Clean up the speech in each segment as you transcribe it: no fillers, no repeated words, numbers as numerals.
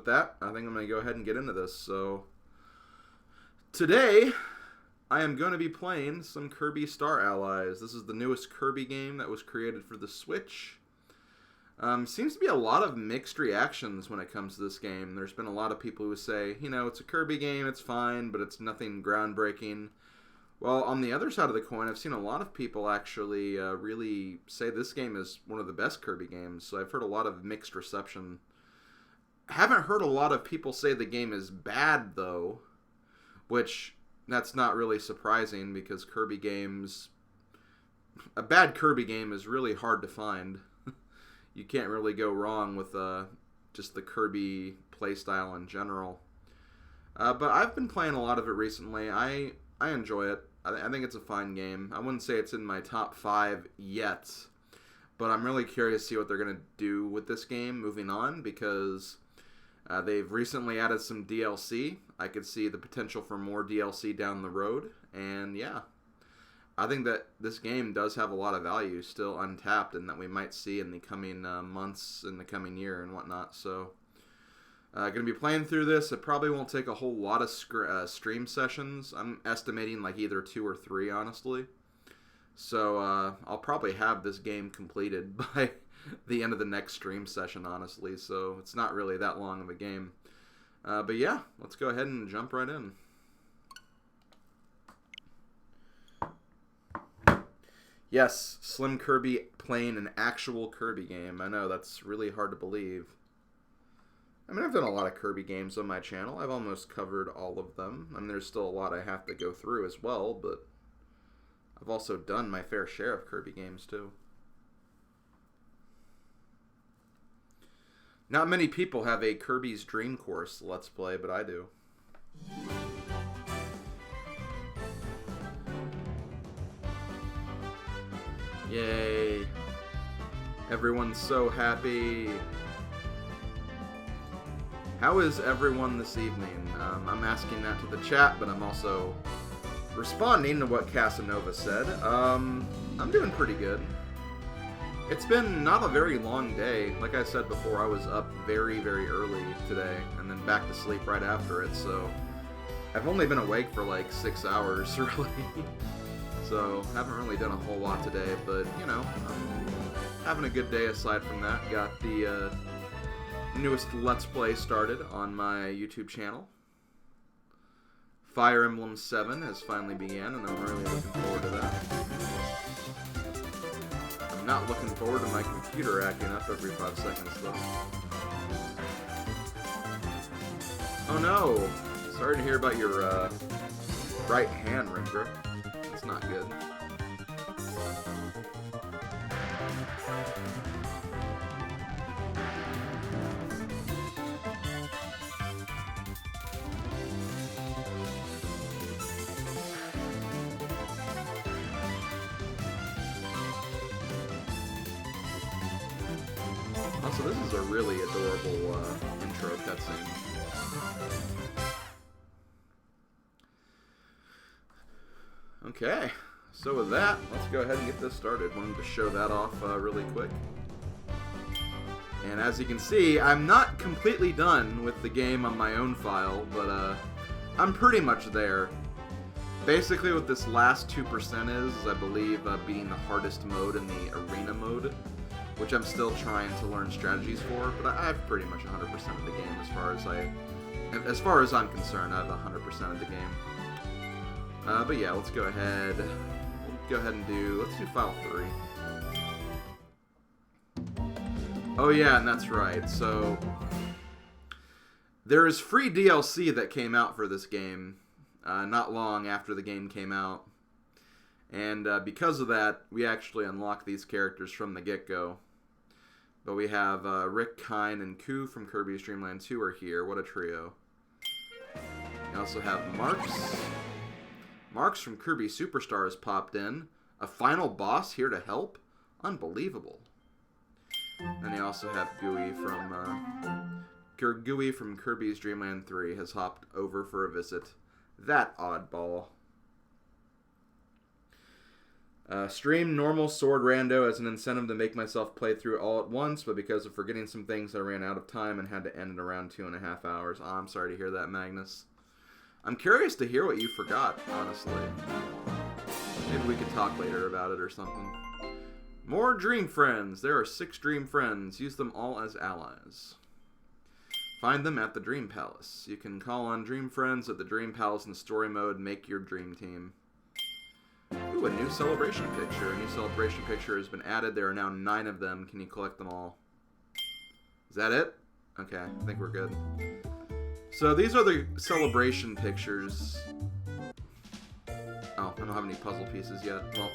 with that, I think I'm going to go ahead and get into this. So, today, I am going to be playing some Kirby Star Allies. This is the newest Kirby game that was created for the Switch. Seems to be a lot of mixed reactions when it comes to this game. There's been a lot of people who say, you know, it's a Kirby game, it's fine, but it's nothing groundbreaking. Well, on the other side of the coin, I've seen a lot of people actually really say this game is one of the best Kirby games, so I've heard a lot of mixed reception. I haven't heard a lot of people say the game is bad, though, which that's not really surprising because Kirby games... A bad Kirby game is really hard to find. You can't really go wrong with just the Kirby playstyle in general. But I've been playing a lot of it recently. I enjoy it. I think it's a fine game. I wouldn't say it's in my top 5 yet, but I'm really curious to see what they're going to do with this game moving on because they've recently added some DLC. I could see the potential for more DLC down the road, and yeah. I think that this game does have a lot of value still untapped and that we might see in the coming months, in the coming year and whatnot. So, going to be playing through this. It probably won't take a whole lot of stream sessions. I'm estimating like either 2 or 3, honestly. So, I'll probably have this game completed by the end of the next stream session, honestly. So, it's not really that long of a game. But yeah, let's go ahead and jump right in. Yes, Slim Kirby playing an actual Kirby game. I know, that's really hard to believe. I mean, I've done a lot of Kirby games on my channel. I've almost covered all of them. I mean, there's still a lot I have to go through as well, but I've also done my fair share of Kirby games, too. Not many people have a Kirby's Dream Course Let's Play, but I do. Yay. Everyone's so happy. How is everyone this evening? I'm asking that to the chat, but I'm also responding to what Casanova said. I'm doing pretty good. It's been not a very long day. Like I said before, I was up very, very early today, and then back to sleep right after it, so I've only been awake for like 6 hours, really. So, haven't really done a whole lot today, but, you know, I'm having a good day aside from that. Got the newest Let's Play started on my YouTube channel. Fire Emblem 7 has finally began, and I'm really looking forward to that. I'm not looking forward to my computer acting up every 5 seconds, though. Oh no! Sorry to hear about your right hand, Ringer. It's not good. Also, this is a really adorable intro cutscene. Okay, so with that, let's go ahead and get this started. Wanted to show that off really quick. And as you can see, I'm not completely done with the game on my own file, but I'm pretty much there. Basically what this last 2% is I believe, being the hardest mode in the arena mode, which I'm still trying to learn strategies for, but I have pretty much 100% of the game as far as I'm concerned. I have 100% of the game. But yeah, let's go ahead. Let's do file 3. Oh yeah, and that's right. So there is free DLC that came out for this game, not long after the game came out. And because of that, we actually unlock these characters from the get-go. But we have Rick, Kine, and Ku from Kirby's Dreamland 2 are here. What a trio. We also have Marks. Marks from Kirby Superstar has popped in. A final boss here to help? Unbelievable. And they also have Gooey from Kirby's Dreamland 3 has hopped over for a visit. That oddball. Stream normal sword rando as an incentive to make myself play through it all at once, but because of forgetting some things, I ran out of time and had to end it around 2.5 hours. Oh, I'm sorry to hear that, Magnus. I'm curious to hear what you forgot, honestly. Maybe we could talk later about it or something. More Dream Friends. There are 6 Dream Friends. Use them all as allies. Find them at the Dream Palace. You can call on Dream Friends at the Dream Palace in story mode. Make your dream team. Ooh, a new celebration picture. A new celebration picture has been added. There are now 9 of them. Can you collect them all? Is that it? Okay, I think we're good. So these are the celebration pictures. Oh, I don't have any puzzle pieces yet. Well,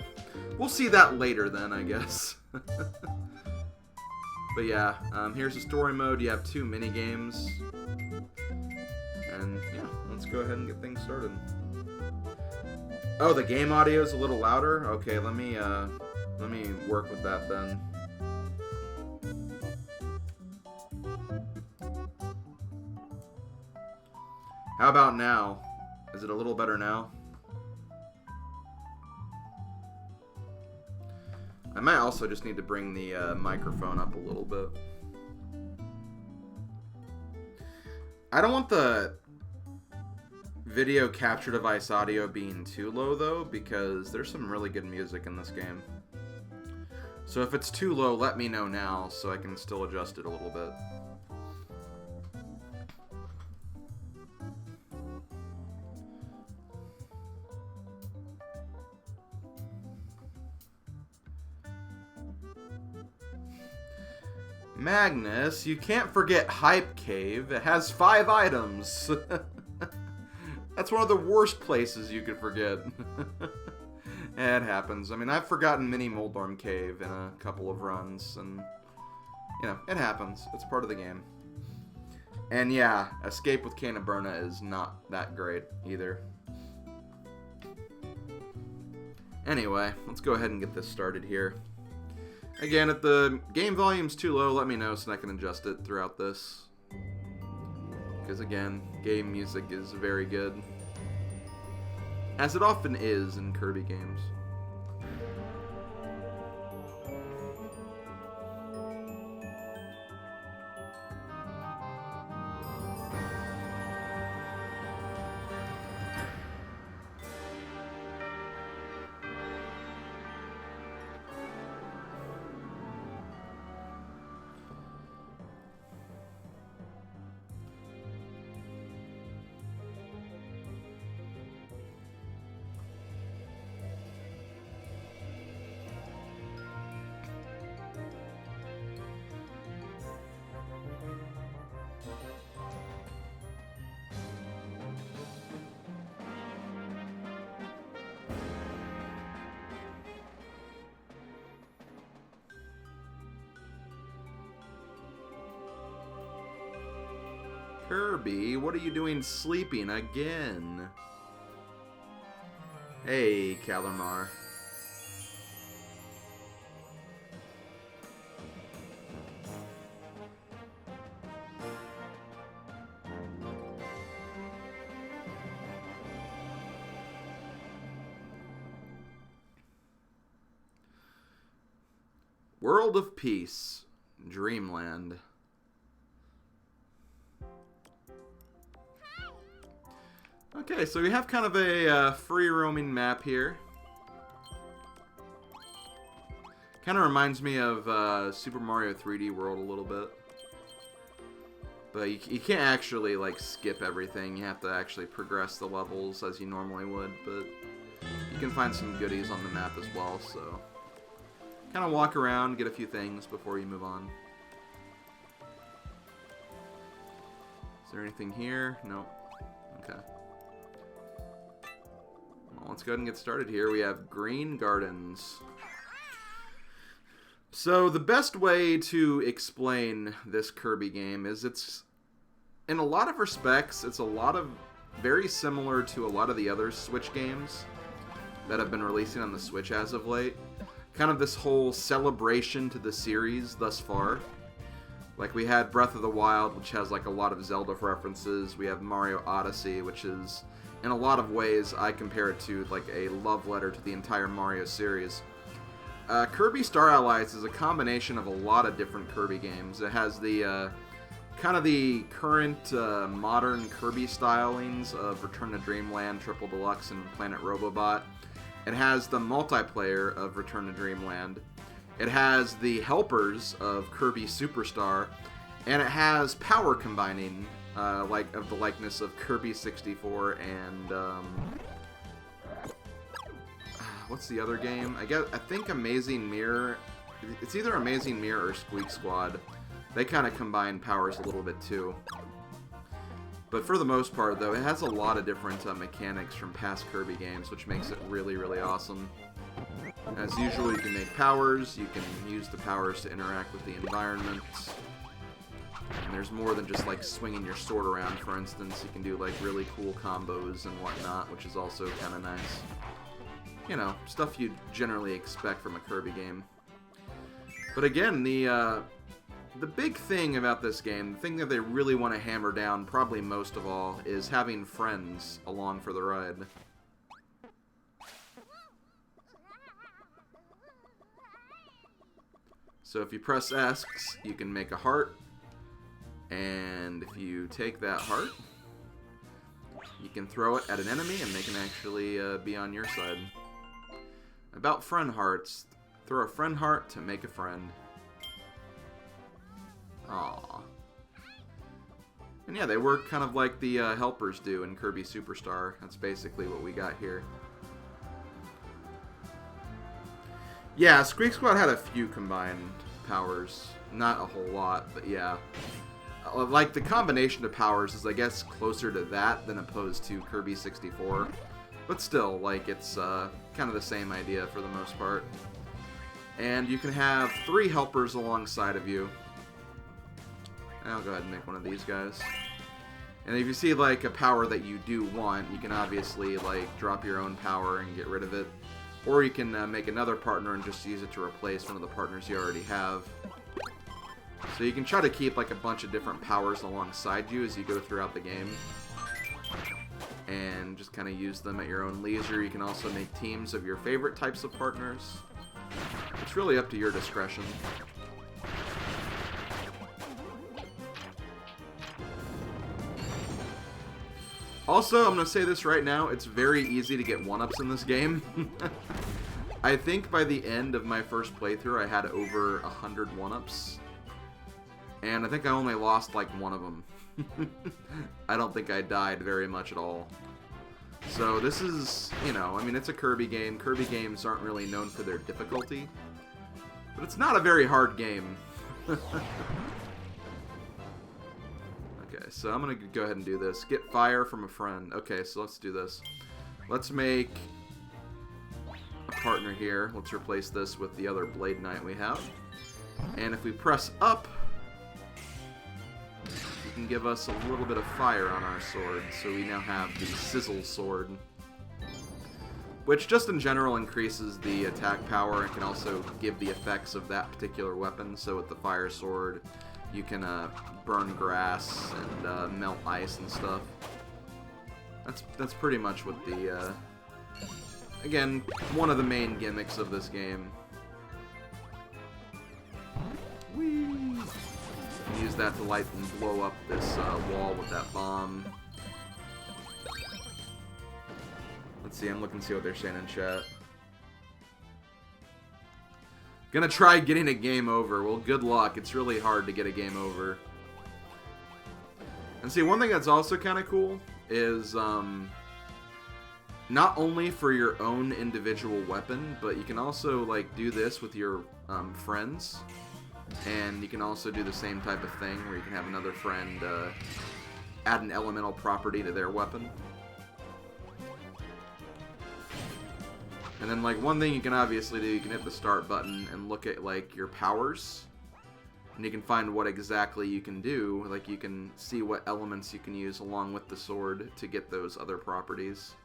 we'll see that later then, I guess. But yeah, here's the story mode. You have 2 mini games. And yeah, let's go ahead and get things started. Oh, the game audio is a little louder? Okay, let me work with that then. How about now? Is it a little better now? I might also just need to bring the microphone up a little bit. I don't want the video capture device audio being too low though, because there's some really good music in this game. So if it's too low, let me know now so I can still adjust it a little bit. Magnus, you can't forget Hype Cave. It has 5 items. That's one of the worst places you could forget. It happens. I mean, I've forgotten Mini Moldorm Cave in a couple of runs, and, you know, it happens. It's part of the game. And yeah, Escape with Cane of Berna is not that great either. Anyway, let's go ahead and get this started here. Again, if the game volume's too low, let me know so I can adjust it throughout this. Because again, game music is very good. As it often is in Kirby games. Kirby, what are you doing sleeping again? Hey, Calamar. World of Peace, Dreamland. Okay, so we have kind of a free-roaming map here. Kind of reminds me of Super Mario 3D World a little bit. But you can't actually, like, skip everything. You have to actually progress the levels as you normally would. But you can find some goodies on the map as well, so... kind of walk around, get a few things before you move on. Is there anything here? No. Okay. Well, let's go ahead and get started here. We have Green Gardens. So the best way to explain this Kirby game is it's, in a lot of respects, it's a lot of very similar to a lot of the other Switch games that have been releasing on the Switch as of late. Kind of this whole celebration to the series thus far. Like, we had Breath of the Wild, which has like a lot of Zelda references. We have Mario Odyssey, which is in a lot of ways, I compare it to like a love letter to the entire Mario series. Kirby Star Allies is a combination of a lot of different Kirby games. It has the kind of the current modern Kirby stylings of Return to Dreamland, Triple Deluxe, and Planet Robobot. It has the multiplayer of Return to Dreamland. It has the helpers of Kirby Superstar, and it has power combining, like of the likeness of Kirby 64 and what's the other game? I think Amazing Mirror. It's either Amazing Mirror or Squeak Squad. They kind of combine powers a little bit too. But for the most part, though, it has a lot of different mechanics from past Kirby games, which makes it really, really awesome. As usual, you can make powers, you can use the powers to interact with the environment. And there's more than just like swinging your sword around, for instance. You can do like really cool combos and whatnot, which is also kind of nice. You know, stuff you'd generally expect from a Kirby game. But again, the big thing about this game, the thing that they really want to hammer down, probably most of all, is having friends along for the ride. So if you press S, you can make a heart, and if you take that heart, you can throw it at an enemy, and they can actually be on your side. About friend hearts, throw a friend heart to make a friend. Aww. And yeah, they work kind of like the helpers do in Kirby Superstar. That's basically what we got here. Yeah, Squeak Squad had a few combined powers. Not a whole lot, but yeah. Like, the combination of powers is, I guess, closer to that than opposed to Kirby 64. But still, like, it's kind of the same idea for the most part. And you can have 3 helpers alongside of you. I'll go ahead and make one of these guys. And if you see, like, a power that you do want, you can obviously, like, drop your own power and get rid of it. Or you can make another partner and just use it to replace one of the partners you already have. So you can try to keep, like, a bunch of different powers alongside you as you go throughout the game. And just kind of use them at your own leisure. You can also make teams of your favorite types of partners. It's really up to your discretion. Also, I'm going to say this right now, it's very easy to get 1-ups in this game. I think by the end of my first playthrough, I had over 100 1-ups. And I think I only lost like one of them. I don't think I died very much at all. So this is, you know, I mean, it's a Kirby game. Kirby games aren't really known for their difficulty. But it's not a very hard game. Okay, so I'm going to go ahead and do this. Get fire from a friend. Okay, so let's do this. Let's make a partner here. Let's replace this with the other Blade Knight we have. And if we press up, you can give us a little bit of fire on our sword. So we now have the Sizzle Sword, which just in general increases the attack power and can also give the effects of that particular weapon. So with the Fire Sword, you can burn grass and melt ice and stuff. That's pretty much what the again, one of the main gimmicks of this game. Whee! Use that to light and blow up this wall with that bomb. Let's see, I'm looking to see what they're saying in chat. Gonna try getting a game over. Well, good luck. It's really hard to get a game over. And see, one thing that's also kind of cool is not only for your own individual weapon, but you can also like do this with your friends. And you can also do the same type of thing where you can have another friend add an elemental property to their weapon. And then, like, one thing you can obviously do, you can hit the start button and look at, like, your powers. And you can find what exactly you can do. Like, you can see what elements you can use along with the sword to get those other properties.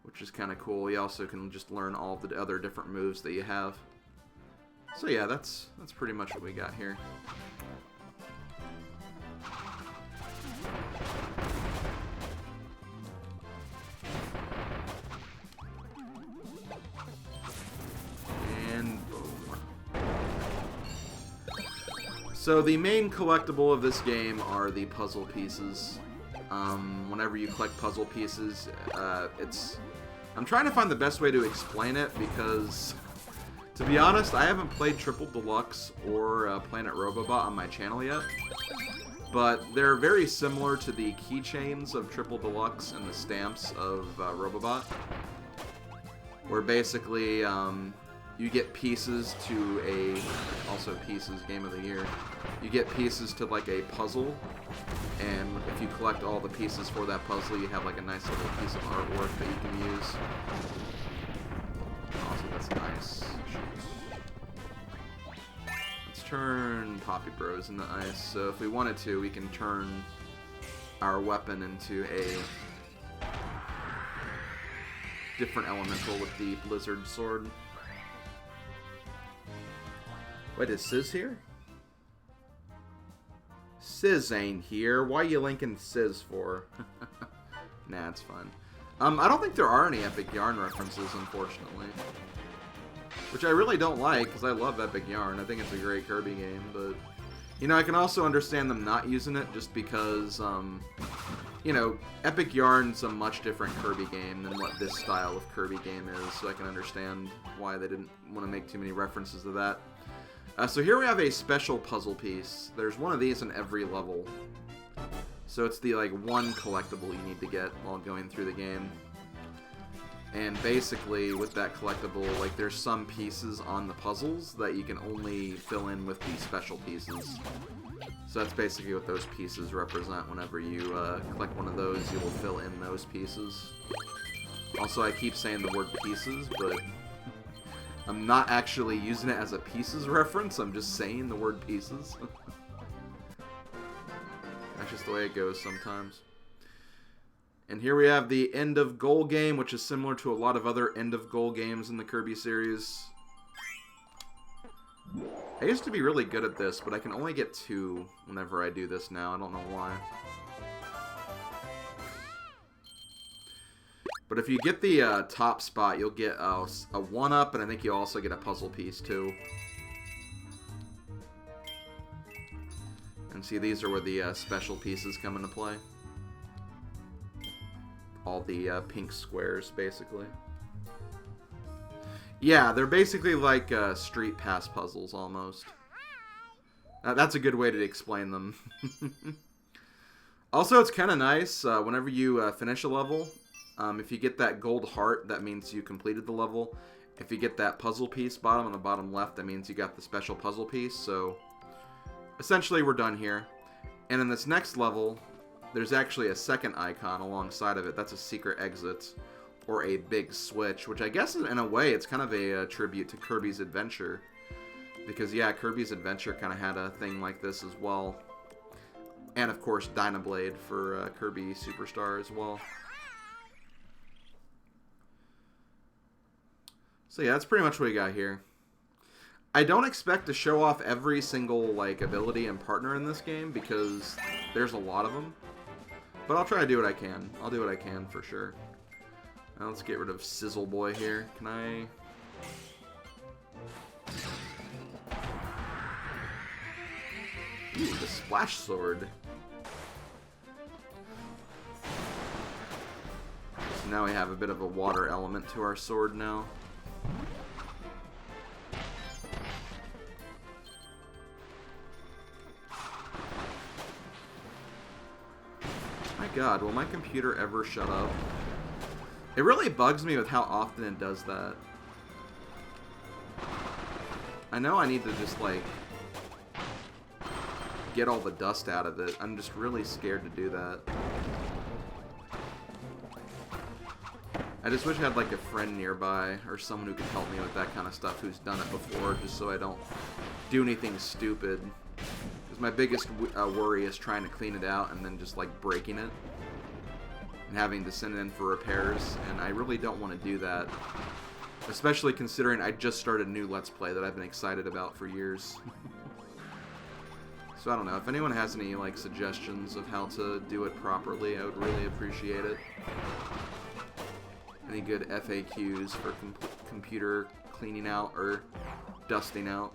Which is kind of cool. You also can just learn all the other different moves that you have. So yeah, that's pretty much what we got here. So the main collectible of this game are the puzzle pieces. Whenever you collect puzzle pieces, I'm trying to find the best way to explain it because, to be honest, I haven't played Triple Deluxe or Planet Robobot on my channel yet. But they're very similar to the keychains of Triple Deluxe and the stamps of Robobot. Where basically, you get pieces to also pieces, Game of the Year. You get pieces to like a puzzle, and if you collect all the pieces for that puzzle, you have like a nice little piece of artwork that you can use. Also, that's nice. Let's turn Poppy Bros into ice. So if we wanted to, we can turn our weapon into a different elemental with the Blizzard Sword. Wait, is Sizz here? Sizz ain't here. Why you linking Sizz for? Nah, it's fine. I don't think there are any Epic Yarn references, unfortunately. Which I really don't like, because I love Epic Yarn. I think it's a great Kirby game, but... You know, I can also understand them not using it, just because, you know, Epic Yarn's a much different Kirby game than what this style of Kirby game is, so I can understand why they didn't want to make too many references to that. So here we have a special puzzle piece. There's one of these in every level. So it's the, like, one collectible you need to get while going through the game. And basically, with that collectible, like, there's some pieces on the puzzles that you can only fill in with the special pieces. So that's basically what those pieces represent. Whenever you collect one of those, you will fill in those pieces. Also, I keep saying the word pieces, but I'm not actually using it as a pieces reference. I'm just saying the word pieces. That's just the way it goes sometimes. And here we have the end of goal game, which is similar to a lot of other end of goal games in the Kirby series. I used to be really good at this, but I can only get 2 whenever I do this now. I don't know why. But if you get the top spot, you'll get a 1-up, and I think you also get a puzzle piece too. And see, these are where the special pieces come into play. All the pink squares, basically. Yeah, they're basically like street pass puzzles, almost. That's a good way to explain them. Also, it's kind of nice, whenever you finish a level, if you get that gold heart, that means you completed the level. If you get that puzzle piece bottom on the bottom left, that means you got the special puzzle piece, so essentially we're done here. And in this next level, there's actually a second icon alongside of it. That's a secret exit, or a big switch, which I guess in a way it's kind of a tribute to Kirby's Adventure. Because yeah, Kirby's Adventure kind of had a thing like this as well. And of course Dynablade for Kirby Superstar as well. So yeah, that's pretty much what we got here. I don't expect to show off every single like ability and partner in this game because there's a lot of them. But I'll try to do what I can. I'll do what I can for sure. Now let's get rid of Sizzle Boy here. Can I... Ooh, the Splash Sword. So now we have a bit of a water element to our sword now. My God, will my computer ever shut up? It really bugs me with how often it does that. I know I need to just, like, get all the dust out of it. I'm just really scared to do that. I just wish I had, like, a friend nearby or someone who could help me with that kind of stuff who's done it before, just so I don't do anything stupid. Because my biggest worry is trying to clean it out and then just, like, breaking it and having to send it in for repairs, and I really don't want to do that. Especially considering I just started a new Let's Play that I've been excited about for years. So I don't know, if anyone has any like suggestions of how to do it properly, I would really appreciate it. Any good FAQs for computer cleaning out or dusting out.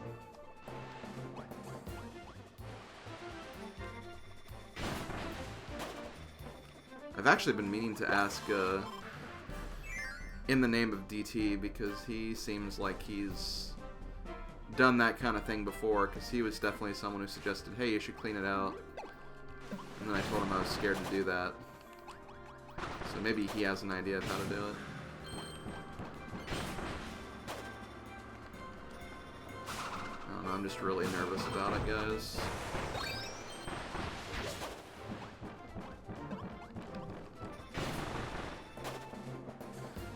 I've actually been meaning to ask in the name of DT, because he seems like he's done that kind of thing before, because he was definitely someone who suggested, hey, you should clean it out. And then I told him I was scared to do that. So maybe he has an idea of how to do it. I don't know, I'm just really nervous about it, guys.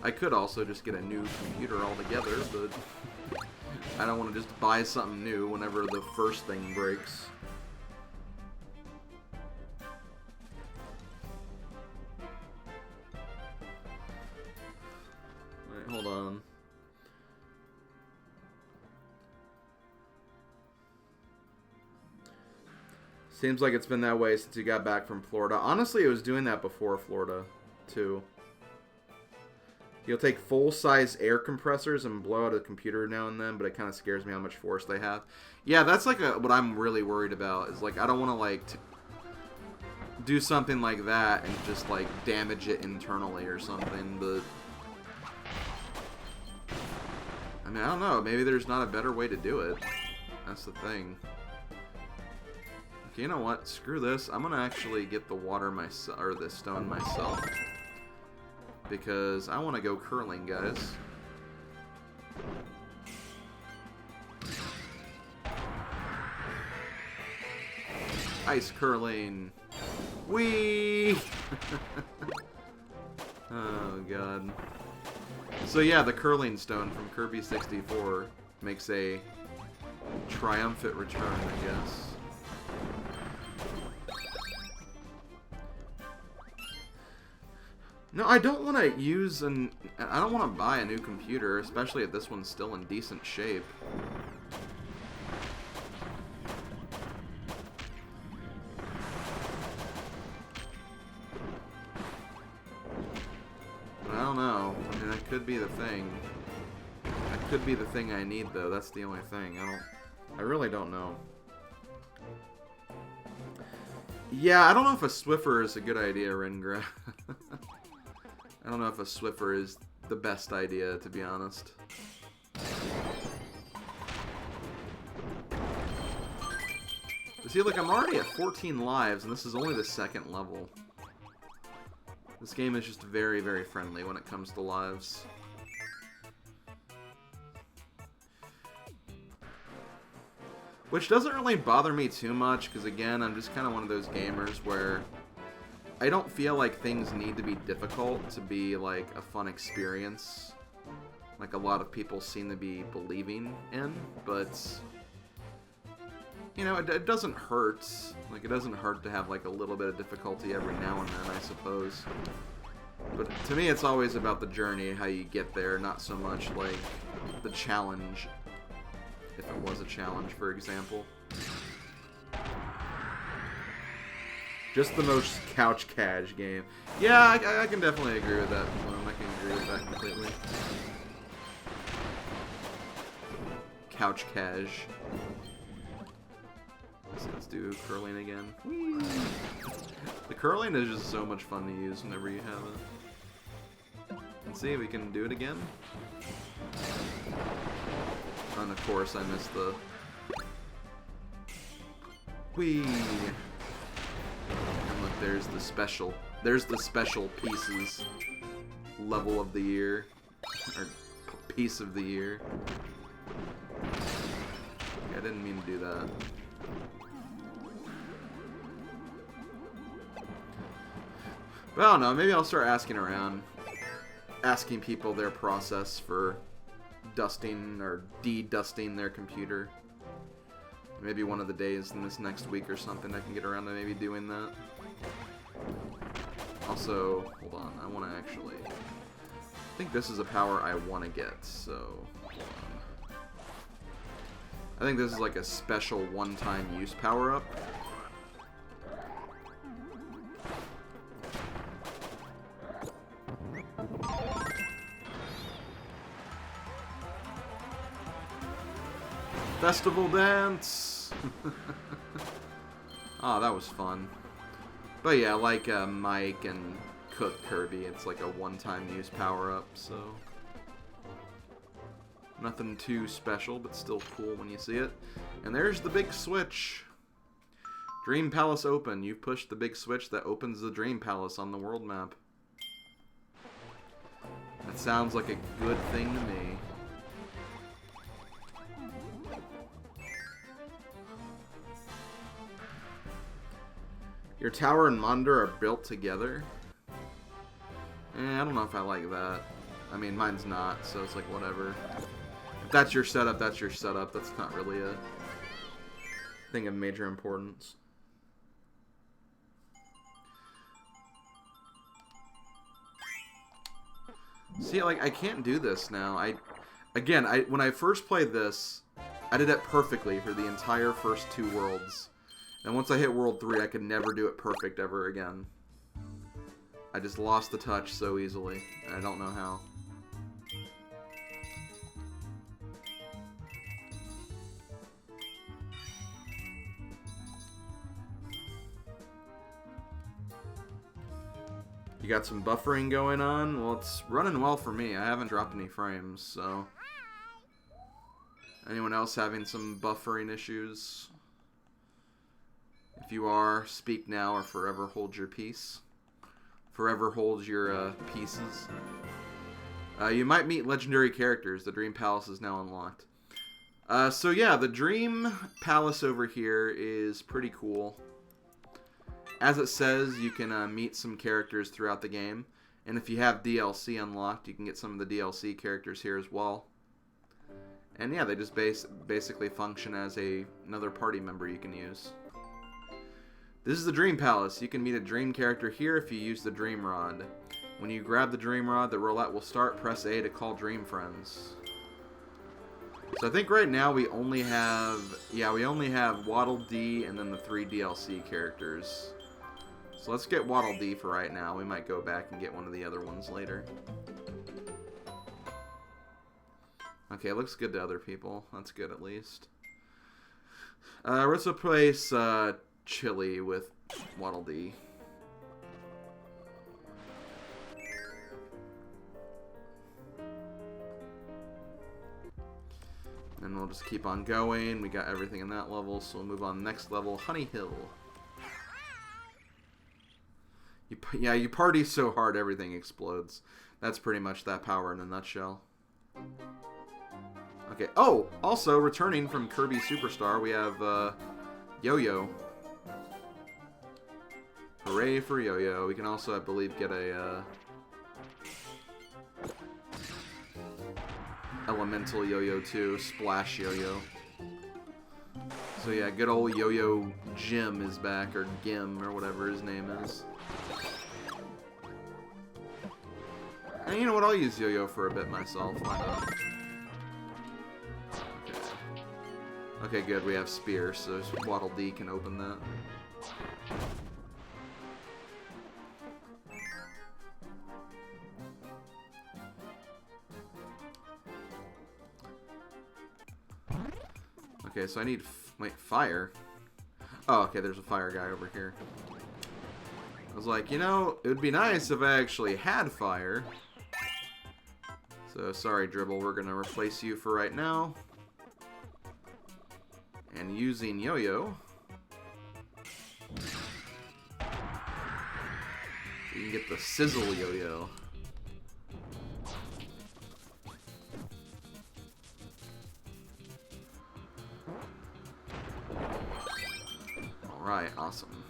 I could also just get a new computer altogether, but I don't want to just buy something new whenever the first thing breaks. Wait, hold on. Seems like it's been that way since you got back from Florida. Honestly, it was doing that before Florida, too. You'll take full-size air compressors and blow out a computer now and then, but it kind of scares me how much force they have. Yeah, that's like what I'm really worried about, is like I don't want to like do something like that and just like damage it internally or something, but I mean, I don't know, maybe there's not a better way to do it. That's the thing. Okay, you know what? Screw this. I'm gonna actually get the water myself, or the stone myself. Because I want to go curling, guys. Ice curling. Whee! Oh, God. So, yeah, the curling stone from Kirby 64 makes a triumphant return, I guess. No, I don't want to use I don't want to buy a new computer, especially if this one's still in decent shape. But I don't know. I mean, that could be the thing. That could be the thing I need, though. That's the only thing. I really don't know. Yeah, I don't know if a Swiffer is a good idea, Rengra. I don't know if a Swiffer is the best idea, to be honest. But see, look, I'm already at 14 lives, and this is only the second level. This game is just very, very friendly when it comes to lives. Which doesn't really bother me too much, because again, I'm just kind of one of those gamers where I don't feel like things need to be difficult to be, like, a fun experience. Like a lot of people seem to be believing in, but, you know, it doesn't hurt. Like, it doesn't hurt to have, like, a little bit of difficulty every now and then, I suppose. But to me, it's always about the journey, how you get there, not so much, like, the challenge. If it was a challenge, for example. Just the most couch cash game. Yeah, I can definitely agree with that. I can agree with that completely. Couch cash. So let's do curling again. Whee! The curling is just so much fun to use whenever you have it. And see, we can do it again. And of course, I missed the whee. And look, there's the special pieces level of the year, or piece of the year. I didn't mean to do that. But I don't know, maybe I'll start asking around, asking people their process for dusting or de-dusting their computer. Maybe one of the days in this next week or something I can get around to maybe doing that. Also, hold on, I want to actually... I think this is a power I want to get, so... hold on. I think this is like a special one-time use power-up. Festival dance! Oh, that was fun. But yeah, like Mike and cook Kirby. It's like a one-time use power-up, so... Nothing too special, but still cool when you see it. And there's the big switch. Dream Palace open. You've pushed the big switch that opens the Dream Palace on the world map. That sounds like a good thing to me. Your tower and monitor are built together? I don't know if I like that. I mean, mine's not, so it's like whatever. If that's your setup, that's your setup. That's not really a thing of major importance. See, like, I can't do this now. When I first played this, I did it perfectly for the entire first 2 worlds. And once I hit World 3, I could never do it perfect ever again. I just lost the touch so easily, and I don't know how. You got some buffering going on? Well, it's running well for me. I haven't dropped any frames, so... Anyone else having some buffering issues? If you are, speak now or forever hold your peace. Forever hold your pieces. You might meet legendary characters. The Dream Palace is now unlocked. So yeah, the Dream Palace over here is pretty cool. As it says, you can meet some characters throughout the game. And if you have DLC unlocked, you can get some of the DLC characters here as well. And yeah, they just basically function as another party member you can use. This is the Dream Palace. You can meet a dream character here if you use the Dream Rod. When you grab the Dream Rod, the roulette will start. Press A to call dream friends. So I think right now we only have... Yeah, we only have Waddle Dee and then the 3 DLC characters. So let's get Waddle Dee for right now. We might go back and get one of the other ones later. Okay, it looks good to other people. That's good at least. Let's replace Chili with Waddle Dee. And we'll just keep on going. We got everything in that level, so we'll move on next level, Honey Hill. Yeah, you party so hard everything explodes. That's pretty much that power in a nutshell. Okay, oh! Also, returning from Kirby Superstar, we have Yo-Yo. Hooray for Yo-Yo. We can also, I believe, get a Elemental Yo-Yo too. Splash Yo-Yo. So yeah, good old Yo-Yo Jim is back, or Gim, or whatever his name is. And you know what, I'll use Yo-Yo for a bit myself. Why not? Okay, good, we have Spear, so Waddle Dee can open that. Okay, so I need... wait, fire? Oh, okay, there's a fire guy over here. I was like, you know, it would be nice if I actually had fire. So, sorry, Dribble, we're gonna replace you for right now. And using Yo-Yo, you can get the Sizzle Yo-Yo. Alright, awesome.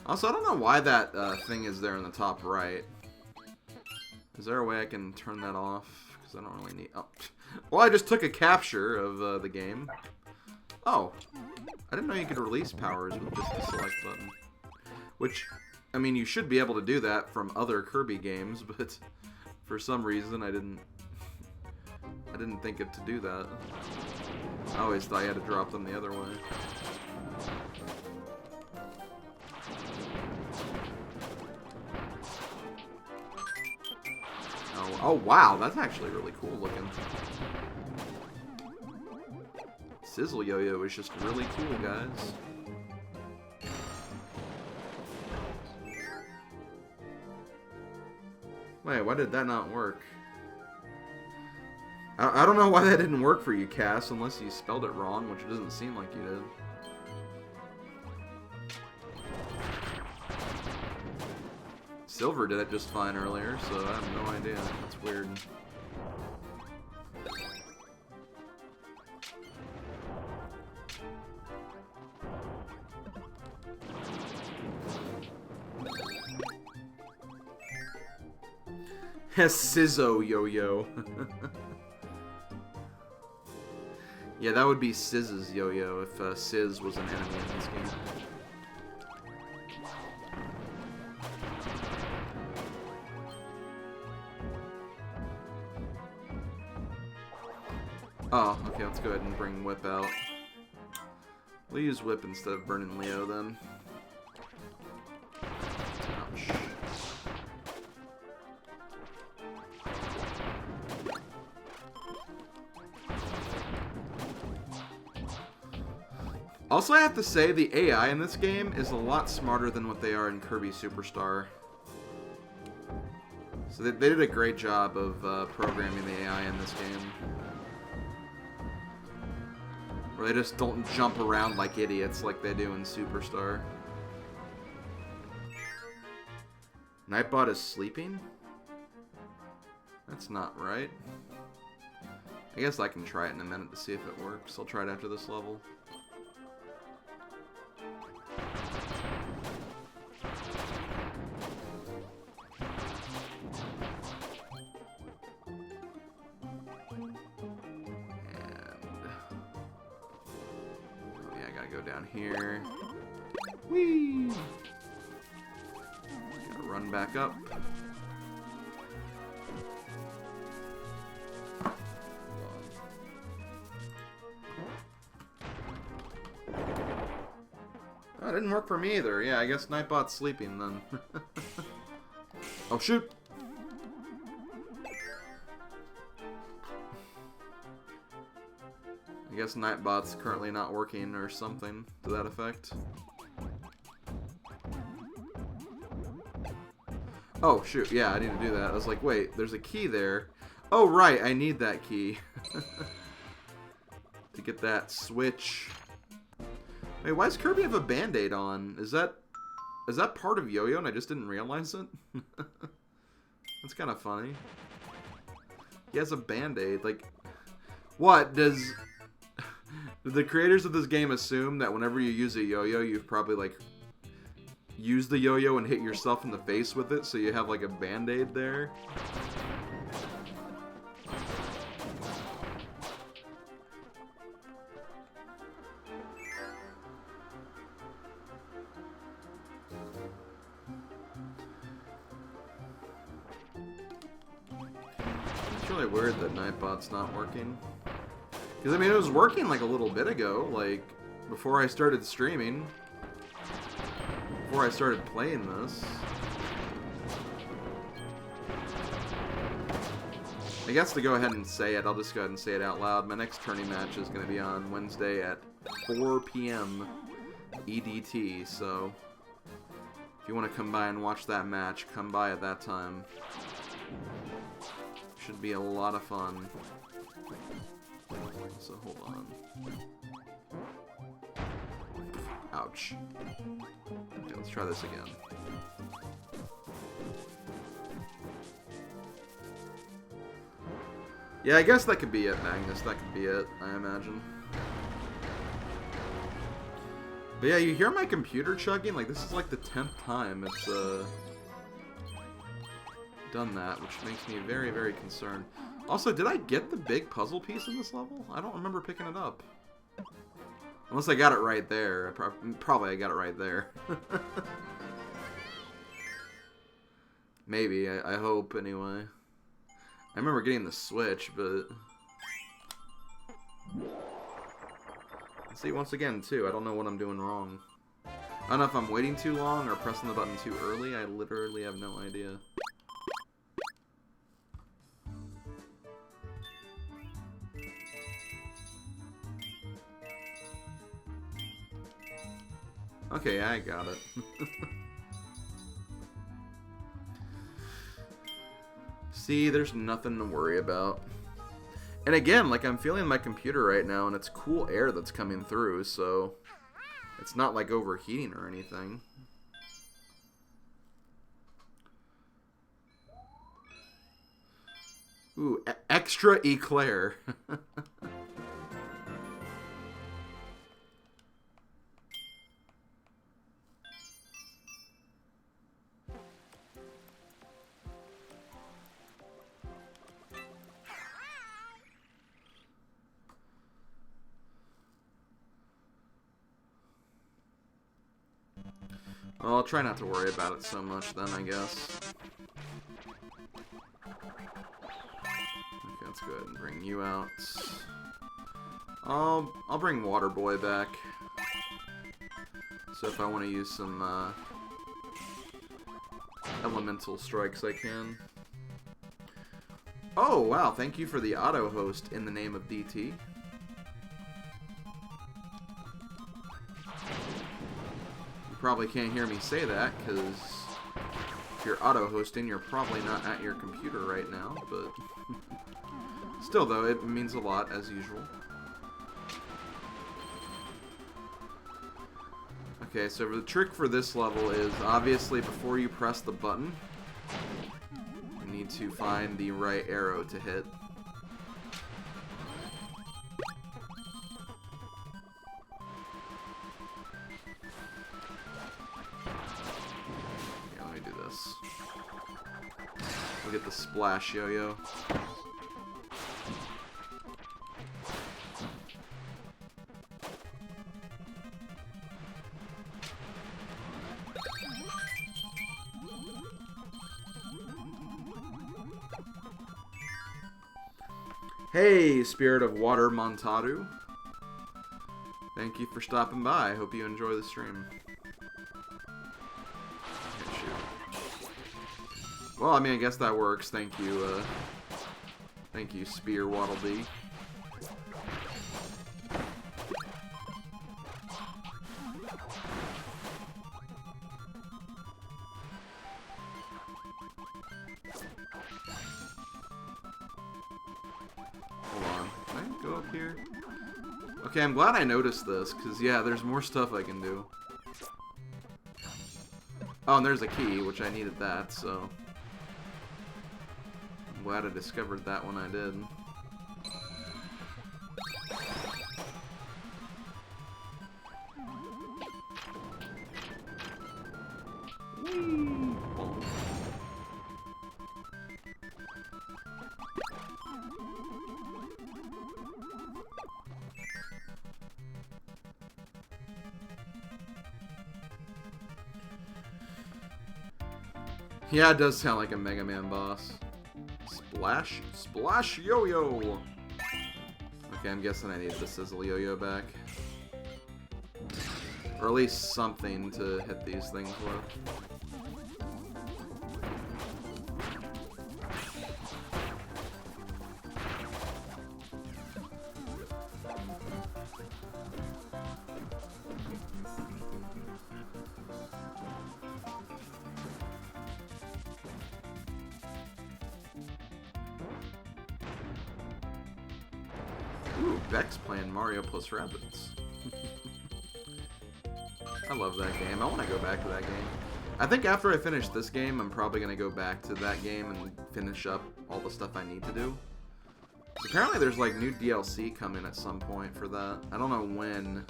Also, I don't know why that thing is there in the top right. Is there a way I can turn that off? Because I don't really need... Oh. Well, I just took a capture of the game. Oh. I didn't know you could release powers with just the select button. Which, I mean, you should be able to do that from other Kirby games, but for some reason I didn't think it to do that. I always thought you had to drop them the other way. Oh wow, that's actually really cool looking. Sizzle Yo-Yo is just really cool, guys. Wait, why did that not work? I don't know why that didn't work for you, Cass, unless you spelled it wrong, which it doesn't seem like you did. Silver did it just fine earlier, so I have no idea. That's weird. Sizzo yo-yo. Yeah, that would be Sizz's yo-yo if Sizz was an enemy in this game. Oh, okay, let's go ahead and bring Whip out. We'll use Whip instead of burning Leo then. Ouch. Also, I have to say, the AI in this game is a lot smarter than what they are in Kirby Superstar. So they did a great job of programming the AI in this game. Where they just don't jump around like idiots like they do in Superstar. Nightbot is sleeping? That's not right. I guess I can try it in a minute to see if it works. I'll try it after this level. Down here. Whee! Gotta run back up. Oh, it didn't work for me either. Yeah, I guess Nightbot's sleeping then. Oh, shoot! I guess Nightbot's currently not working or something to that effect. Oh, shoot. Yeah, I need to do that. I was like, wait, there's a key there. Oh, right. I need that key. To get that switch. Wait, why does Kirby have a Band-Aid on? Is that part of Yo-Yo and I just didn't realize it? That's kind of funny. He has a Band-Aid. Like, what? Did the creators of this game assume that whenever you use a yo-yo, you've probably, like, used the yo-yo and hit yourself in the face with it, so you have, like, a Band-Aid there? It's really weird that Nightbot's not working. Because, I mean, it was working, like, a little bit ago, like, before I started streaming. Before I started playing this. I guess to go ahead and say it, I'll just go ahead and say it out loud. My next tourney match is going to be on Wednesday at 4 p.m. EDT, so if you want to come by and watch that match, come by at that time. Should be a lot of fun. So hold on. Ouch. Okay, let's try this again. Yeah, I guess that could be it, Magnus. That could be it, I imagine. But yeah, you hear my computer chugging? Like, this is like the 10th time it's done that, which makes me very, very concerned. Also, did I get the big puzzle piece in this level? I don't remember picking it up. Unless I got it right there. Probably I got it right there. Maybe. I hope, anyway. I remember getting the switch, but... See, once again, too, I don't know what I'm doing wrong. I don't know if I'm waiting too long or pressing the button too early. I literally have no idea. Okay, I got it. See, there's nothing to worry about. And again, like, I'm feeling my computer right now, and it's cool air that's coming through, so it's not like overheating or anything. Ooh, extra eclair. Well, I'll try not to worry about it so much then, I guess. Okay, let's go ahead and bring you out. I'll bring Water Boy back. So if I want to use some elemental strikes, I can. Oh, wow, thank you for the auto host in the name of DT. Probably can't hear me say that because if you're auto hosting, you're probably not at your computer right now, but still though, it means a lot as usual. Okay, so the trick for this level is obviously before you press the button, you need to find the right arrow to hit. We'll get the splash yo-yo. Hey, Spirit of Water Montaru. Thank you for stopping by. I hope you enjoy the stream. Well, I mean, I guess that works. Thank you, Spear Waddle Dee. Hold on. Can I go up here? Okay, I'm glad I noticed this, because, yeah, there's more stuff I can do. Oh, and there's a key, which I needed that, so... glad I discovered that when I did. Yeah, it does sound like a Mega Man boss. Splash yo-yo! Okay, I'm guessing I need the Sizzle yo-yo back. Or at least something to hit these things with. Ooh, Beck's playing Mario plus Rabbids. I love that game. I want to go back to that game. I think after I finish this game, I'm probably going to go back to that game and finish up all the stuff I need to do. Apparently there's like new DLC coming at some point for that. I don't know when.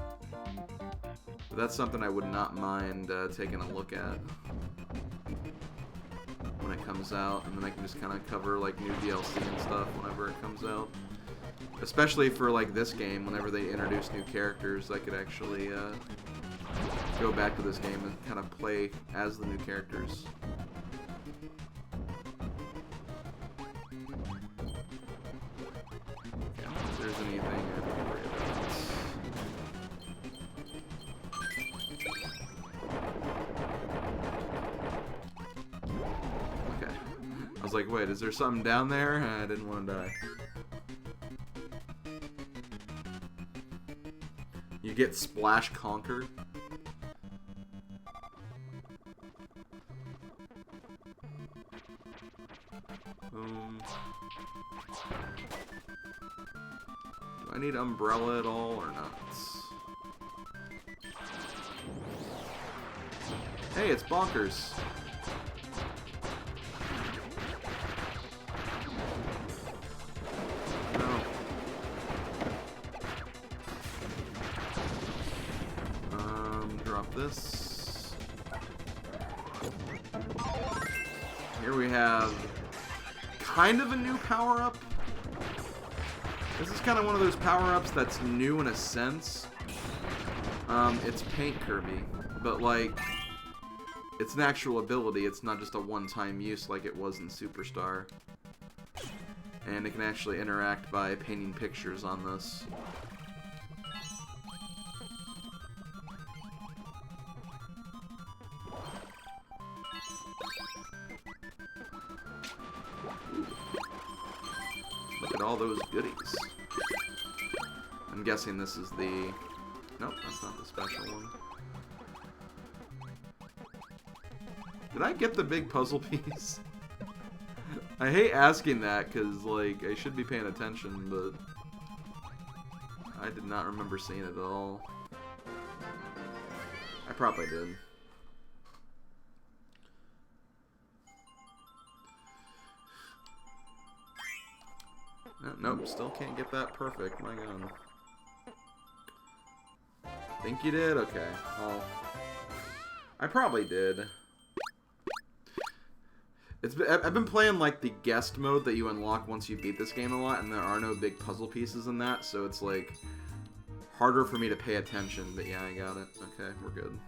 But that's something I would not mind taking a look at when it comes out. And then I can just kind of cover like new DLC and stuff whenever it comes out. Especially for like this game, whenever they introduce new characters, I could actually go back to this game and kind of play as the new characters. Yeah, I don't know if there's anything I have to worry about. Okay. I was like, wait, is there something down there? I didn't want to die. You get Splash Conquered. Do I need umbrella at all or not? Hey, it's Bonkers. No. Drop this. Here we have kind of a new power-up. This is kind of one of those power-ups that's new in a sense. It's Paint Kirby, but like, it's an actual ability. It's not just a one-time use like it was in Superstar. And it can actually interact by painting pictures on this. Look at all those goodies. I'm guessing this is the... Nope, that's not the special one. Did I get the big puzzle piece? I hate asking that because, like, I should be paying attention, but I did not remember seeing it at all. I probably did. Nope, still can't get that perfect. My God. Think you did? Okay. Well, I probably did. I've been playing like the guest mode that you unlock once you beat this game a lot, and there are no big puzzle pieces in that, so it's like harder for me to pay attention. But yeah, I got it. Okay, we're good.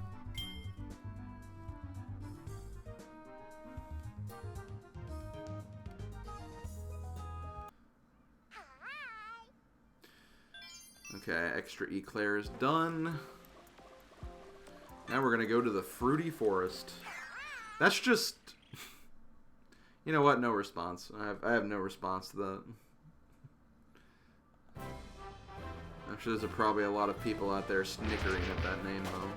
Okay, extra eclair is done. Now we're gonna go to the Fruity Forest. That's just... You know what? No response. I have no response to that. I'm sure there's probably a lot of people out there snickering at that name, though.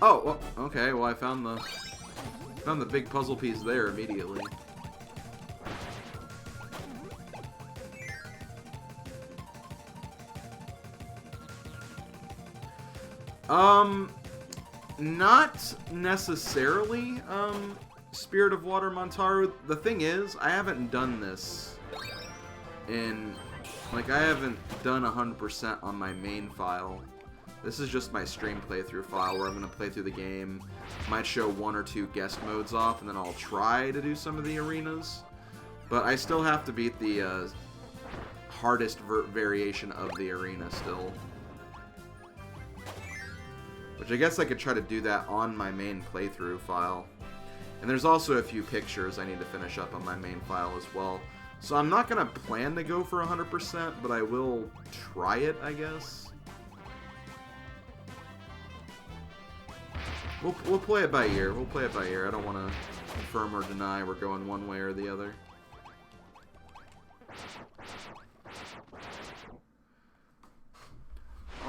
Oh, well, okay. Well, I found the big puzzle piece there immediately. Not necessarily, Spirit of Water Montaru. The thing is, I haven't done this in, like, I haven't done 100% on my main file. This is just my stream playthrough file where I'm going to play through the game, might show 1 or 2 guest modes off, and then I'll try to do some of the arenas. But I still have to beat the hardest variation of the arena still. Which I guess I could try to do that on my main playthrough file. And there's also a few pictures I need to finish up on my main file as well. So I'm not going to plan to go for 100%, but I will try it, I guess. We'll play it by ear. We'll play it by ear. I don't want to confirm or deny we're going one way or the other.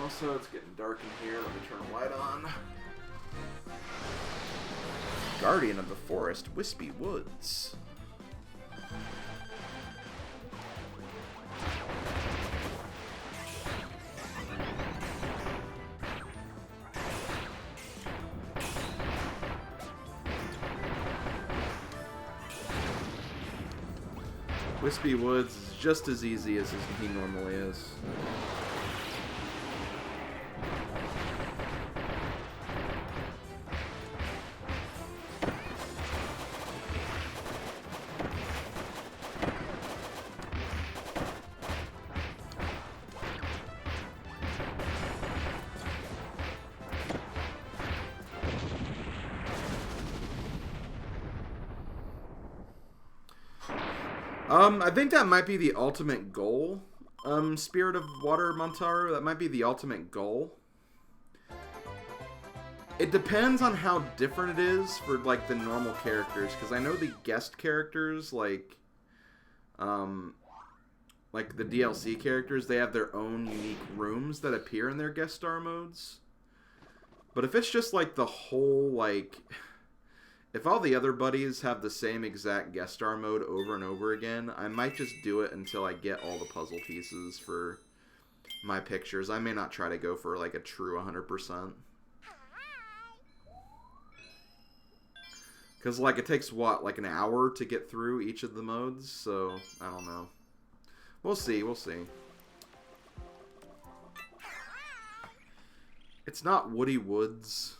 Also, it's getting dark in here. Let me turn the light on. Guardian of the Forest, Wispy Woods. Wispy Woods is just as easy as he normally is. I think that might be the ultimate goal. Spirit of Water Montaru, that might be the ultimate goal. It depends on how different it is for, like, the normal characters, because I know the guest characters, like the DLC characters, they have their own unique rooms that appear in their guest star modes. But if it's just, like, the whole, like... If all the other buddies have the same exact guest star mode over and over again, I might just do it until I get all the puzzle pieces for my pictures. I may not try to go for, like, a true 100%. Because, like, it takes, what, like an hour to get through each of the modes? So, I don't know. We'll see, we'll see. It's not Woody Woods.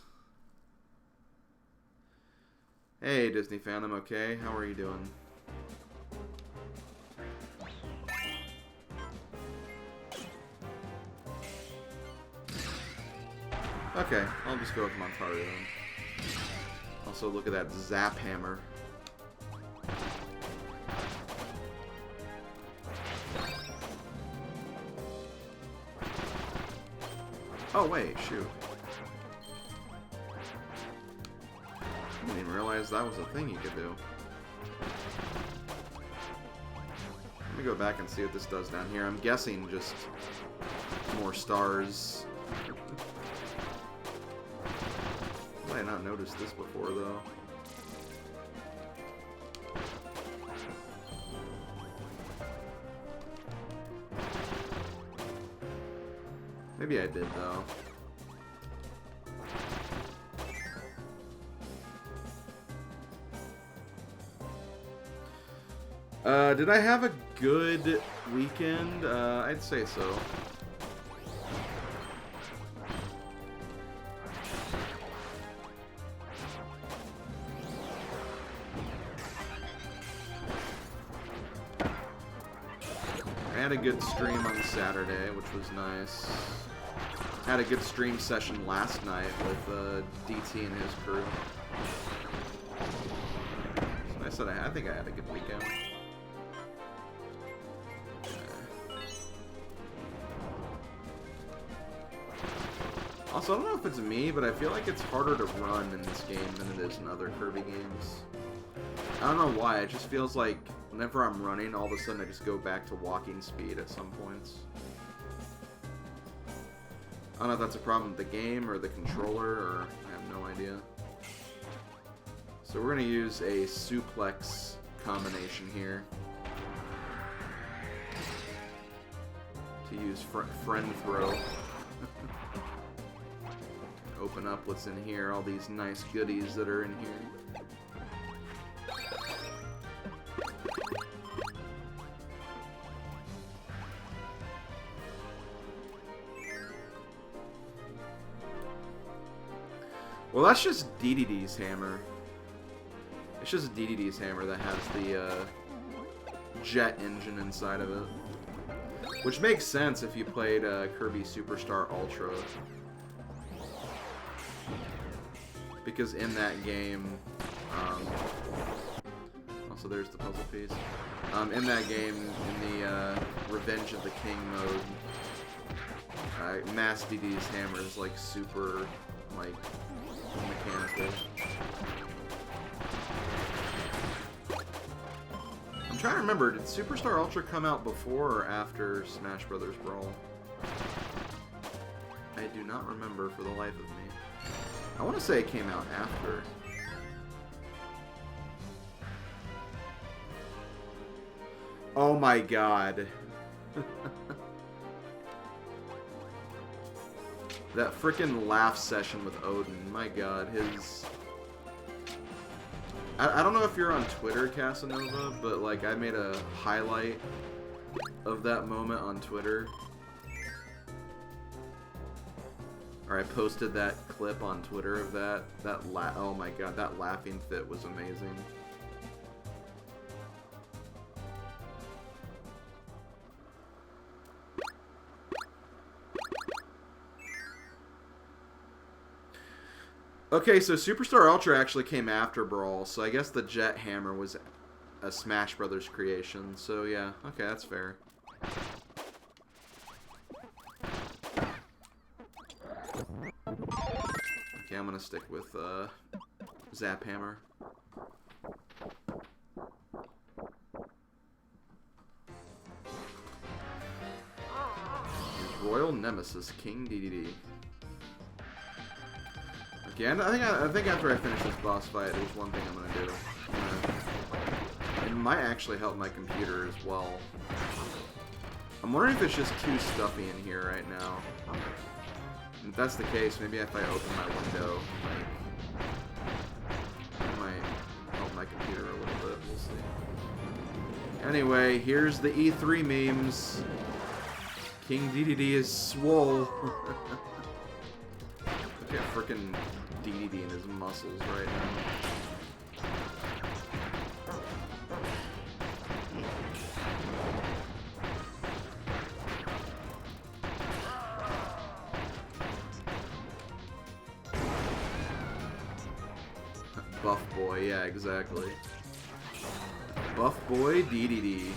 Hey, Disney fan, I'm okay. How are you doing? Okay, I'll just go with Montario then. Also, look at that Zap Hammer. Oh, wait, shoot. I didn't even realize that was a thing you could do. Let me go back and see what this does down here. I'm guessing just more stars. Why did I not noticed this before, though? Maybe I did, though. Did I have a good weekend? I'd say so. I had a good stream on Saturday, which was nice. Had a good stream session last night with DT and his crew. So I said I think I had a good weekend. Also, I don't know if it's me, but I feel like it's harder to run in this game than it is in other Kirby games. I don't know why, it just feels like whenever I'm running, all of a sudden I just go back to walking speed at some points. I don't know if that's a problem with the game or the controller, or I have no idea. So we're going to use a suplex combination here. To use friend throw. Open up what's in here, all these nice goodies that are in here. Well, that's just DDD's hammer. It's just DDD's hammer that has the jet engine inside of it. Which makes sense if you played Kirby Superstar Ultra. Because in that game, also there's the puzzle piece. In that game, in the Revenge of the King mode, Mass DD's hammer is like super, like, mechanical. I'm trying to remember, did Superstar Ultra come out before or after Smash Brothers Brawl? I do not remember for the life of me. I want to say it came out after. Oh my god. That frickin' laugh session with Odin. My god, his... I don't know if you're on Twitter, Casanova, but like I made a highlight of that moment on Twitter. Or I posted that clip on Twitter of that. Oh my god, that laughing fit was amazing. Okay, so Superstar Ultra actually came after Brawl, so I guess the Jet Hammer was a Smash Brothers creation. So yeah, okay, that's fair. Okay, I'm gonna stick with Zap Hammer. Royal Nemesis, King DDD. Okay, I think after I finish this boss fight, there's one thing I'm gonna do. It might actually help my computer as well. I'm wondering if it's just too stuffy in here right now. If that's the case, maybe if I open my window, it might help my computer a little bit. We'll see. Anyway, here's the E3 memes. King DDD is swole. Look at frickin' DDD and his muscles right now. Buff boy, yeah, exactly. Buff boy DDD.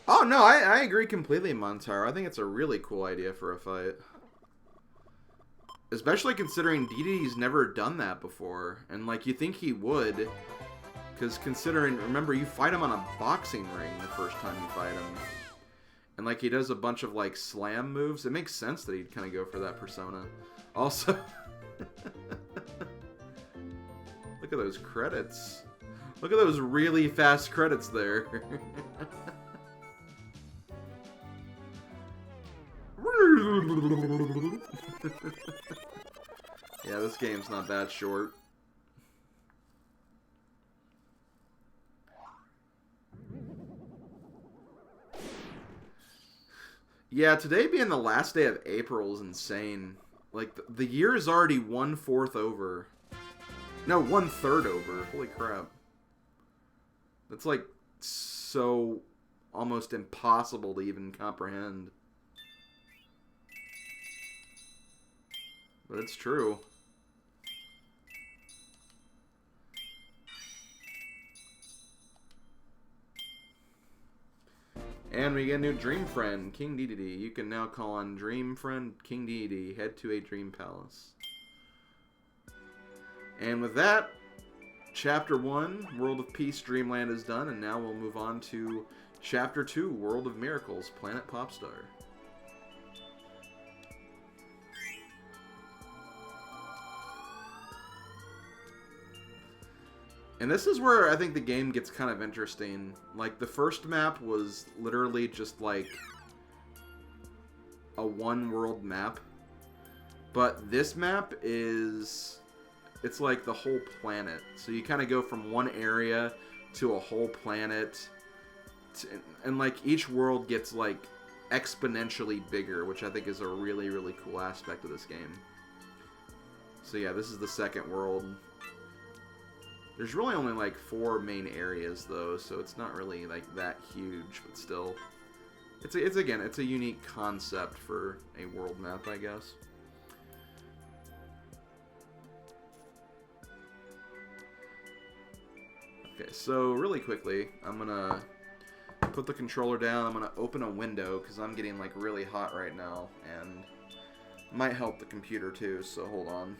Oh, no, I agree completely, Montaro. I think it's a really cool idea for a fight. Especially considering DDD's never done that before. And, like, you think he would. Because considering, remember, you fight him on a boxing ring the first time you fight him. And, like, he does a bunch of, like, slam moves. It makes sense that he'd kind of go for that persona. Also, look at those credits. Look at those really fast credits there. Yeah, this game's not that short. Yeah, today being the last day of April is insane. Like, the year is already 1/4 over. No, 1/3 over. Holy crap. That's, like, so almost impossible to even comprehend. But it's true. And we get a new Dream Friend, King DDD. You can now call on Dream Friend King DDD. Head to a Dream Palace. And with that, Chapter 1, World of Peace, Dreamland is done. And now we'll move on to Chapter 2, World of Miracles, Planet Popstar. And this is where I think the game gets kind of interesting. Like, the first map was literally just like a one-world map. But this map is... it's like the whole planet. So you kind of go from one area to a whole planet. And like, each world gets like exponentially bigger, which I think is a really, really cool aspect of this game. So yeah, this is the second world. There's really only like 4 main areas though, so it's not really like that huge, but still, it's again, it's a unique concept for a world map, I guess. Okay, so really quickly, I'm gonna put the controller down. I'm gonna open a window because I'm getting like really hot right now, and might help the computer too. So hold on.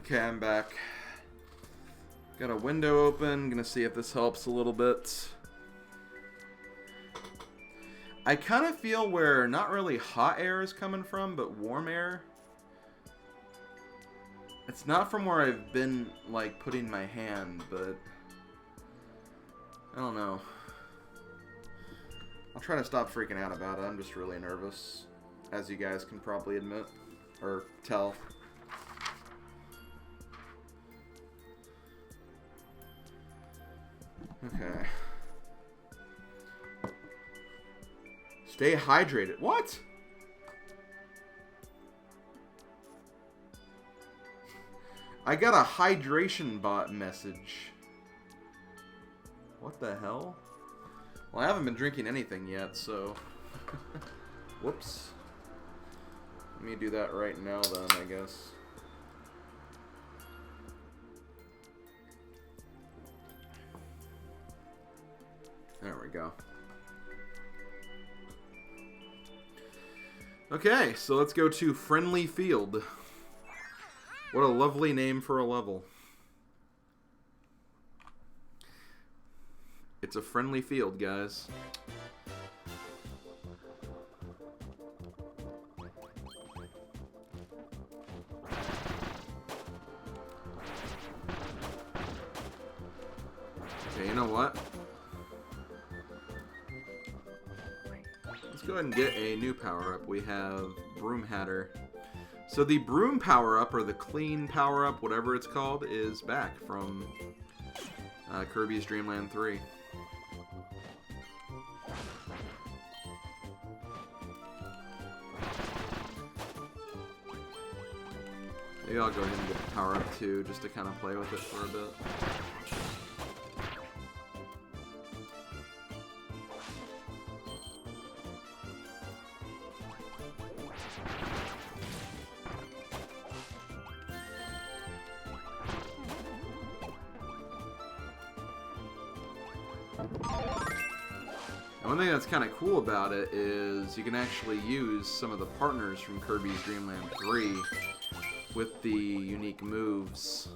Okay, I'm back. Got a window open. Gonna see if this helps a little bit. I kind of feel where not really hot air is coming from, but warm air. It's not from where I've been, like, putting my hand, but I don't know. I'll try to stop freaking out about it. I'm just really nervous, as you guys can probably admit, or tell. Okay. Stay hydrated. What? I got a hydration bot message. What the hell? Well, I haven't been drinking anything yet, so... Whoops. Let me do that right now, then, I guess. There we go. Okay, so let's go to Friendly Field. What a lovely name for a level. It's a friendly field, guys. Okay, you know what? Let's go ahead and get a new power-up. We have Broom Hatter. So the Broom power-up, or the Clean power-up, whatever it's called, is back from Kirby's Dreamland 3. Maybe I'll go ahead and get the power-up too, just to kind of play with it for a bit. One thing that's kind of cool about it is you can actually use some of the partners from Kirby's Dreamland 3 with the unique moves.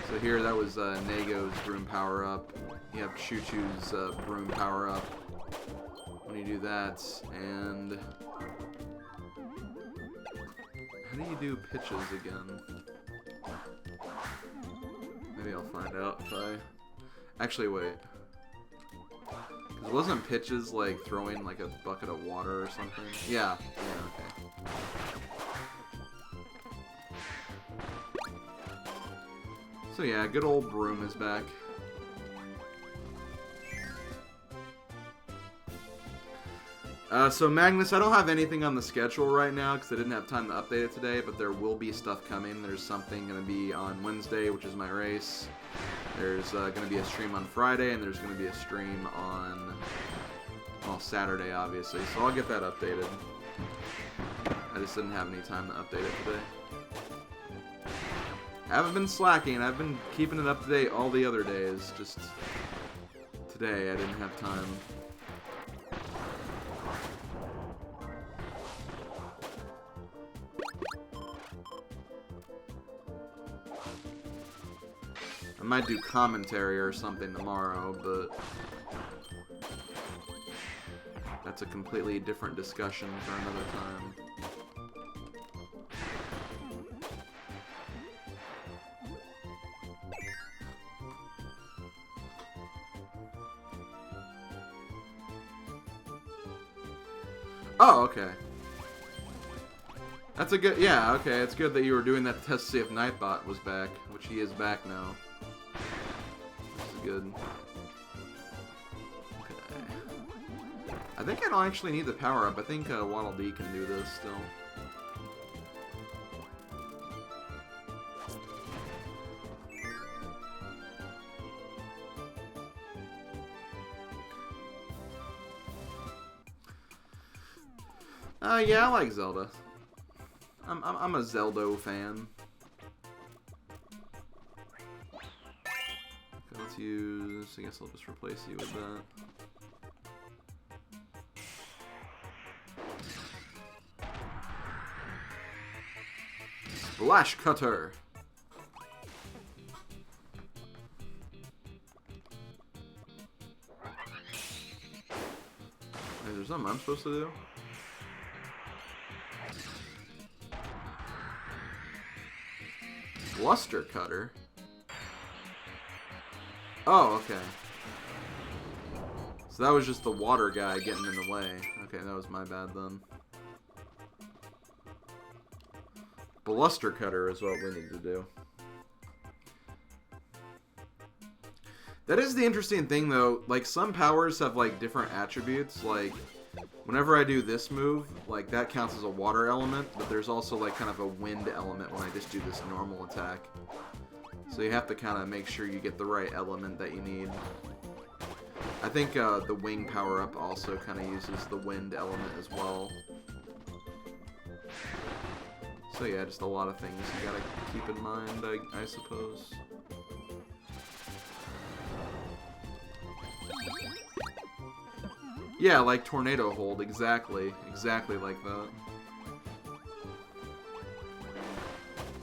So here, that was Nago's Broom power-up. You have Choo Choo's Broom power-up when you do that. And how do you do pitches again? Maybe I'll find out if I... Actually, wait. Because wasn't pitches like throwing like a bucket of water or something? Yeah, okay. So yeah, good old Broom is back. So Magnus, I don't have anything on the schedule right now because I didn't have time to update it today, but there will be stuff coming. There's something going to be on Wednesday, which is my race. There's going to be a stream on Friday, and there's going to be a stream on, well, Saturday, obviously. So I'll get that updated. I just didn't have any time to update it today. I haven't been slacking. I've been keeping it up to date all the other days. Just today, I didn't have time. I might do commentary or something tomorrow, but that's a completely different discussion for another time. Oh, okay. That's a good, yeah, okay, it's good that you were doing that to test to see if Nightbot was back, which he is back now. Good. Okay. I think I don't actually need the power-up. I think Waddle Dee can do this still. Yeah, I like Zelda. I'm a Zelda fan. Let's use... I guess I'll just replace you with that. Splash Cutter! there something I'm supposed to do? Luster cutter? Oh, okay. So that was just the water guy getting in the way. Okay, that was my bad then. Bluster cutter is what we need to do. That is the interesting thing, though. Like, some powers have, like, different attributes. Like, whenever I do this move, like, that counts as a water element, but there's also, like, kind of a wind element when I just do this normal attack. So you have to kind of make sure you get the right element that you need. I think the wing power-up also kind of uses the wind element as well. So yeah, just a lot of things you gotta keep in mind, I suppose. Yeah, like Tornado Hold, exactly. Exactly like that.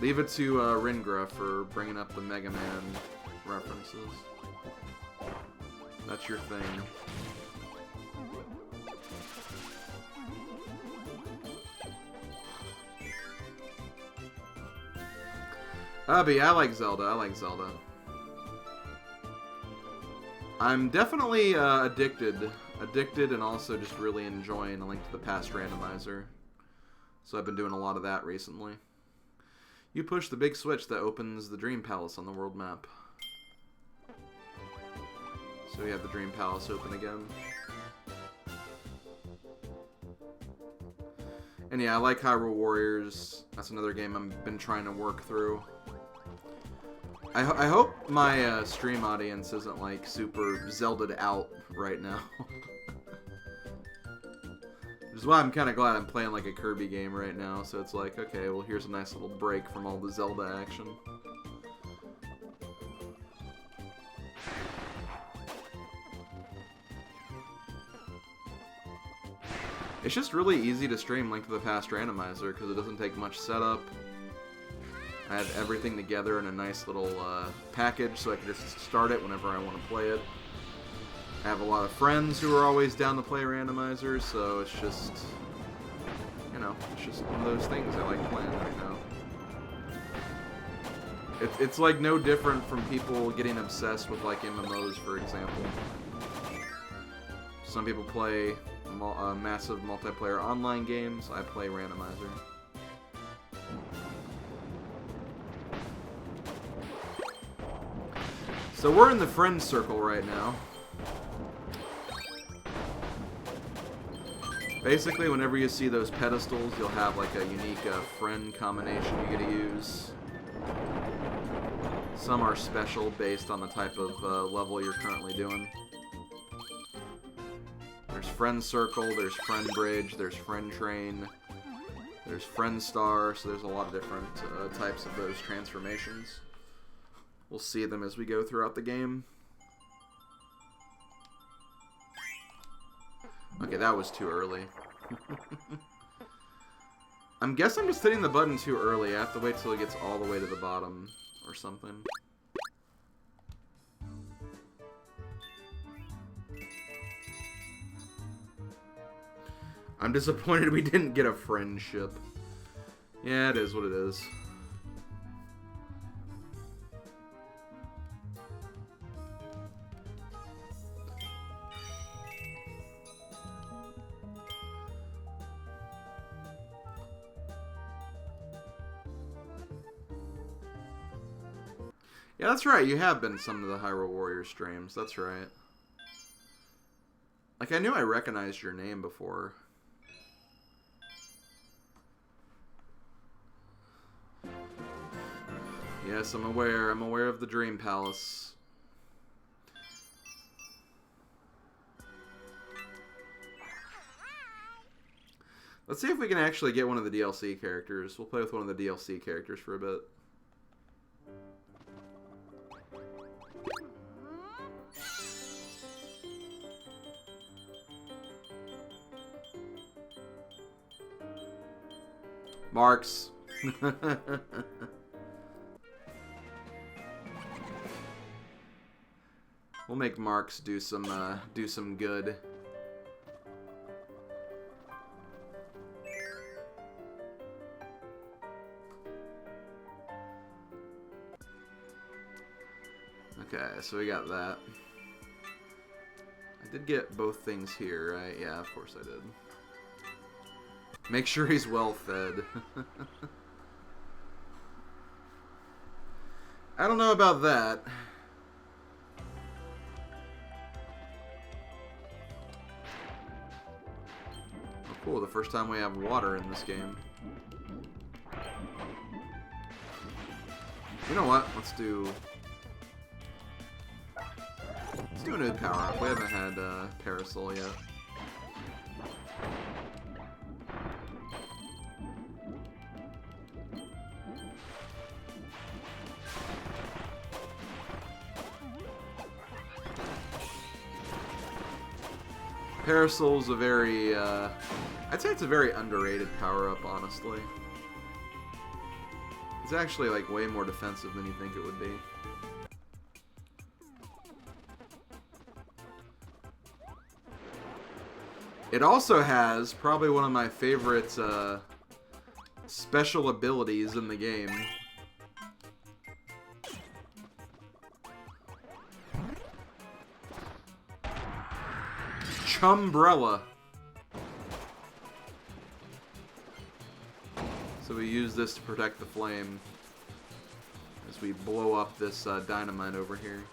Leave it to Ringra for bringing up the Mega Man references. That's your thing. But yeah, I like Zelda. I like Zelda. I'm definitely addicted and also just really enjoying A Link to the Past randomizer. So I've been doing a lot of that recently. You push the big switch that opens the Dream Palace on the world map. So we have the Dream Palace open again. And yeah, I like Hyrule Warriors. That's another game I've been trying to work through. I hope my stream audience isn't like super Zelda'd out right now. Which is why I'm kind of glad I'm playing like a Kirby game right now. So it's like, okay, well here's a nice little break from all the Zelda action. It's just really easy to stream Link to the Past randomizer because it doesn't take much setup. I have everything together in a nice little package so I can just start it whenever I want to play it. I have a lot of friends who are always down to play randomizers, so it's just, you know, it's just one of those things I like playing right now. It's like no different from people getting obsessed with like MMOs, for example. Some people play massive multiplayer online games. I play randomizer. So we're in the friend circle right now. Basically, whenever you see those pedestals, you'll have like a unique friend combination you get to use. Some are special based on the type of level you're currently doing. There's friend circle, there's friend bridge, there's friend train, there's friend star, so there's a lot of different types of those transformations. We'll see them as we go throughout the game. Okay, that was too early. I'm guessing I'm just hitting the button too early. I have to wait till it gets all the way to the bottom or something. I'm disappointed we didn't get a friendship. Yeah, it is what it is. Yeah, that's right. You have been some of the Hyrule Warriors streams. That's right. Like, I knew I recognized your name before. Yes, I'm aware. I'm aware of the Dream Palace. Let's see if we can actually get one of the DLC characters. We'll play with one of the DLC characters for a bit. Marks. We'll make Marks do some good. Alright, so we got that. I did get both things here, right? Yeah, of course I did. Make sure he's well fed. I don't know about that. Oh, cool. The first time we have water in this game. You know what? Let's do a new power-up. We haven't had Parasol yet. Parasol's a very, I'd say it's a very underrated power-up, honestly. It's actually, like, way more defensive than you think it would be. It also has probably one of my favorite, special abilities in the game. Chumbrella. So we use this to protect the flame as we blow up this dynamite over here.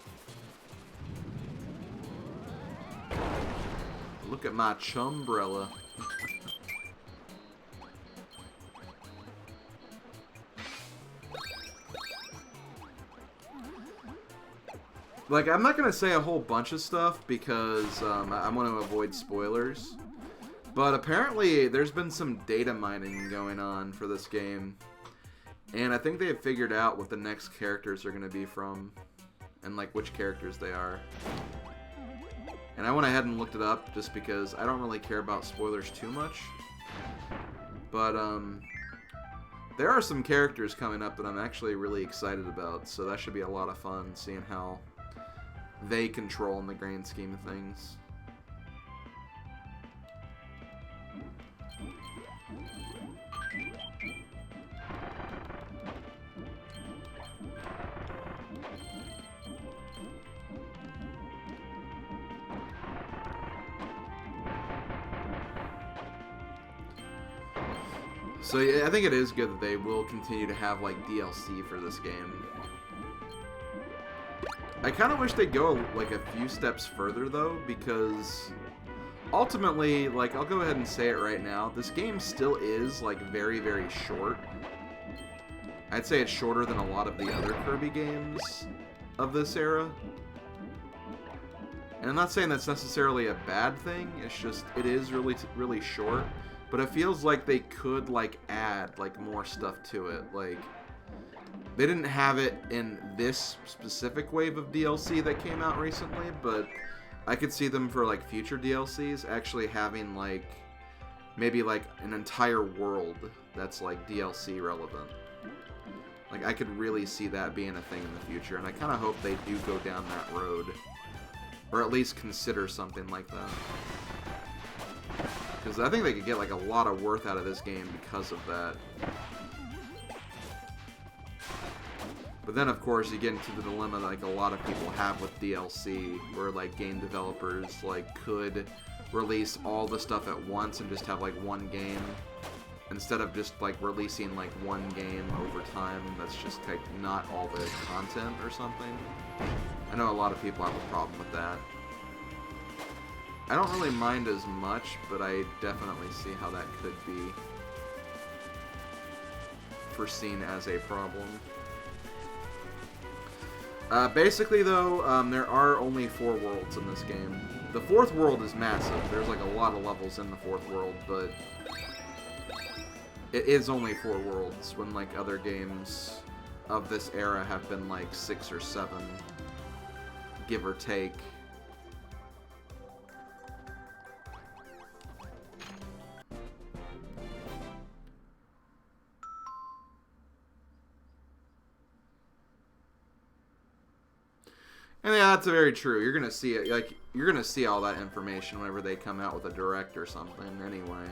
Look at my chumbrella. Like, I'm not going to say a whole bunch of stuff because I want to avoid spoilers. But apparently there's been some data mining going on for this game. And I think they have figured out what the next characters are going to be from. And, like, which characters they are. And I went ahead and looked it up just because I don't really care about spoilers too much. But, there are some characters coming up that I'm actually really excited about. So that should be a lot of fun, seeing how they control in the grand scheme of things. So yeah, I think it is good that they will continue to have like DLC for this game. I kind of wish they'd go like a few steps further though, because ultimately, like, I'll go ahead and say it right now, this game still is like very, very short. I'd say it's shorter than a lot of the other Kirby games of this era. And I'm not saying that's necessarily a bad thing, it's just, it is really, really short. But it feels like they could, like, add, like, more stuff to it. Like, they didn't have it in this specific wave of DLC that came out recently, but I could see them for, like, future DLCs actually having, like, maybe, like, an entire world that's, like, DLC relevant. Like, I could really see that being a thing in the future, and I kind of hope they do go down that road. Or at least consider something like that. Because I think they could get like a lot of worth out of this game because of that. But then of course you get into the dilemma that like a lot of people have with DLC, where like game developers like could release all the stuff at once and just have like one game, instead of just like releasing like one game over time that's just like not all the content or something. I know a lot of people have a problem with that. I don't really mind as much, but I definitely see how that could be foreseen as a problem. Basically, though, there are only 4 worlds in this game. The 4th world is massive. There's like a lot of levels in the 4th world, but it is only 4 worlds, when like other games of this era have been like 6 or 7, give or take. And yeah, that's very true. You're gonna see it, like, you're gonna see all that information whenever they come out with a direct or something, anyway.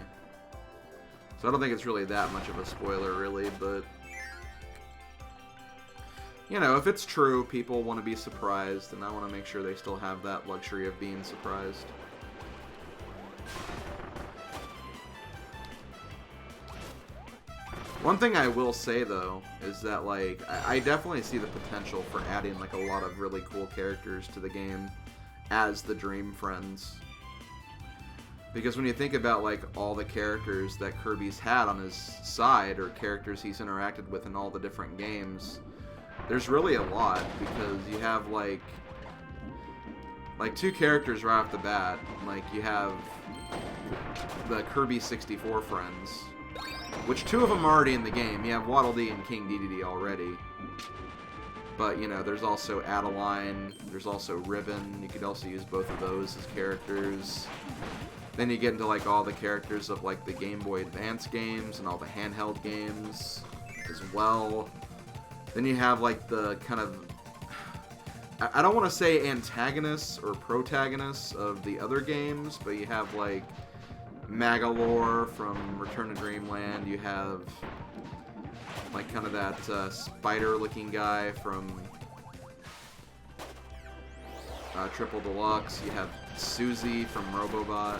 So I don't think it's really that much of a spoiler, really, but you know, if it's true, people want to be surprised, and I want to make sure they still have that luxury of being surprised. One thing I will say, though, is that, like, I definitely see the potential for adding, like, a lot of really cool characters to the game as the Dream Friends. Because when you think about, like, all the characters that Kirby's had on his side, or characters he's interacted with in all the different games, there's really a lot, because you have, like 2 characters right off the bat. Like, you have the Kirby 64 friends, which 2 of them are already in the game. You have Waddle Dee and King Dedede already. But, you know, there's also Adeline, there's also Ribbon. You could also use both of those as characters. Then you get into, like, all the characters of, like, the Game Boy Advance games and all the handheld games as well. Then you have, like, the kind of... I don't want to say antagonists or protagonists of the other games, but you have, like, Magalore from Return to Dreamland. You have, like, kind of that spider-looking guy from Triple Deluxe. You have Susie from Robobot.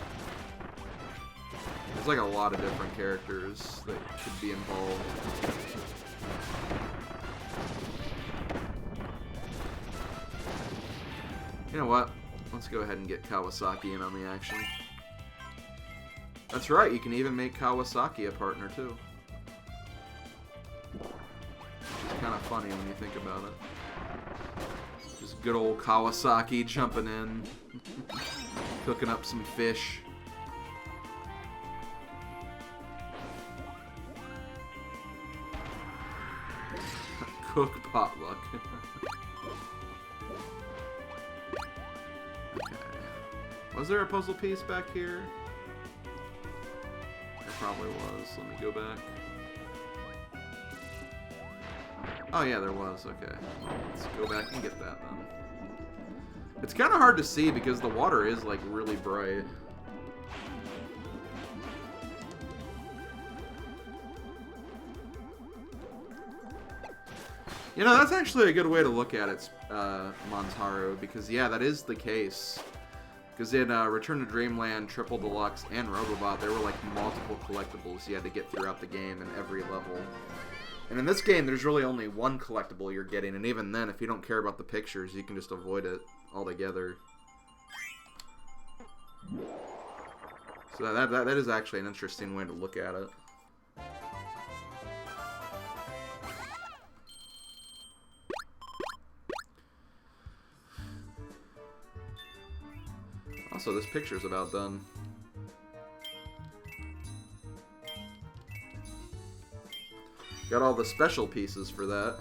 There's, like, a lot of different characters that could be involved. You know what? Let's go ahead and get Kawasaki in on the action. That's right, you can even make Kawasaki a partner, too. Which is kind of funny when you think about it. Just good old Kawasaki jumping in, cooking up some fish. Cook potluck. Okay. Was there a puzzle piece back here? There probably was. Let me go back. Oh yeah, there was. Okay. Let's go back and get that then. It's kind of hard to see because the water is, like, really bright. You know, that's actually a good way to look at it, Montaru, because, yeah, that is the case. Because in Return to Dreamland, Triple Deluxe, and Robobot, there were, like, multiple collectibles you had to get throughout the game in every level. And in this game, there's really only one collectible you're getting, and even then, if you don't care about the pictures, you can just avoid it altogether. So that is actually an interesting way to look at it. Also, this picture's about done. Got all the special pieces for that.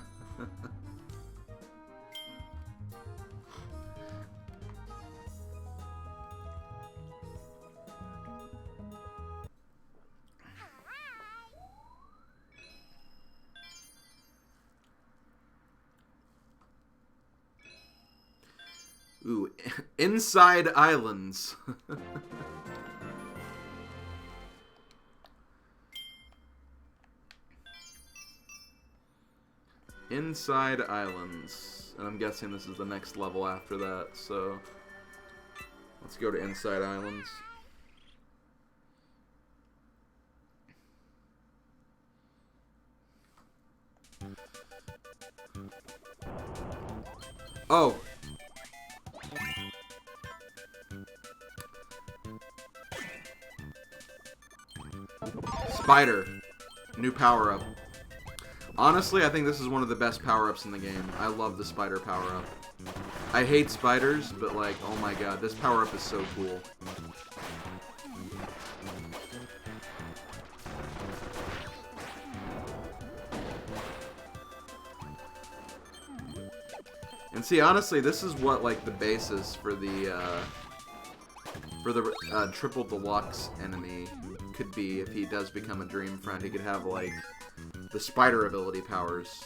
Ooh, Inside Islands. Inside Islands. And I'm guessing this is the next level after that, so let's go to Inside Islands. Oh! Spider. New power-up. Honestly, I think this is one of the best power-ups in the game. I love the spider power-up. I hate spiders, but, like, oh my god, this power-up is so cool. And see, honestly, this is what, like, the basis for the Triple Deluxe enemy could be if he does become a Dream Friend. He could have, like, the spider ability powers.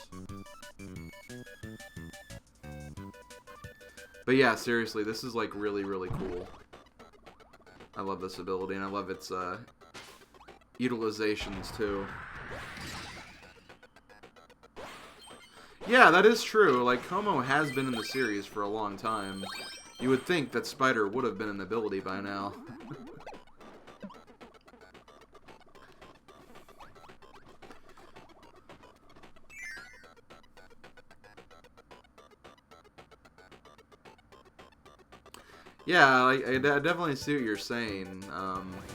But yeah, seriously, this is, like, really, really cool. I love this ability, and I love its utilizations, too. Yeah, that is true. Like, Como has been in the series for a long time. You would think that Spider would have been an ability by now. Yeah, I definitely see what you're saying,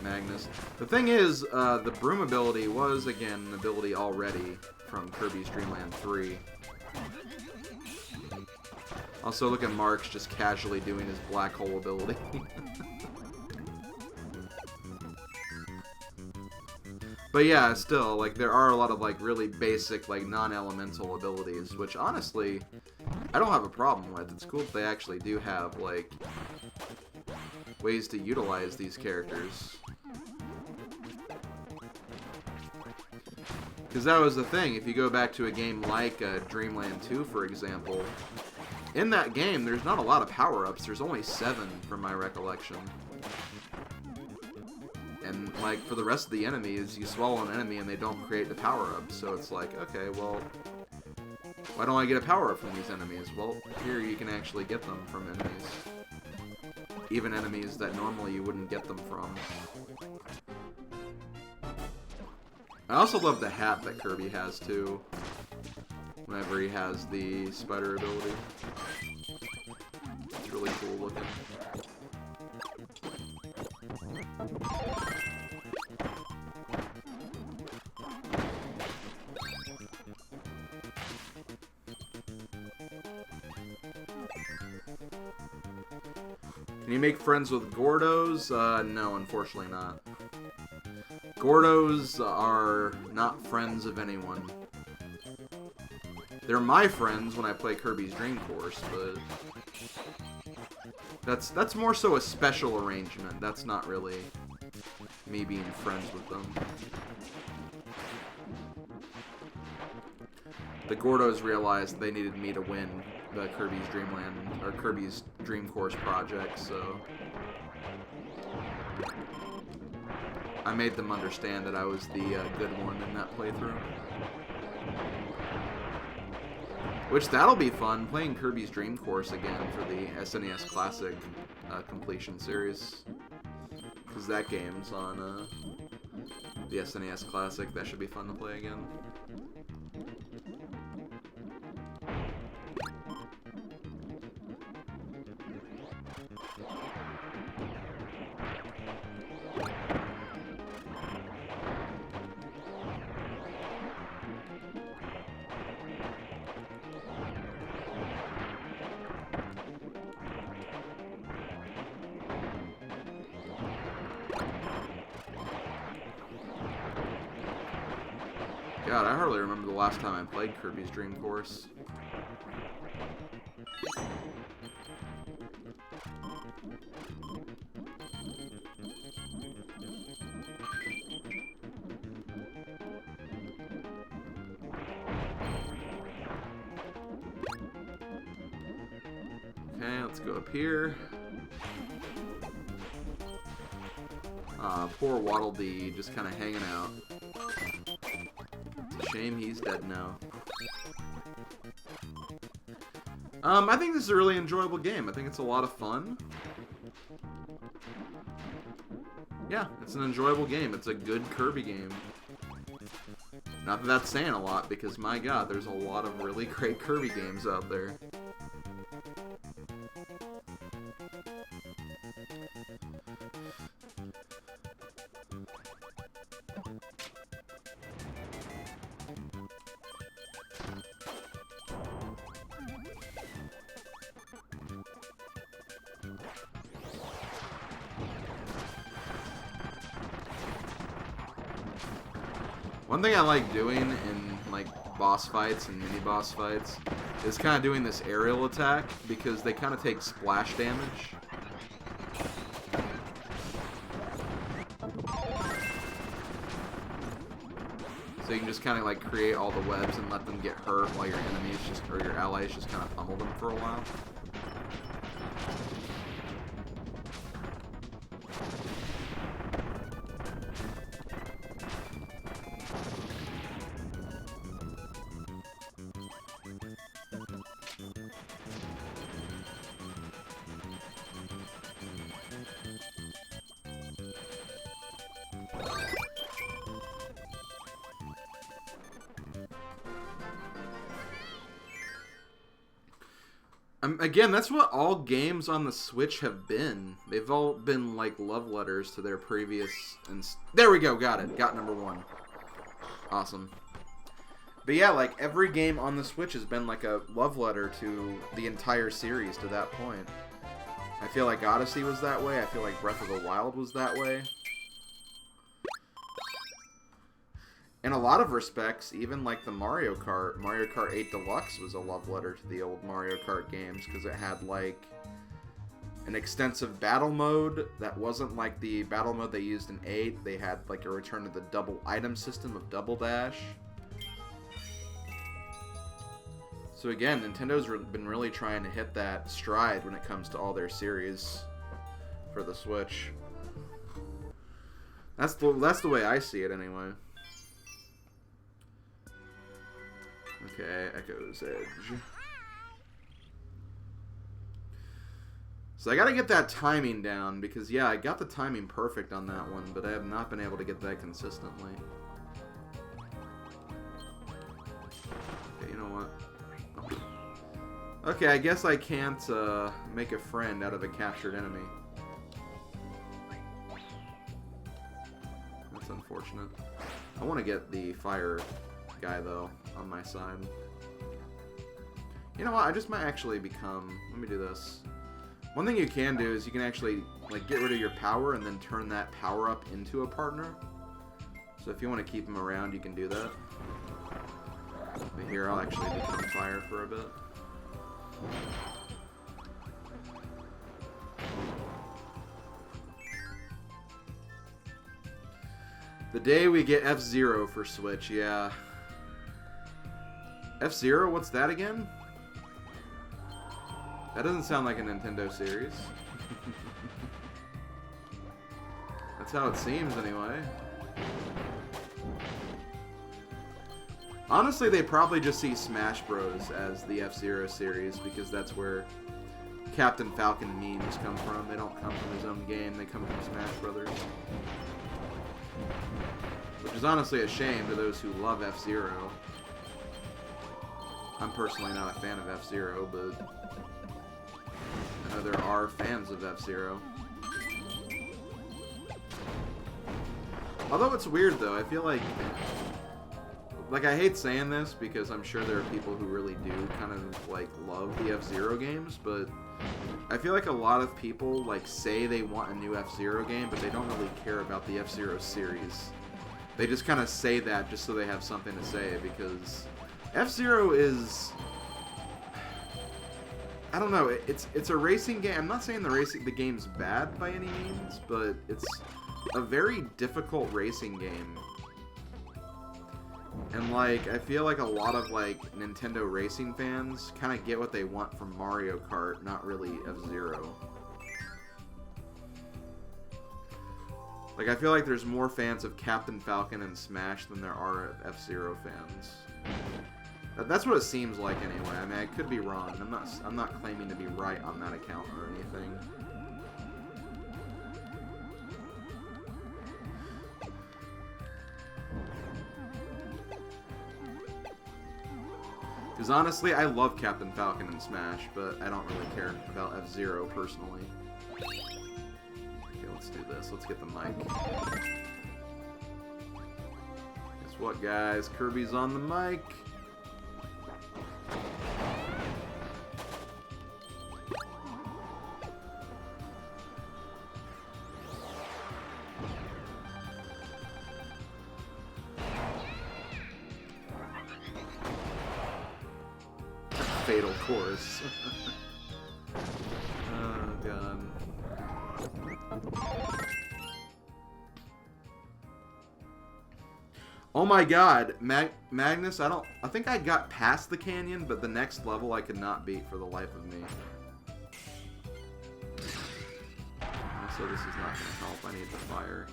Magnus. The thing is, the Broom ability was, again, an ability already from Kirby's Dreamland 3. Also, look at Mark's just casually doing his black hole ability. But yeah, still, like, there are a lot of, like, really basic, like, non-elemental abilities, which, honestly, I don't have a problem with. It's cool that they actually do have, like, ways to utilize these characters. Because that was the thing, if you go back to a game like Dreamland 2, for example, in that game, there's not a lot of power-ups. There's only 7, from my recollection. And, like, for the rest of the enemies, you swallow an enemy and they don't create the power-up. So it's like, okay, well, why don't I get a power-up from these enemies? Well, here you can actually get them from enemies. Even enemies that normally you wouldn't get them from. I also love the hat that Kirby has, too. Whenever he has the spider ability. It's really cool looking. Can you make friends with Gordos? No, unfortunately not. Gordos are not friends of anyone. They're my friends when I play Kirby's Dream Course, but that's more so a special arrangement. That's not really me being friends with them. The Gordos realized they needed me to win the Kirby's Dreamland, or Kirby's Dream Course project, so I made them understand that I was the good one in that playthrough. Which, that'll be fun, playing Kirby's Dream Course again for the SNES Classic completion series. Because that game's on the SNES Classic. That should be fun to play again. God, I hardly remember the last time I played Kirby's Dream Course. Okay, let's go up here. Poor Waddle Dee just kind of hanging out. Shame he's dead now. I think this is a really enjoyable game. I think it's a lot of fun. Yeah, it's an enjoyable game. It's a good Kirby game. Not that that's saying a lot, because my god, there's a lot of really great Kirby games out there. One thing I like doing in, like, boss fights and mini-boss fights is kind of doing this aerial attack, because they kind of take splash damage. So you can just kind of, like, create all the webs and let them get hurt while your enemies just, or your allies just kind of pummel them for a while. Again, that's what all games on the Switch have been. They've all been like love letters to their previous... There we go, got it. Got number 1. Awesome. But yeah, like every game on the Switch has been like a love letter to the entire series to that point. I feel like Odyssey was that way. I feel like Breath of the Wild was that way. In a lot of respects, even like the Mario Kart 8 Deluxe was a love letter to the old Mario Kart games because it had like an extensive battle mode that wasn't like the battle mode they used in 8. They had like a return to the double item system of Double Dash. So again, Nintendo's been really trying to hit that stride when it comes to all their series for the Switch. That's the way I see it anyway. Okay, Echo's Edge. So I gotta get that timing down, because yeah, I got the timing perfect on that one, but I have not been able to get that consistently. Okay, you know what? Oh. Okay, I guess I can't make a friend out of a captured enemy. That's unfortunate. I want to get the fire guy, though, on my side. You know what? I just might actually become... Let me do this. One thing you can do is you can actually like get rid of your power and then turn that power up into a partner. So if you want to keep him around, you can do that. But here, I'll actually become fire for a bit. The day we get F-Zero for Switch, yeah. F-Zero? What's that again? That doesn't sound like a Nintendo series. That's how it seems, anyway. Honestly, they probably just see Smash Bros. As the F-Zero series, because that's where Captain Falcon memes come from. They don't come from his own game, they come from Smash Brothers. Which is honestly a shame to those who love F-Zero. I'm personally not a fan of F-Zero, but I know there are fans of F-Zero. Although it's weird, though. I feel like I hate saying this because I'm sure there are people who really do kind of, like, love the F-Zero games, but I feel like a lot of people, like, say they want a new F-Zero game, but they don't really care about the F-Zero series. They just kind of say that just so they have something to say, because F-Zero is... I don't know, it's a racing game. I'm not saying the game's bad by any means, but it's a very difficult racing game. And, like, I feel like a lot of, like, Nintendo racing fans kind of get what they want from Mario Kart, not really F-Zero. Like, I feel like there's more fans of Captain Falcon and Smash than there are of F-Zero fans. That's what it seems like, anyway. I mean, I could be wrong. I'm not claiming to be right on that account or anything. Because honestly, I love Captain Falcon and Smash, but I don't really care about F-Zero personally. Okay, let's do this. Let's get the mic. Guess what, guys? Kirby's on the mic. Fatal course. Oh, God. Oh my God, Magnus, I think I got past the canyon, but the next level I could not beat for the life of me. So this is not going to help, I need the fire.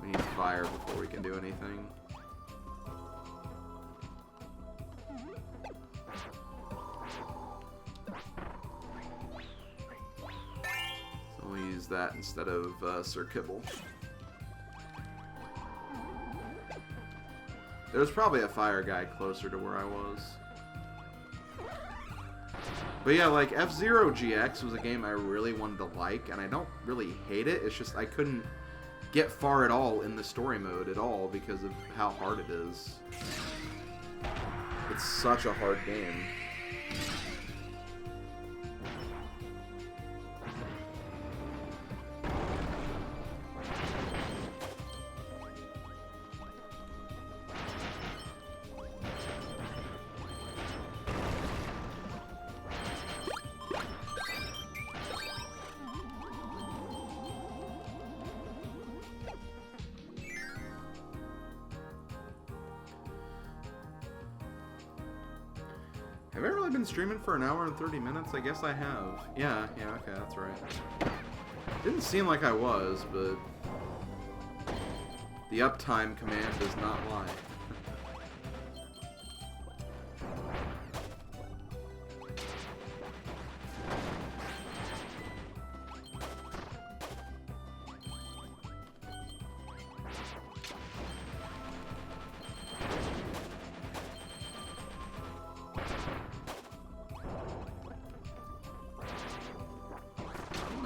We need fire before we can do anything. So we'll use that instead of Sir Kibble. There was probably a fire guy closer to where I was. But yeah, like, F-Zero GX was a game I really wanted to like, and I don't really hate it. It's just I couldn't get far at all in the story mode at all because of how hard it is. It's such a hard game. Have I really been streaming for an hour and 30 minutes? I guess I have. Yeah, okay, that's right. Didn't seem like I was, but the uptime command does not lie.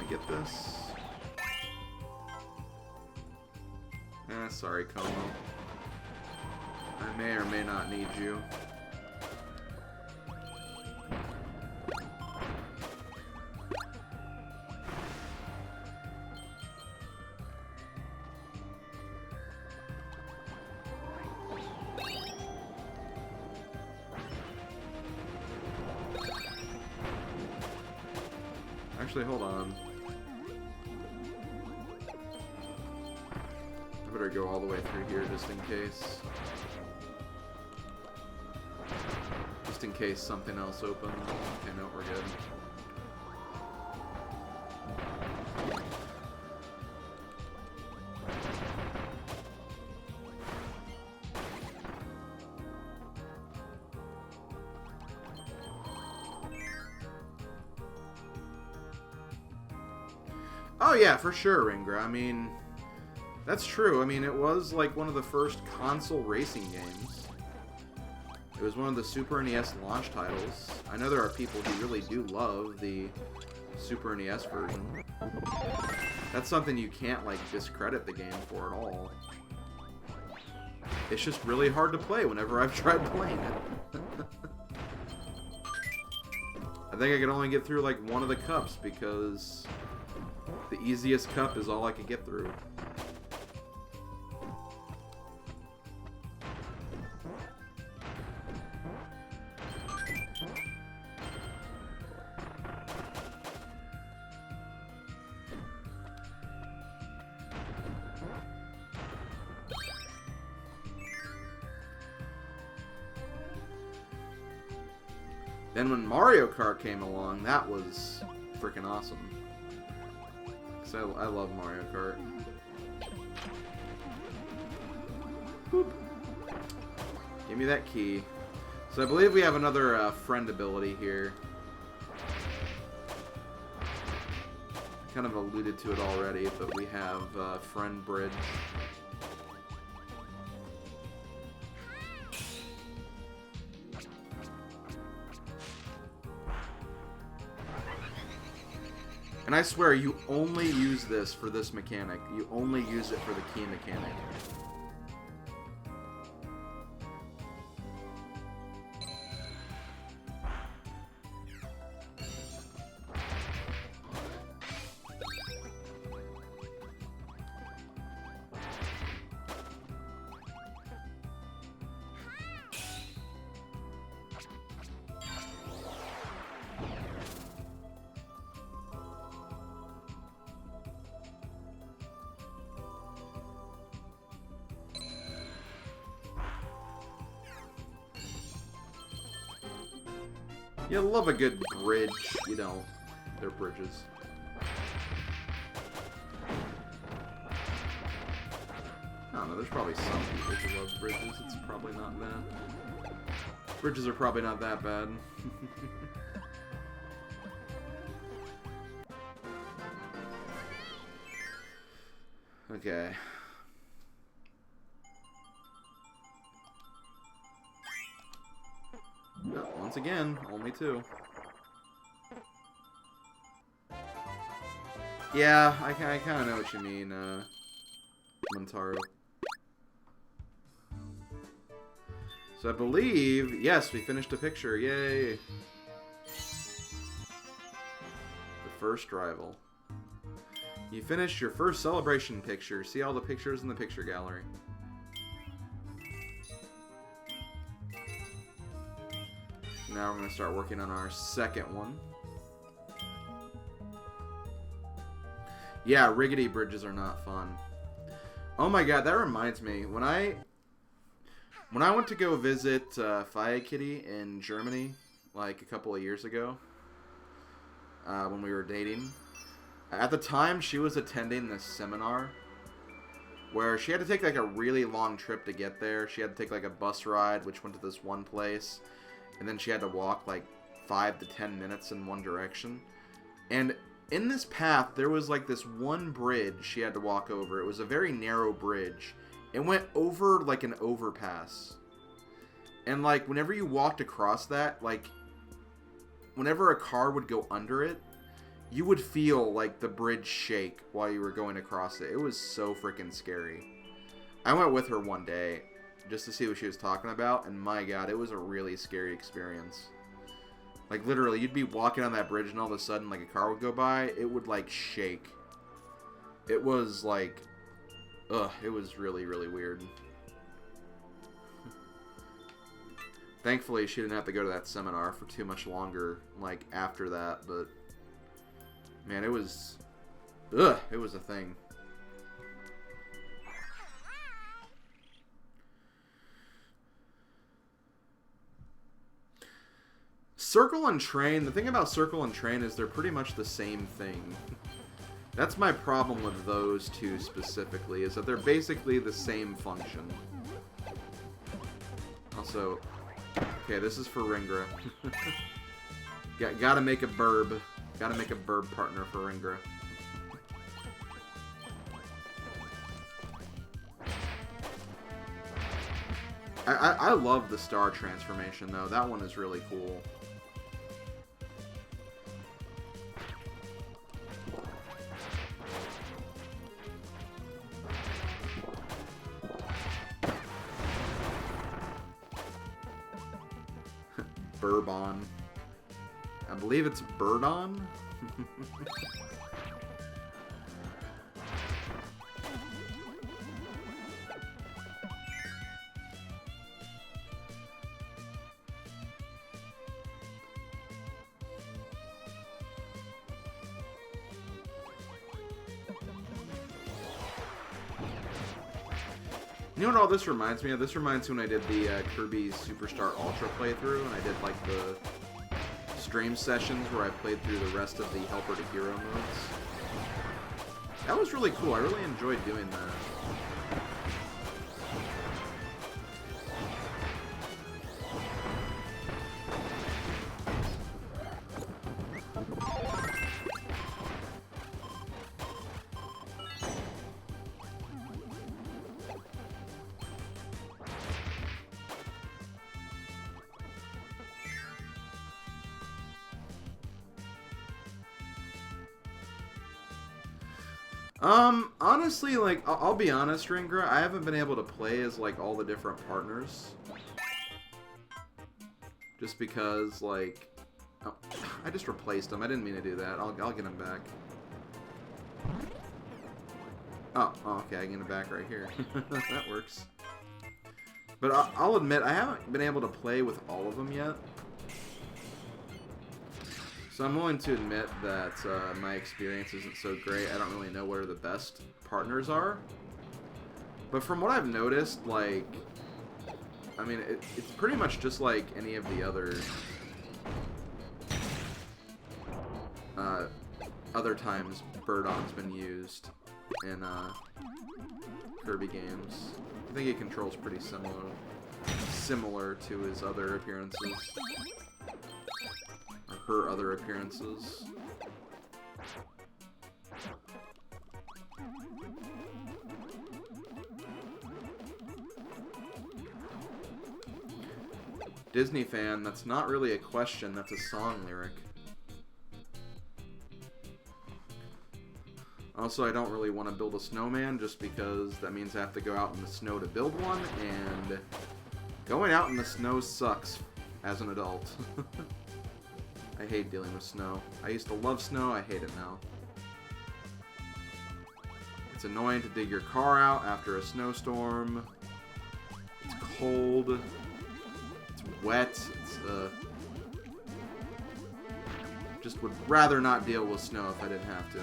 Get this. Sorry, Como. I may or may not need you. Actually, hold on. I better go all the way through here just in case. Just in case something else opens. Okay, no, we're good. Oh yeah, for sure, Ringra. I mean, that's true. I mean, it was like one of the first console racing games. It was one of the Super NES launch titles. I know there are people who really do love the Super NES version. That's something you can't, like, discredit the game for at all. It's just really hard to play whenever I've tried playing it. I think I could only get through, like, one of the cups because the easiest cup is all I could get through. Then when Mario Kart came along, that was freaking awesome. Because I love Mario Kart. Boop. Give me that key. So I believe we have another friend ability here. I kind of alluded to it already, but we have Friend Bridge. And I swear, you only use this for this mechanic. You only use it for the key mechanic. You love a good bridge, you know, they're bridges. I don't know, there's probably some people who love bridges, it's probably not that. Bridges are probably not that bad. Okay. Oh, once again, only 2. Yeah, I kind of know what you mean, Montaro. So I believe, yes, we finished a picture. Yay! The first rival. You finished your first celebration picture. See all the pictures in the picture gallery. Now we're going to start working on our second one. Yeah, rickety bridges are not fun. Oh my god, that reminds me. When I went to go visit Faya Kitty in Germany, like a couple of years ago, when we were dating, at the time she was attending this seminar where she had to take like a really long trip to get there. She had to take like a bus ride, which went to this one place, and then she had to walk like 5 to 10 minutes in one direction. And in this path, there was like this one bridge she had to walk over. It was a very narrow bridge. It went over like an overpass. And like whenever you walked across that, like whenever a car would go under it, you would feel like the bridge shake while you were going across it. It was so freaking scary. I went with her one day just to see what she was talking about, and my god, it was a really scary experience. Like, literally, you'd be walking on that bridge, and all of a sudden, like, a car would go by, it would, like, shake. It was, like, ugh, it was really, really weird. Thankfully, she didn't have to go to that seminar for too much longer, like, after that, but, man, it was, ugh, it was a thing. Circle and Train, the thing about Circle and Train is they're pretty much the same thing. That's my problem with those two specifically, is that they're basically the same function. Also, okay, this is for Ringra. Gotta make a burb. Gotta make a burb partner for Ringra. I love the star transformation, though. That one is really cool. Burbon. I believe it's Birdon? You know what all this reminds me of? This reminds me when I did the Kirby Superstar Ultra playthrough, and I did like the stream sessions where I played through the rest of the Helper to Hero modes. That was really cool. I really enjoyed doing that. Honestly, like, I'll be honest, Ringra, I haven't been able to play as, like, all the different partners. Just because, like... Oh, I just replaced him. I didn't mean to do that. I'll get him back. Oh, okay, I can get him back right here. That works. But I'll admit, I haven't been able to play with all of them yet. So I'm willing to admit that my experience isn't so great. I don't really know where the best partners are. But from what I've noticed, like, I mean, it's pretty much just like any of the other times Birdon's been used in Kirby games. I think he controls pretty similar to his other appearances. Her other appearances. Disney fan, that's not really a question, that's a song lyric. Also, I don't really want to build a snowman just because that means I have to go out in the snow to build one, and going out in the snow sucks as an adult. I hate dealing with snow. I used to love snow, I hate it now. It's annoying to dig your car out after a snowstorm. It's cold. It's wet. It's, just would rather not deal with snow if I didn't have to.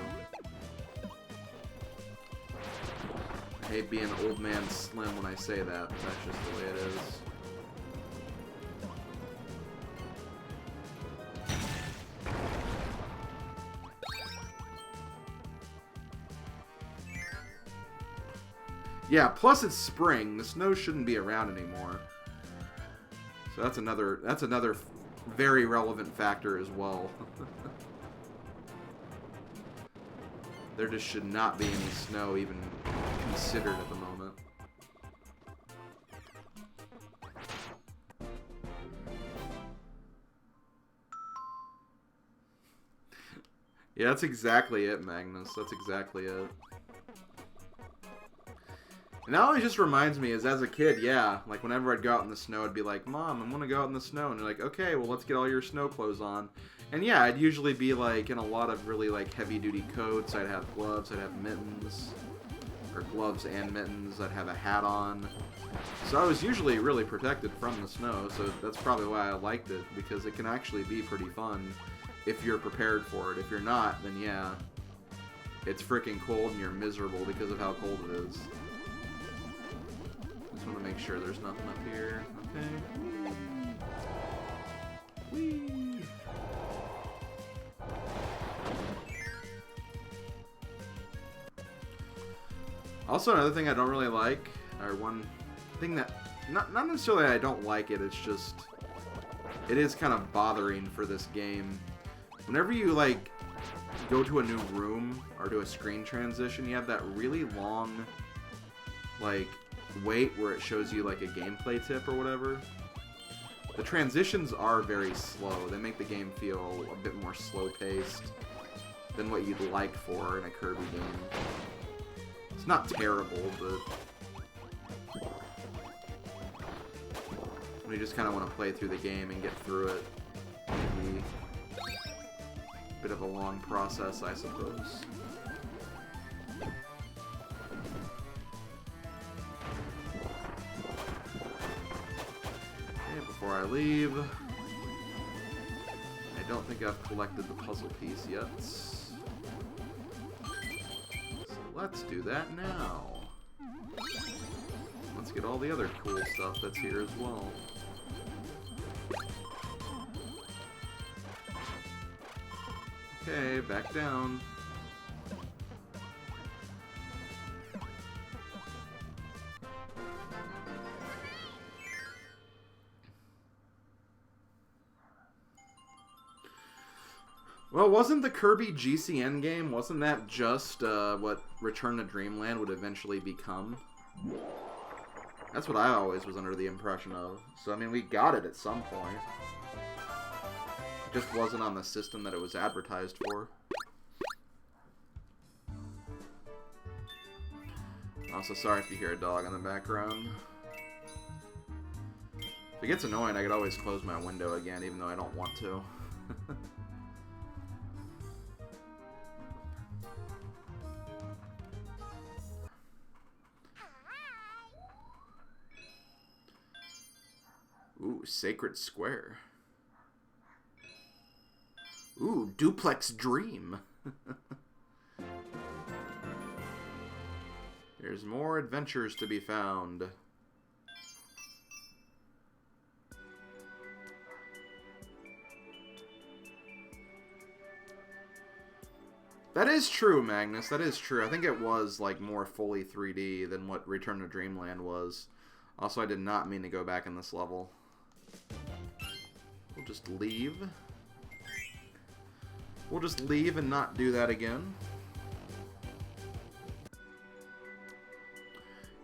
I hate being old man slim when I say that, but that's just the way it is. Yeah, plus it's spring. The snow shouldn't be around anymore. So that's another very relevant factor as well. There just should not be any snow even considered at the moment. Yeah, that's exactly it, Magnus. That's exactly it. And that always just reminds me is as a kid, yeah, like whenever I'd go out in the snow, I'd be like, Mom, I'm gonna go out in the snow. And they're like, okay, well, let's get all your snow clothes on. And yeah, I'd usually be like in a lot of really like heavy duty coats. I'd have gloves, I'd have mittens, or gloves and mittens. I'd have a hat on. So I was usually really protected from the snow. So that's probably why I liked it, because it can actually be pretty fun if you're prepared for it. If you're not, then yeah, it's freaking cold and you're miserable because of how cold it is. Just want to make sure there's nothing up here. Okay. Whee! Also, another thing I don't really like, or one thing that, not necessarily I don't like it, it's just, it is kind of bothering for this game. Whenever you, like, go to a new room, or do a screen transition, you have that really long, like, wait where it shows you, like, a gameplay tip or whatever. The transitions are very slow. They make the game feel a bit more slow-paced than what you'd like for in a Kirby game. It's not terrible, but we just kind of want to play through the game and get through it. Maybe a bit of a long process, I suppose. Okay, before I leave, I don't think I've collected the puzzle piece yet. Let's do that now. Let's get all the other cool stuff that's here as well. Okay, back down. Well, wasn't the Kirby GCN game, wasn't that just what Return to Dreamland would eventually become? That's what I always was under the impression of. So, I mean, we got it at some point. It just wasn't on the system that it was advertised for. Also, sorry if you hear a dog in the background. If it gets annoying, I could always close my window again, even though I don't want to. Ooh, Sacred Square. Ooh, Duplex Dream. There's more adventures to be found. That is true, Magnus. That is true. I think it was like more fully 3D than what Return to Dreamland was. Also, I did not mean to go back in this level. We'll just leave. We'll just leave and not do that again.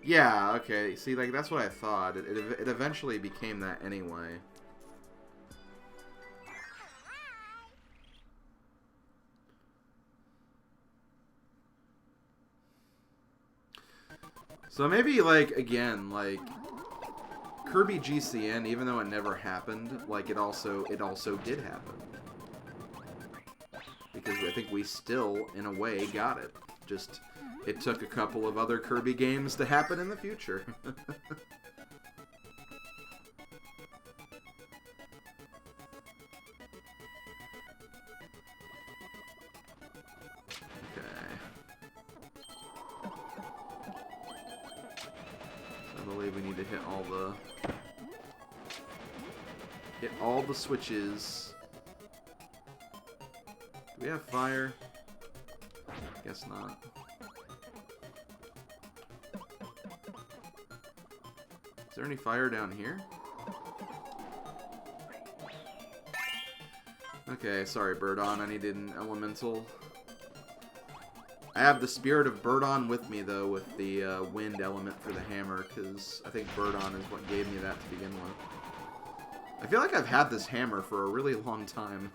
Yeah, okay. See, like, that's what I thought. It eventually became that anyway. So maybe, like, again, like, Kirby GCN, even though it never happened, like, it also did happen. Because I think we still, in a way, got it. Just, it took a couple of other Kirby games to happen in the future. We need to hit all the switches. Do we have fire? Guess not. Is there any fire down here? Okay, sorry, Birdon. I needed an elemental. I have the spirit of Birdon with me, though, with the wind element for the hammer, because I think Birdon is what gave me that to begin with. I feel like I've had this hammer for a really long time.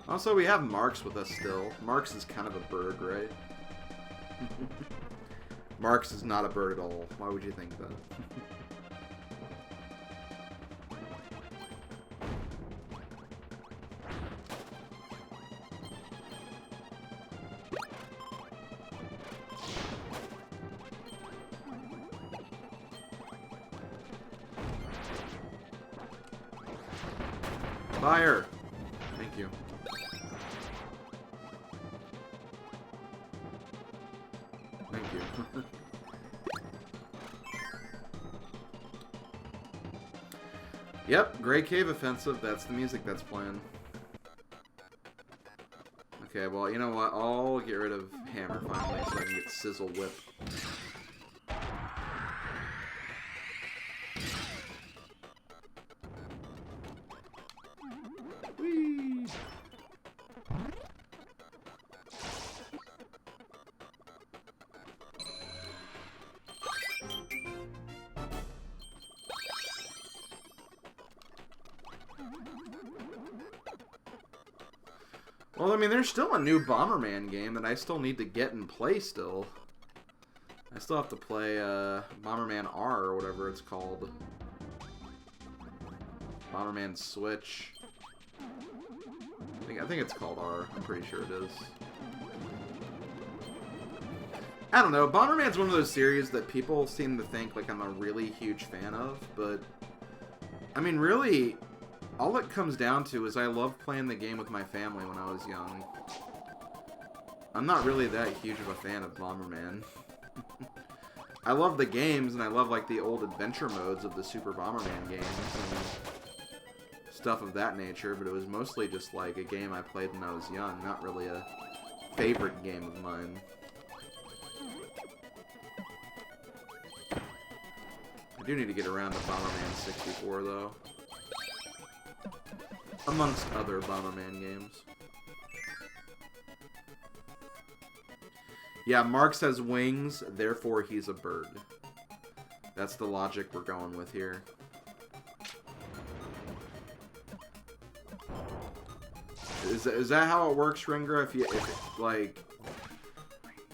Also, we have Marks with us still. Marks is kind of a bird, right? Marks is not a bird at all. Why would you think that? Fire! Thank you. Thank you. Yep, Grey Cave Offensive. That's the music that's playing. Okay, well, you know what? I'll get rid of Hammer finally so I can get Sizzle Whip. Whee! Well, I mean, there's still a new Bomberman game that I still need to get and play still. I still have to play Bomberman R or whatever it's called. Bomberman Switch. I think it's called R. I'm pretty sure it is. I don't know. Bomberman's one of those series that people seem to think like I'm a really huge fan of, but I mean, really, all it comes down to is I love playing the game with my family when I was young. I'm not really that huge of a fan of Bomberman. I love the games, and I love like the old adventure modes of the Super Bomberman games and stuff of that nature, but it was mostly just like a game I played when I was young, not really a favorite game of mine. I do need to get around to Bomberman 64, though. Amongst other Bomberman games. Yeah, Marks has wings, therefore he's a bird. That's the logic we're going with here. Is that how it works, Ringra? If it, like...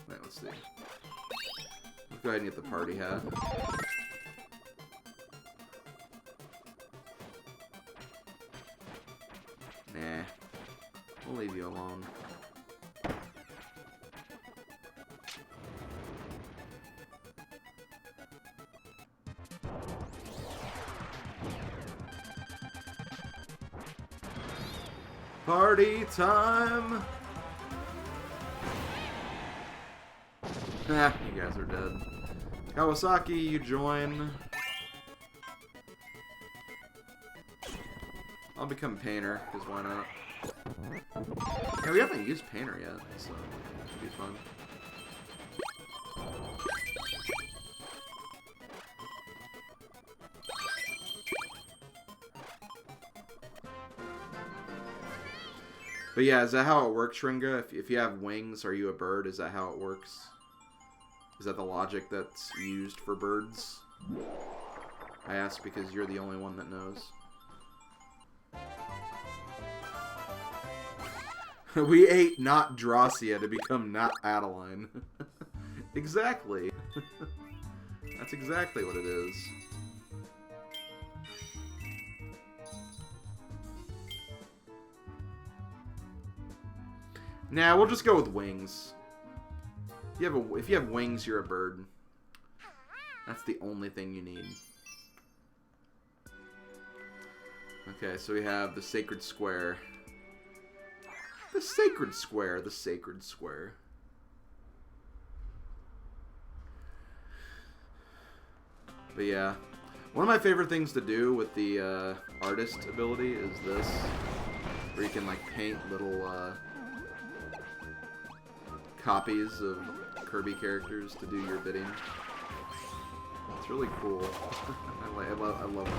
Wait, let's see. Let's go ahead and get the party hat. Nah. We'll leave you alone. Party time! Nah, you guys are dead. Kawasaki, you join. I'll become Painter, because why not? Yeah, we haven't used Painter yet, so it should be fun. But yeah, is that how it works, Ringa? If you have wings, are you a bird? Is that how it works? Is that the logic that's used for birds? I ask because you're the only one that knows. We ate not Drossia to become not Adeline. Exactly. That's exactly what it is. Nah, we'll just go with wings. If you have wings, you're a bird. That's the only thing you need. Okay, so we have the Sacred Square. The Sacred Square. The Sacred Square. But yeah. One of my favorite things to do with the artist ability is this. Where you can like paint little copies of Kirby characters to do your bidding. It's really cool. I love it.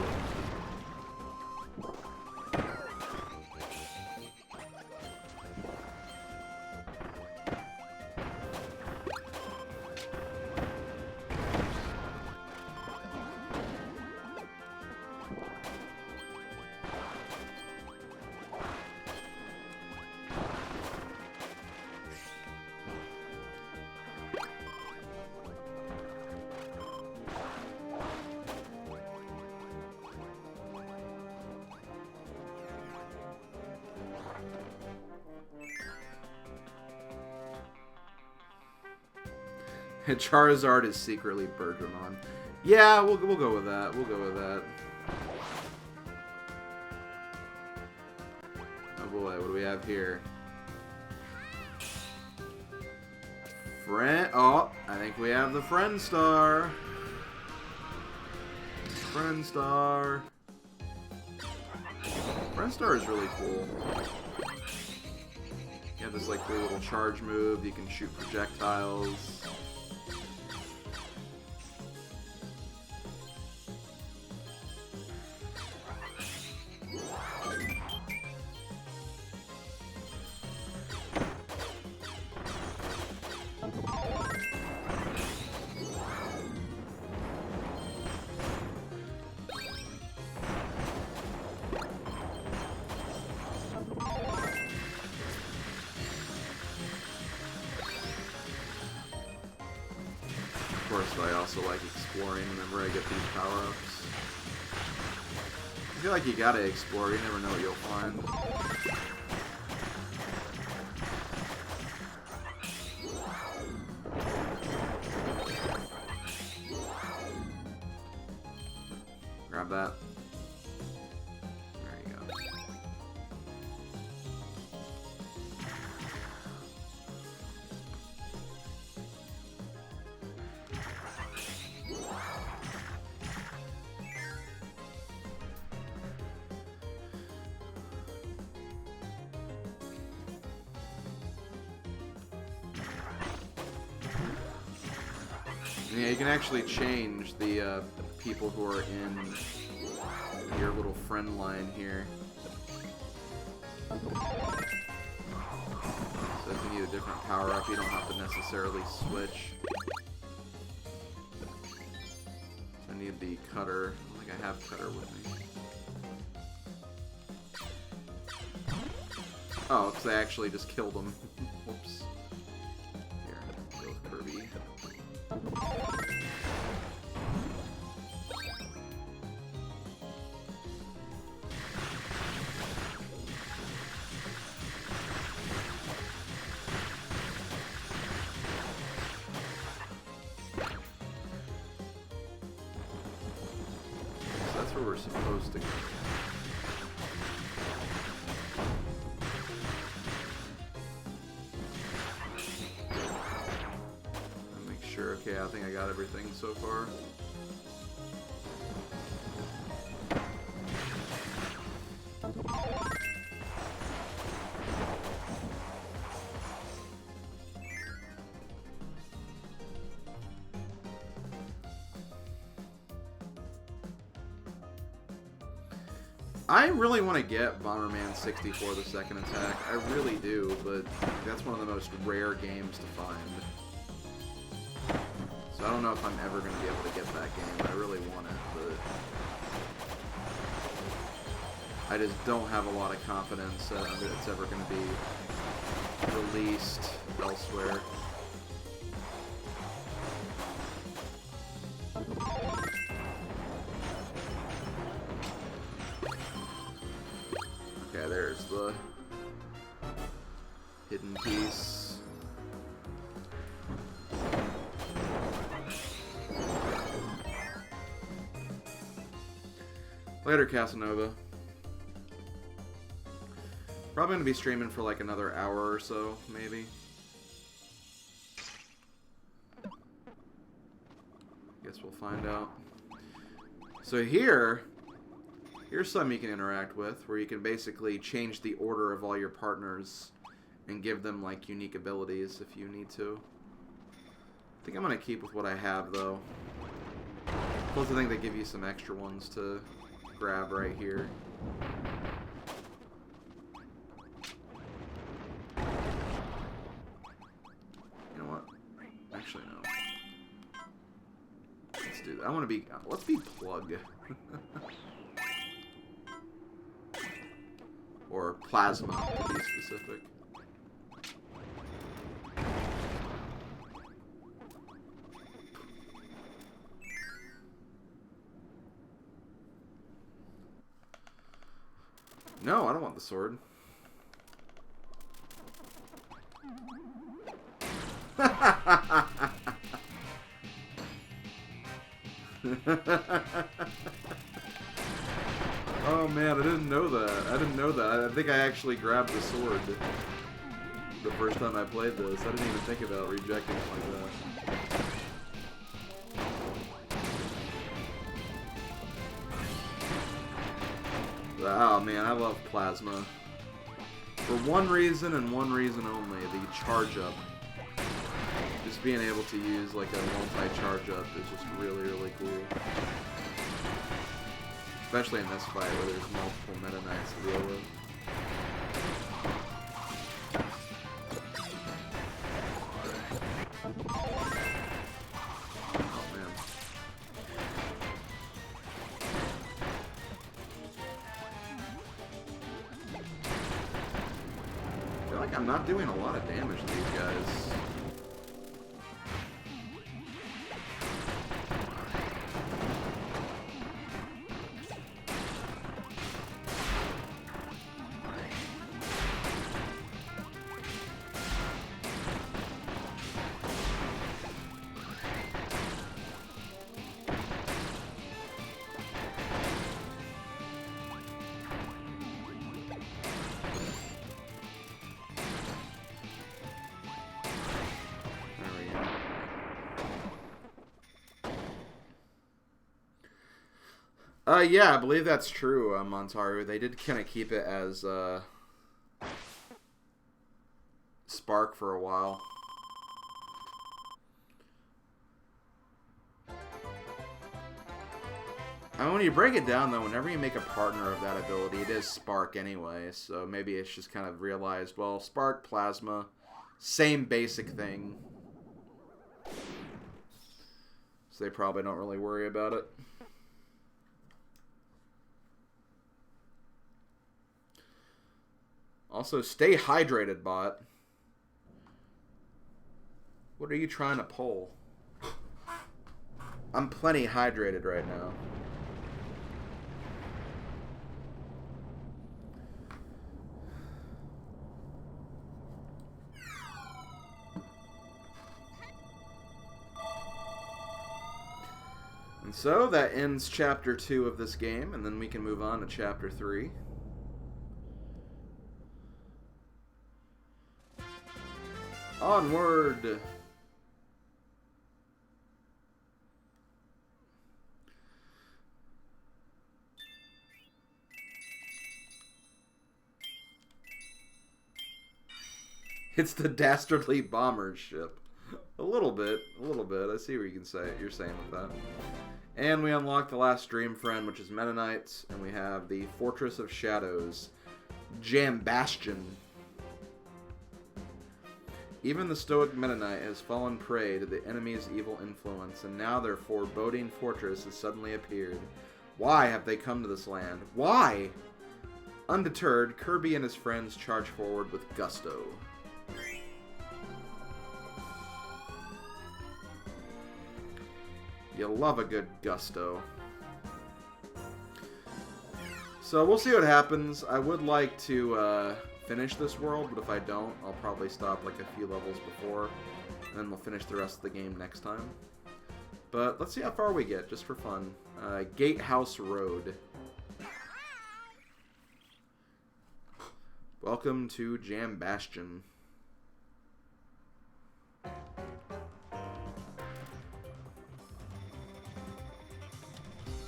Charizard is secretly Bergramon. Yeah, we'll go with that. We'll go with that. Oh boy, what do we have here? Oh, I think we have the Friend Star. Friend Star. Friend Star is really cool. You have this like cool little charge move. You can shoot projectiles. Of course, I also like exploring whenever I get these power-ups. I feel like you gotta explore, you never know what you'll find. Grab that. There you go. Yeah, you can actually change the people who are in your little friend line here. So if you need a different power-up, you don't have to necessarily switch. I need the cutter. I don't think I have cutter with me. Oh, because I actually just killed him. Whoops. Here, go with Kirby. So that's where we're supposed to go. Okay, I think I got everything so far. I really want to get Bomberman 64 the second attack. I really do, but that's one of the most rare games to find. So I don't know if I'm ever going to be able to get that game. I really want it, but I just don't have a lot of confidence that it's ever going to be released elsewhere. Okay, there's the hidden piece. Later, Casanova. Probably gonna be streaming for like another hour or so, maybe. Guess we'll find out. So here's something you can interact with, where you can basically change the order of all your partners and give them like unique abilities if you need to. I think I'm gonna keep with what I have though. Plus I think they give you some extra ones to grab right here. You know what? Actually no. Let's do that. I want to be. Let's be Plug. Or Plasma, to be specific. No, I don't want the sword. Oh man, I didn't know that. I didn't know that. I think I actually grabbed the sword the first time I played this. I didn't even think about rejecting it like that. Oh man, I love Plasma. For one reason and one reason only, the charge up. Just being able to use like a multi-charge up is just really, really cool. Especially in this fight where there's multiple Meta Knights to deal with. Oh man. I feel like I'm not doing a lot of damage to these guys. Yeah, I believe that's true, Montaru. They did kind of keep it as, Spark for a while. I mean, when you break it down, though, whenever you make a partner of that ability, it is Spark anyway, so maybe it's just kind of realized, well, Spark, Plasma, same basic thing. So they probably don't really worry about it. Also, stay hydrated, bot. What are you trying to pull? I'm plenty hydrated right now. And so, that ends Chapter 2 of this game, and then we can move on to Chapter 3. Onward! It's the dastardly bomber ship. A little bit. I see what you're saying with that. And we unlock the last dream friend, which is Meta Knight, and we have the Fortress of Shadows, Jambastion. Even the stoic Meta Knight has fallen prey to the enemy's evil influence, and now their foreboding fortress has suddenly appeared. Why have they come to this land? Why? Undeterred, Kirby and his friends charge forward with gusto. You love a good gusto. So we'll see what happens. I would like to finish this world, but if I don't, I'll probably stop like a few levels before, and then we'll finish the rest of the game next time. But let's see how far we get, just for fun. Gatehouse Road. Welcome to Jambastion.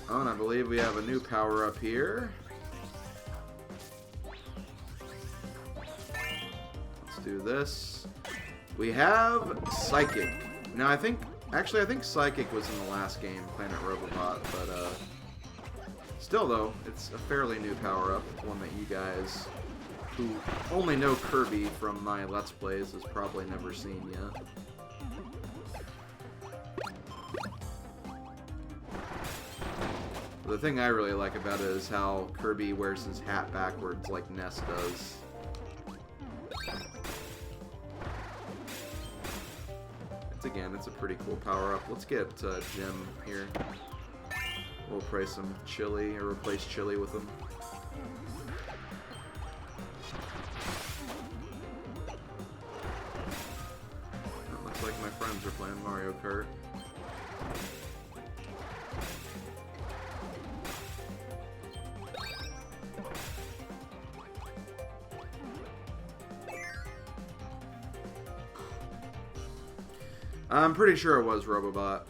Oh, and I believe we have a new power-up here. Let's do this. We have Psychic. Now, I think Psychic was in the last game, Planet Robobot, but still, though, it's a fairly new power-up, one that you guys who only know Kirby from my Let's Plays has probably never seen yet. The thing I really like about it is how Kirby wears his hat backwards like Ness does. It's a pretty cool power-up. Let's get Jim here. We'll play some Chili, or replace Chili with him. It looks like my friends are playing Mario Kart. I'm pretty sure it was Robobot.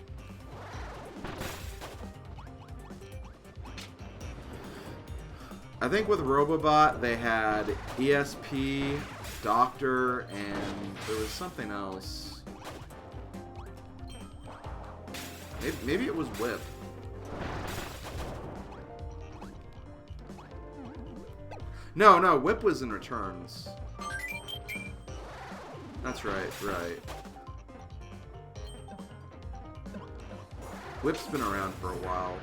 I think with Robobot they had ESP, Doctor, and there was something else. Maybe it was Whip. No, Whip was in Returns. That's right. Whip's been around for a while.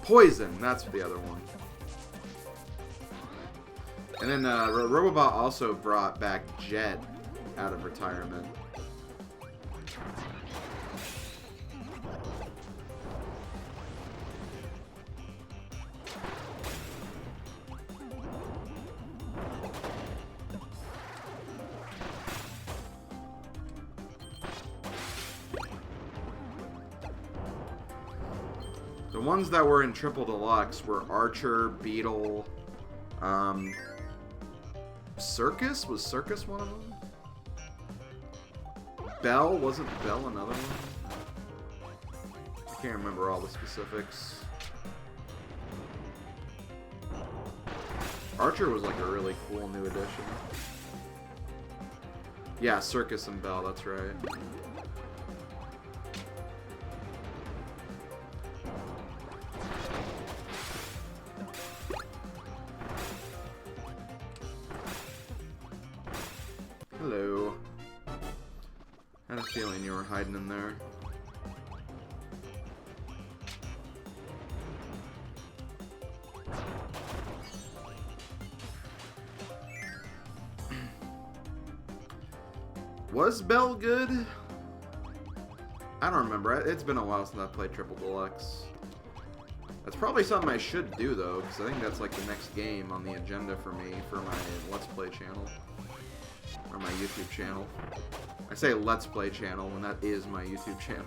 Poison, that's the other one. And then Robobot also brought back Jet out of retirement. The ones that were in Triple Deluxe were Archer, Beetle, Circus? Was Circus one of them? Bell? Wasn't Bell another one? I can't remember all the specifics. Archer was like a really cool new addition. Yeah, Circus and Bell, that's right. Hello. I had a feeling you were hiding in there. Was Bell good? I don't remember. It's been a while since I played Triple Deluxe. That's probably something I should do, though, because I think that's like the next game on the agenda for me for my Let's Play channel. Or my YouTube channel. I say Let's Play channel when that is my YouTube channel.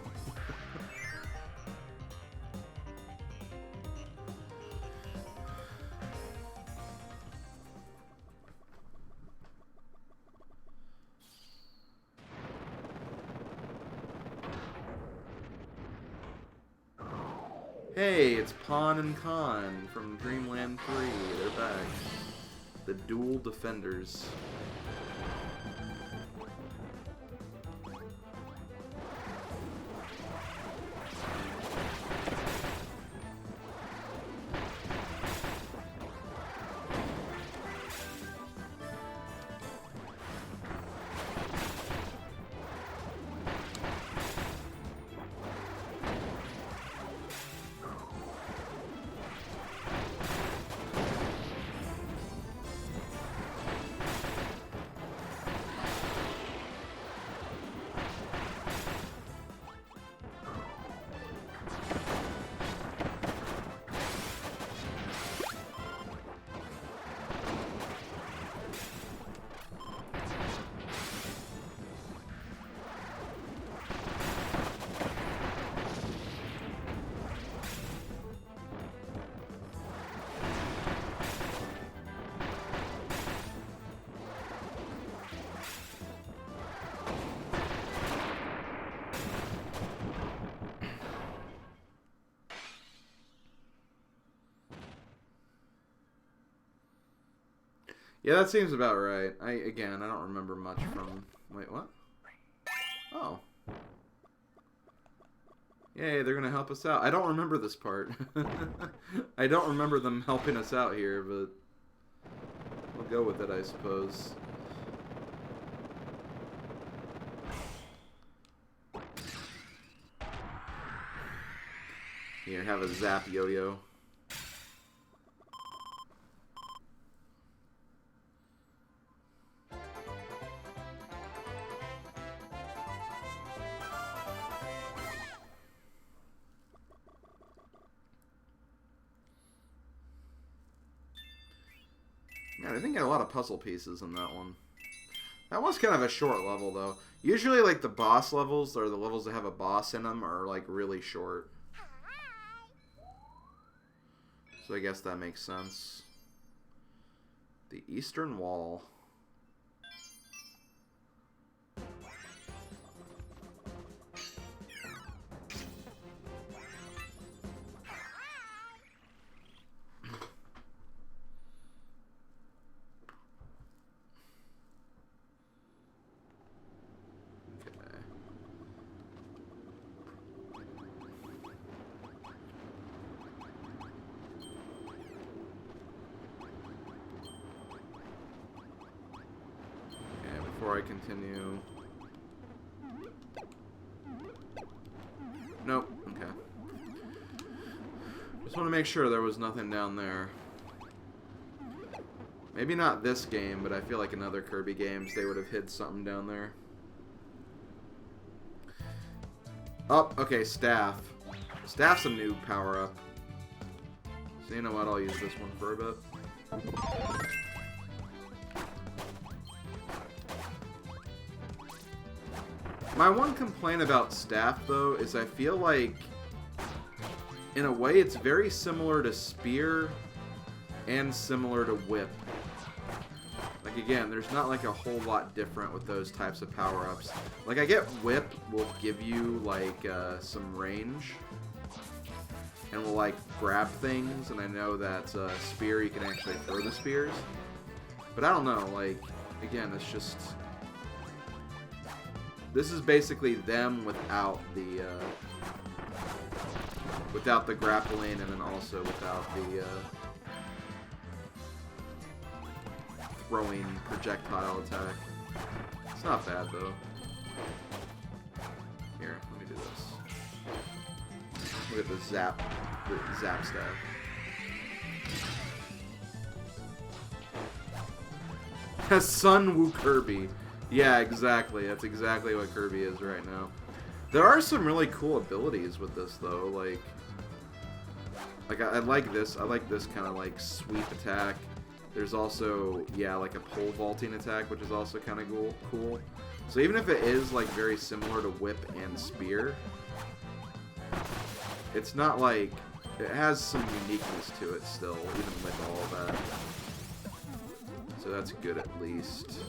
Hey, it's Pawn and Con from Dreamland 3. They're back. The Dual Defenders. Yeah, that seems about right. I don't remember much from... Wait, what? Oh. Yay, they're gonna help us out. I don't remember this part. I don't remember them helping us out here, but... we'll go with it, I suppose. Here, have a zap yo-yo. I didn't get a lot of puzzle pieces in that one. That was kind of a short level, though. Usually, like, the boss levels, or the levels that have a boss in them, are, like, really short. So I guess that makes sense. The Eastern Wall. Before I continue. Nope. Okay. Just want to make sure there was nothing down there. Maybe not this game, but I feel like in other Kirby games they would have hid something down there. Oh, okay, staff. Staff's a new power-up. So you know what, I'll use this one for a bit. My one complaint about staff, though, is I feel like, in a way, it's very similar to spear and similar to whip. Like, again, there's not, like, a whole lot different with those types of power-ups. Like, I get whip will give you, like, some range, and will, like, grab things, and I know that spear, you can actually throw the spears. But I don't know, like, again, it's just... This is basically them without the grappling, and then also without the throwing projectile attack. It's not bad though. Here, let me do this. Look at the zap staff. Sun Woo Kirby. Yeah, exactly. That's exactly what Kirby is right now. There are some really cool abilities with this, though. Like I like this. I like this kind of like sweep attack. There's also, yeah, like a pole vaulting attack, which is also kind of cool. So even if it is like very similar to whip and spear, it's not like it has some uniqueness to it still, even with all that. So that's good at least.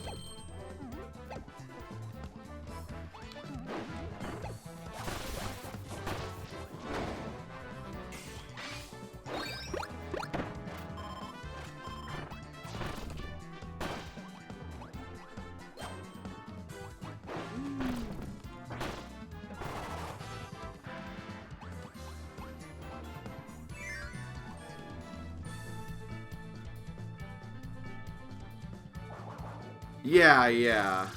Yeah, yeah.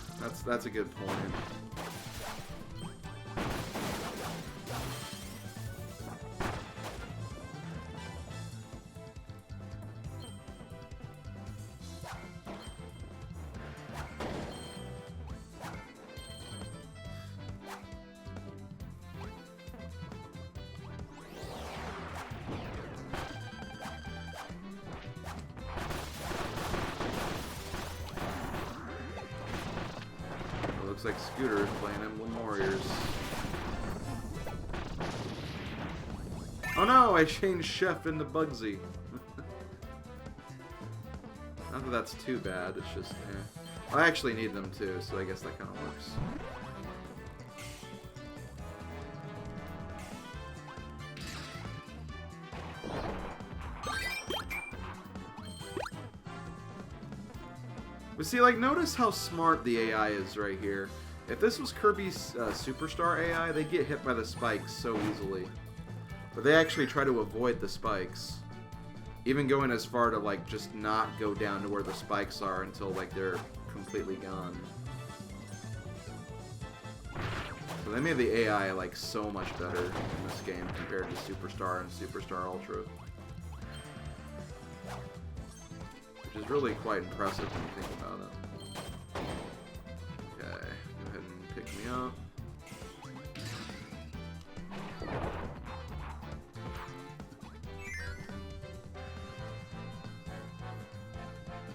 That's a good point. Looks like Scooter is playing Emblem Warriors. Oh no, I changed Chef into Bugsy. Not that that's too bad, it's just, eh. I actually need them too, so I guess that kind of works. But see, like, notice how smart the AI is right here. If this was Kirby's Superstar AI, they'd get hit by the spikes so easily. But they actually try to avoid the spikes. Even going as far to, like, just not go down to where the spikes are until, like, they're completely gone. So they made the AI, like, so much better in this game compared to Superstar and Superstar Ultra. Which is really quite impressive when you think about it. Okay, go ahead and pick me up.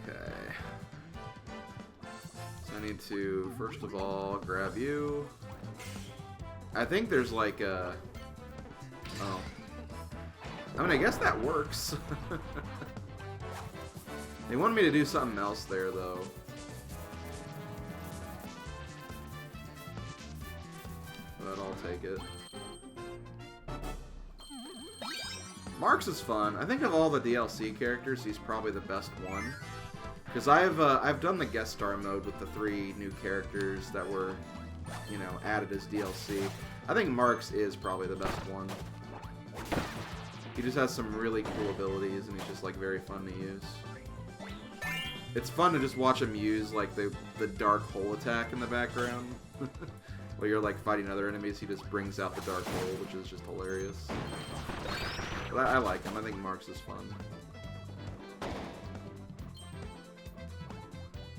Okay. So I need to, first of all, grab you. I think there's like a... Oh. I mean, I guess that works. They wanted me to do something else there, though. But I'll take it. Marx is fun. I think of all the DLC characters, he's probably the best one. Because I've done the guest star mode with the 3 new characters that were, you know, added as DLC. I think Marx is probably the best one. He just has some really cool abilities, and he's just, like, very fun to use. It's fun to just watch him use, like, the dark hole attack in the background. While you're, like, fighting other enemies, he just brings out the dark hole, which is just hilarious. But I like him. I think Marx is fun.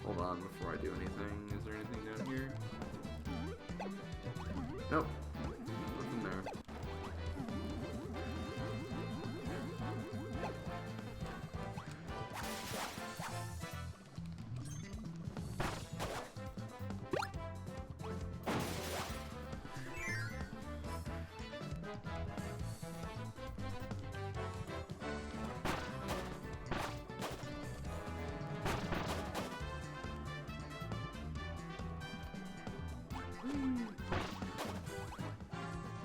Hold on before I do anything. Is there anything down here? Nope. Nothing there.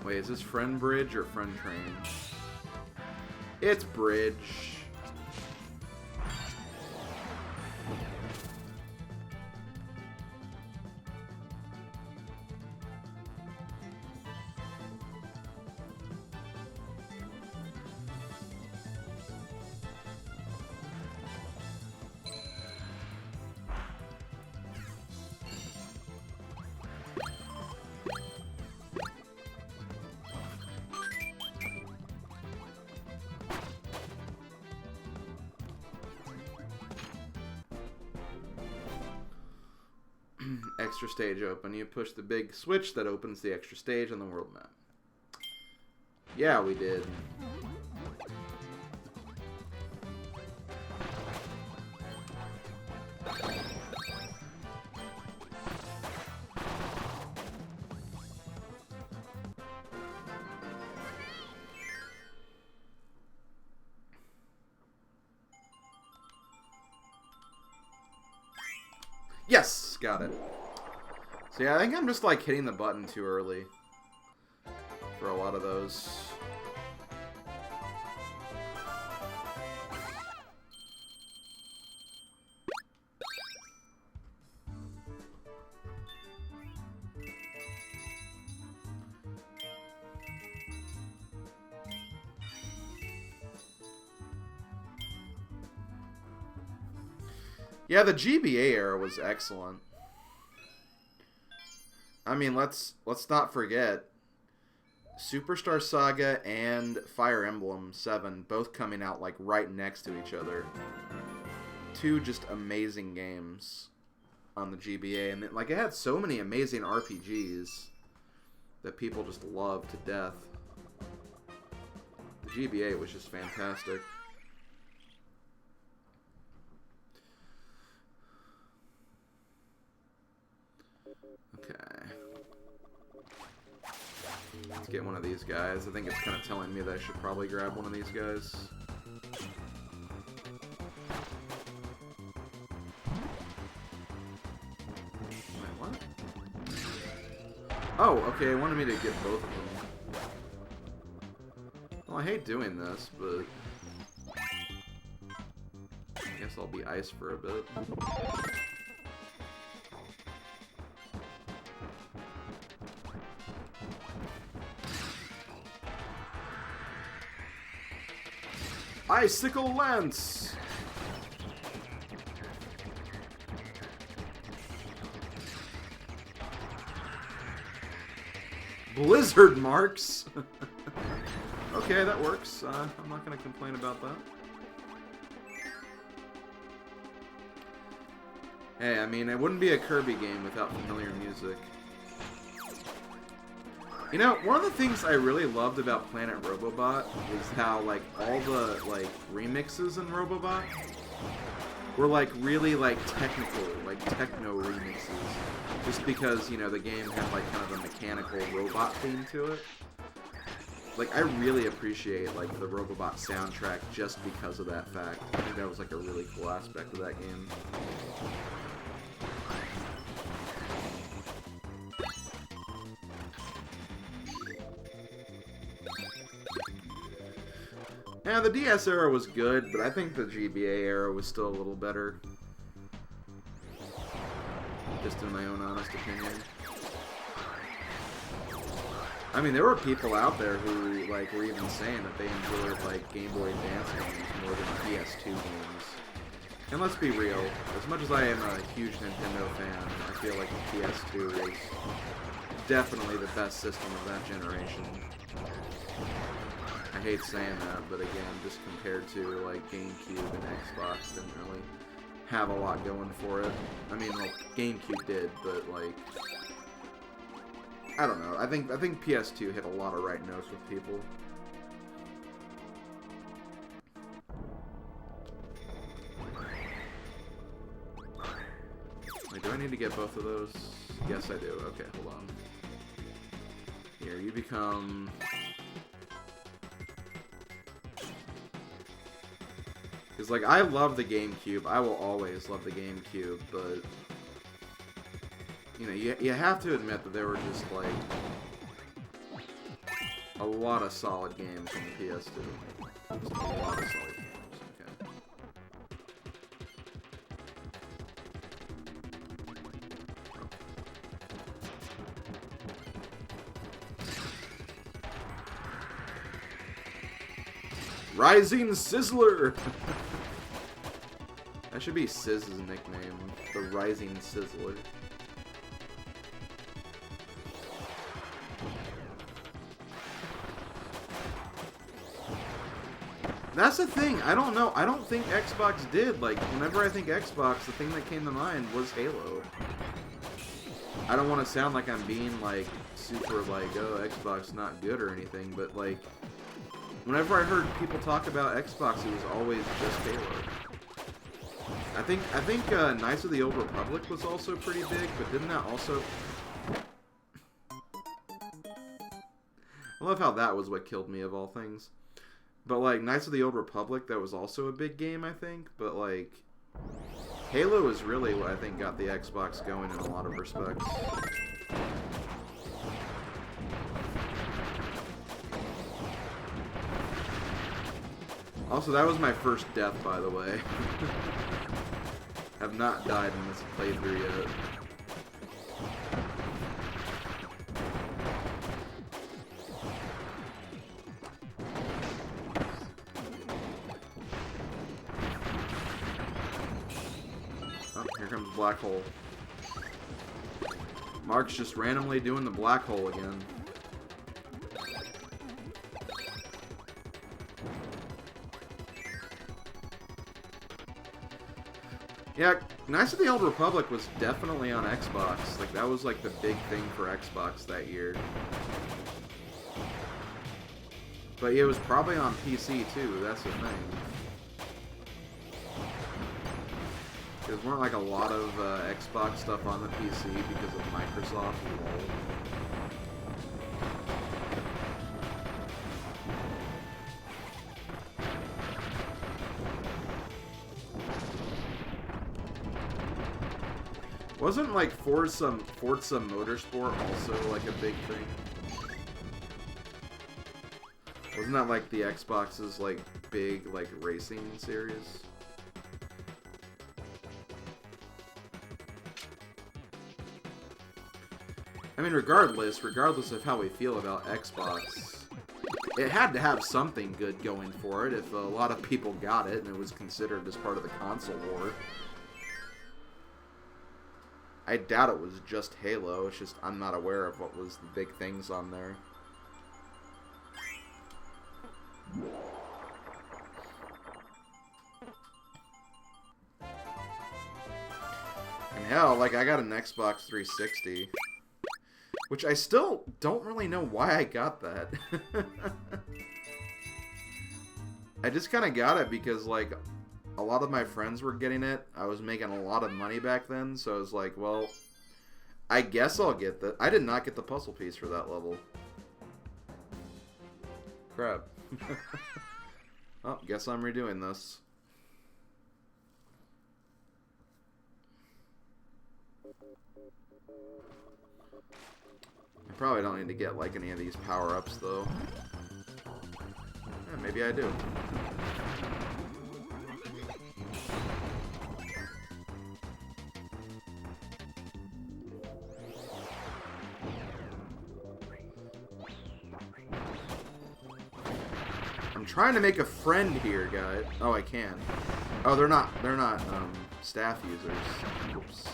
Wait, is this Friend Bridge or Friend Train? It's Bridge. Extra stage open. You push the big switch that opens the extra stage on the world map. Yeah, we did. Yes! Got it. So yeah, I think I'm just like hitting the button too early for a lot of those. Yeah, the GBA era was excellent. I mean, let's not forget Superstar Saga and Fire Emblem 7 both coming out like right next to each other. Two just amazing games on the GBA, and it had so many amazing RPGs that people just love to death. The GBA was just fantastic. Okay. Let's get one of these guys. I think it's kind of telling me that I should probably grab one of these guys. Wait, what? Oh, okay, it wanted me to get both of them. Well, I hate doing this, but I guess I'll be ice for a bit. Icicle Lance! Blizzard marks! Okay, that works. I'm not going to complain about that. Hey, I mean, it wouldn't be a Kirby game without familiar music. You know, one of the things I really loved about Planet Robobot is how, like, all the, like, remixes in Robobot were, like, really, like, technical, like, techno remixes. Just because, you know, the game had, like, kind of a mechanical robot theme to it. Like, I really appreciate, like, the Robobot soundtrack just because of that fact. I think that was, like, a really cool aspect of that game. Yeah, the DS era was good, but I think the GBA era was still a little better. Just in my own honest opinion. I mean, there were people out there who, like, were even saying that they enjoyed, like, Game Boy Advance games more than PS2 games. And let's be real, as much as I am a huge Nintendo fan, I feel like the PS2 is definitely the best system of that generation. I hate saying that, but again, just compared to, like, GameCube and Xbox, didn't really have a lot going for it. I mean, like, GameCube did, but, like, I don't know. I think PS2 hit a lot of right notes with people. Wait, do I need to get both of those? Yes, I do. Okay, hold on. Here, you become... Because, like, I love the GameCube. I will always love the GameCube, but... You know, you have to admit that there were just, like, a lot of solid games on the PS2. Just a lot of solid games, okay. Rising Sizzler! That should be Siz's nickname, the Rising Sizzler. That's the thing, I don't know, I don't think Xbox did. Like, whenever I think Xbox, the thing that came to mind was Halo. I don't want to sound like I'm being, like, super, like, oh, Xbox not good or anything, but, like, whenever I heard people talk about Xbox, it was always just Halo. I think Knights of the Old Republic was also pretty big, but didn't that also... I love how that was what killed me, of all things. But, like, Knights of the Old Republic, that was also a big game, I think. But, like, Halo is really what I think got the Xbox going in a lot of respects. Also, that was my first death, by the way. Have not died in this playthrough yet. Here comes Black Hole. Mark's just randomly doing the Black Hole again. Yeah, Knights of the Old Republic was definitely on Xbox. Like, that was like the big thing for Xbox that year. But it was probably on PC too, that's the thing. There weren't like a lot of Xbox stuff on the PC because of Microsoft and all. Wasn't like Forza Motorsport also like a big thing? Wasn't that like the Xbox's like big like racing series? I mean, regardless of how we feel about Xbox, it had to have something good going for it if a lot of people got it and it was considered as part of the console war. I doubt it was just Halo, it's just I'm not aware of what was the big things on there. And hell, like, I got an Xbox 360, which I still don't really know why I got that. I just kind of got it because, like, a lot of my friends were getting it. I was making a lot of money back then, so I was like, well, I guess I'll get that. I did not get the puzzle piece for that level. Crap. Oh, guess I'm redoing this. I probably don't need to get, like, any of these power-ups, though. Yeah, maybe I do. I'm trying to make a friend here, guys. Oh, I can. Oh, they're not, staff users. Oops.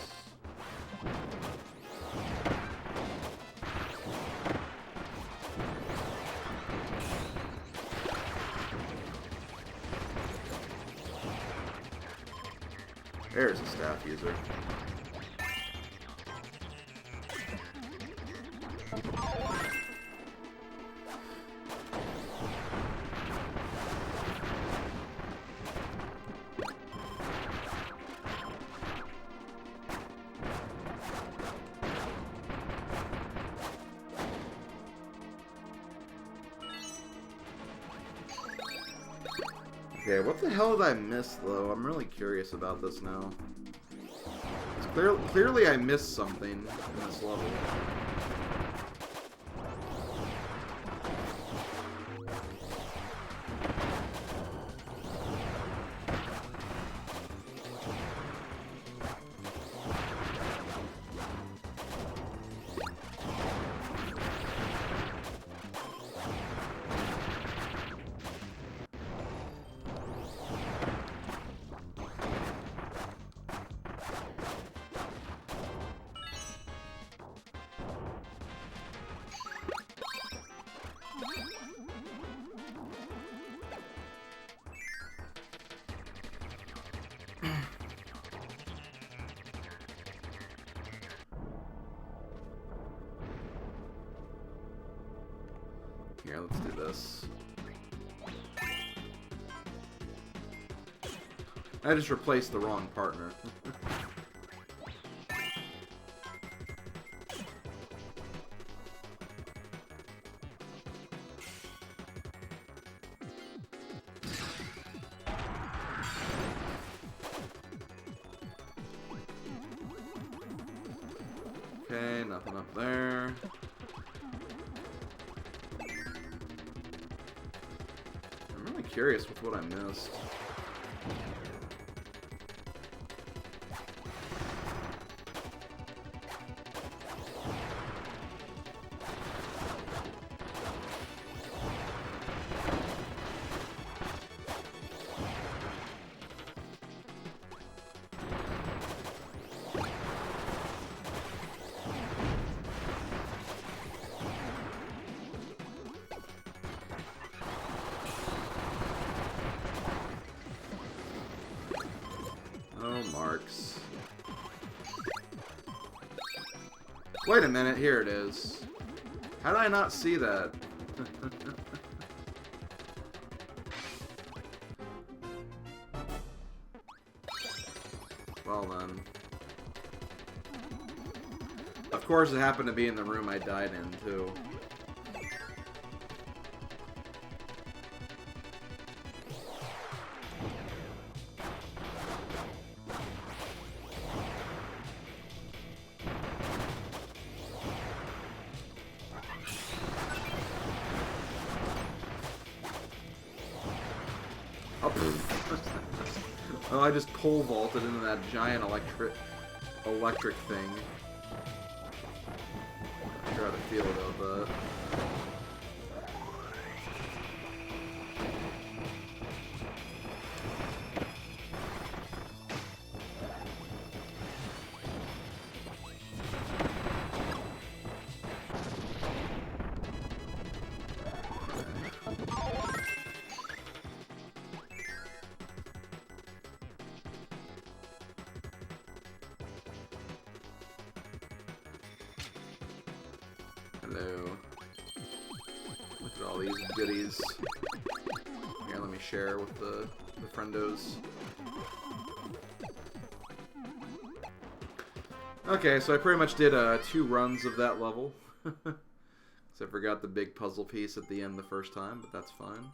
There's a staff user. Okay, what the hell did I miss, though? I'm really curious about this now. Clearly I missed something in this level. Here, let's do this. I just replaced the wrong partner. Okay, nothing up there. I'm really curious with what I missed. Wait a minute, here it is. How did I not see that? Well then. Of course it happened to be in the room I died in, too. Oh, I just pole vaulted into that giant electric thing. I'm sure how to feel about that. Hello. Look at all these goodies. Here, let me share with the friendos. Okay, so I pretty much did 2 runs of that level. Except I forgot the big puzzle piece at the end the first time, but that's fine.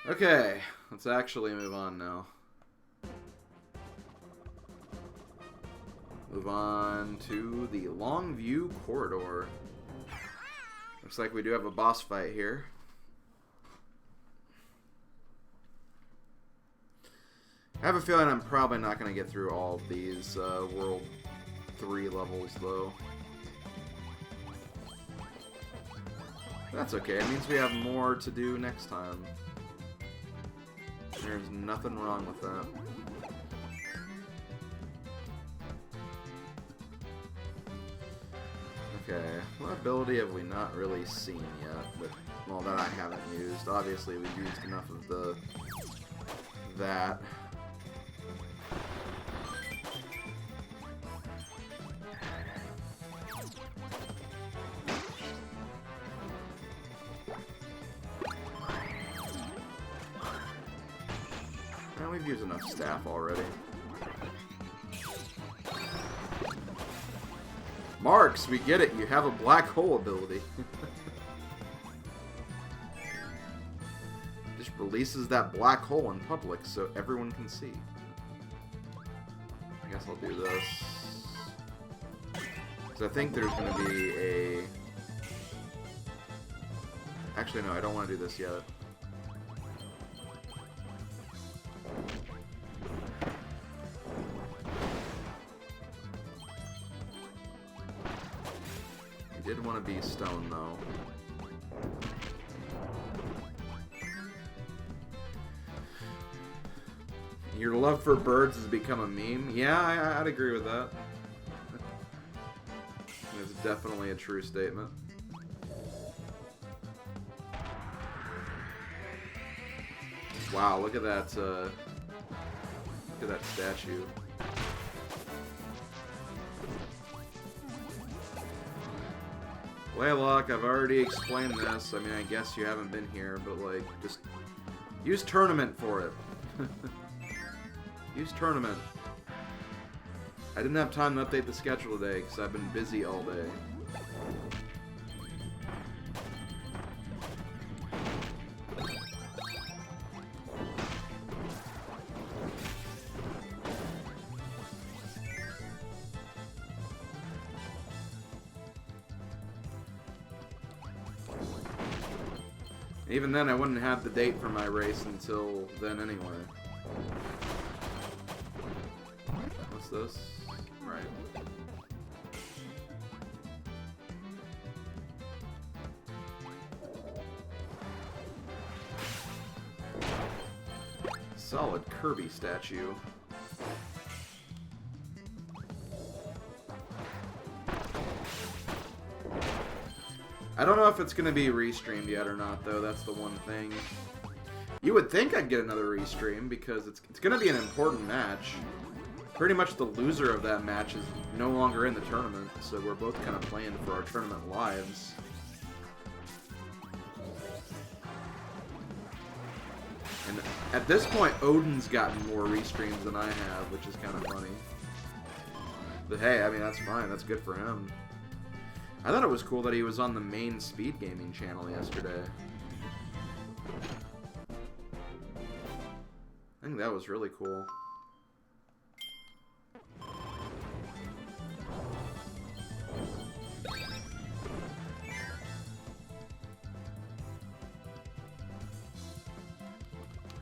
Okay, let's actually move on now. Move on to the Longview Corridor. Looks like we do have a boss fight here. I have a feeling I'm probably not going to get through all of these World 3 levels, though. That's okay, it means we have more to do next time. There's nothing wrong with that. Okay, what ability have we not really seen yet? But, well, that I haven't used. Obviously, we've used enough of that. We've used enough staff already. Marks, we get it. You have a black hole ability. Just releases that black hole in public so everyone can see. I guess I'll do this. Because I think there's going to be a... Actually, no, I don't want to do this yet. Did want to be stone, though. Your love for birds has become a meme? Yeah, I'd agree with that. It's definitely a true statement. Wow, look at that statue. Laylock, I've already explained this. I mean, I guess you haven't been here, but, like, just use tournament for it. Use tournament. I didn't have time to update the schedule today because I've been busy all day. Even then, I wouldn't have the date for my race until then anyway. What's this? Right. solid Kirby statue. I don't know if it's going to be restreamed yet or not, though. That's the one thing. You would think I'd get another restream, because it's going to be an important match. Pretty much the loser of that match is no longer in the tournament, so we're both kind of playing for our tournament lives. And at this point, Odin's gotten more restreams than I have, which is kind of funny. But hey, I mean, that's fine. That's good for him. I thought it was cool that he was on the main Speed Gaming channel yesterday. I think that was really cool.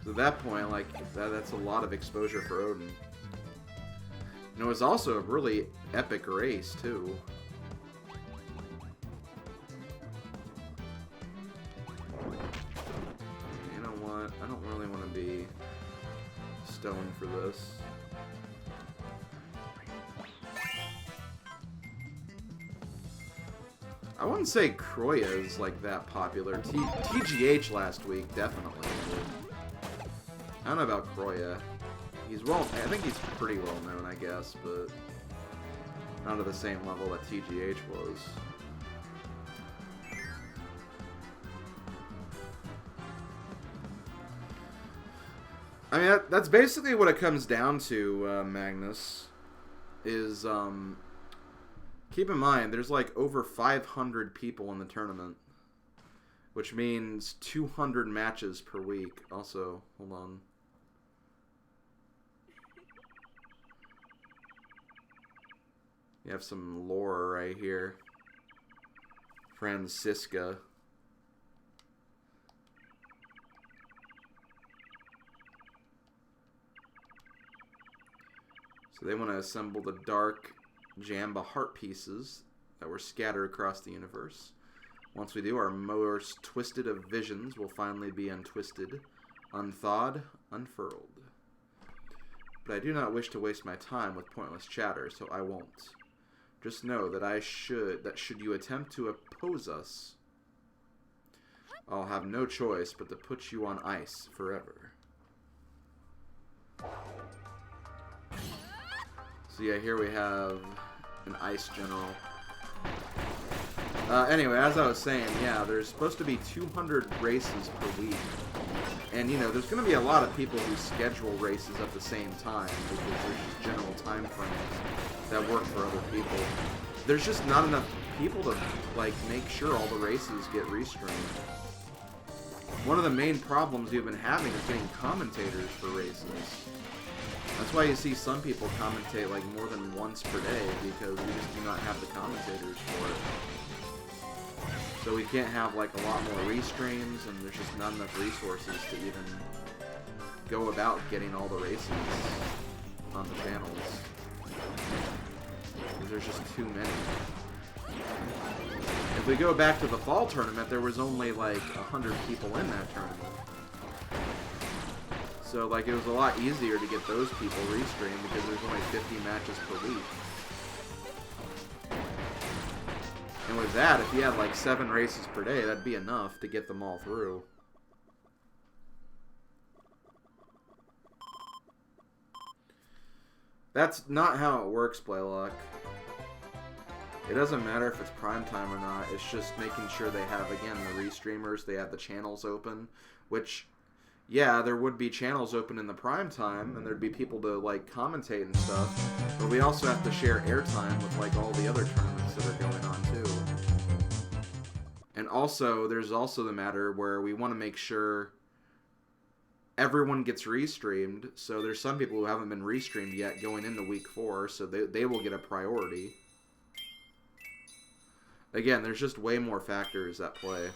So at that point, like, that's a lot of exposure for Odin. And it was also a really epic race, too. You know what? I don't really want to be stoned for this. I wouldn't say Kroya is, like, that popular. TGH last week, definitely. I don't know about Kroya. He's well, I think he's pretty well known, I guess, but not at the same level that TGH was. I mean, that's basically what it comes down to, Magnus, is, keep in mind, there's like over 500 people in the tournament, which means 200 matches per week. Also, hold on. You have some lore right here. Francisca. So they want to assemble the dark Jamba heart pieces that were scattered across the universe. Once we do, our most twisted of visions will finally be untwisted, unthawed, unfurled. But I do not wish to waste my time with pointless chatter, so I won't. Just know that should you attempt to oppose us, I'll have no choice but to put you on ice forever. So yeah, here we have an ice general. Anyway, as I was saying, yeah, there's supposed to be 200 races per week. And, you know, there's going to be a lot of people who schedule races at the same time because there's just general time frames that work for other people. There's just not enough people to, like, make sure all the races get restreamed. One of the main problems we've been having is getting commentators for races. That's why you see some people commentate, like, more than once per day, because we just do not have the commentators for it. So we can't have, like, a lot more restreams, and there's just not enough resources to even go about getting all the races on the channels. Because there's just too many. If we go back to the fall tournament, there was only, like, 100 people in that tournament. So, like, it was a lot easier to get those people restreamed because there's only 50 matches per week. And with that, if you had like 7 races per day, that'd be enough to get them all through. That's not how it works, Blaylock. It doesn't matter if it's prime time or not. It's just making sure they have, again, the restreamers, they have the channels open, which, yeah, there would be channels open in the prime time, and there'd be people to, like, commentate and stuff, but we also have to share airtime with, like, all the other tournaments that are going on, too. And also, there's also the matter where we want to make sure everyone gets restreamed, so there's some people who haven't been restreamed yet going into week 4, so they will get a priority. Again, there's just way more factors at play.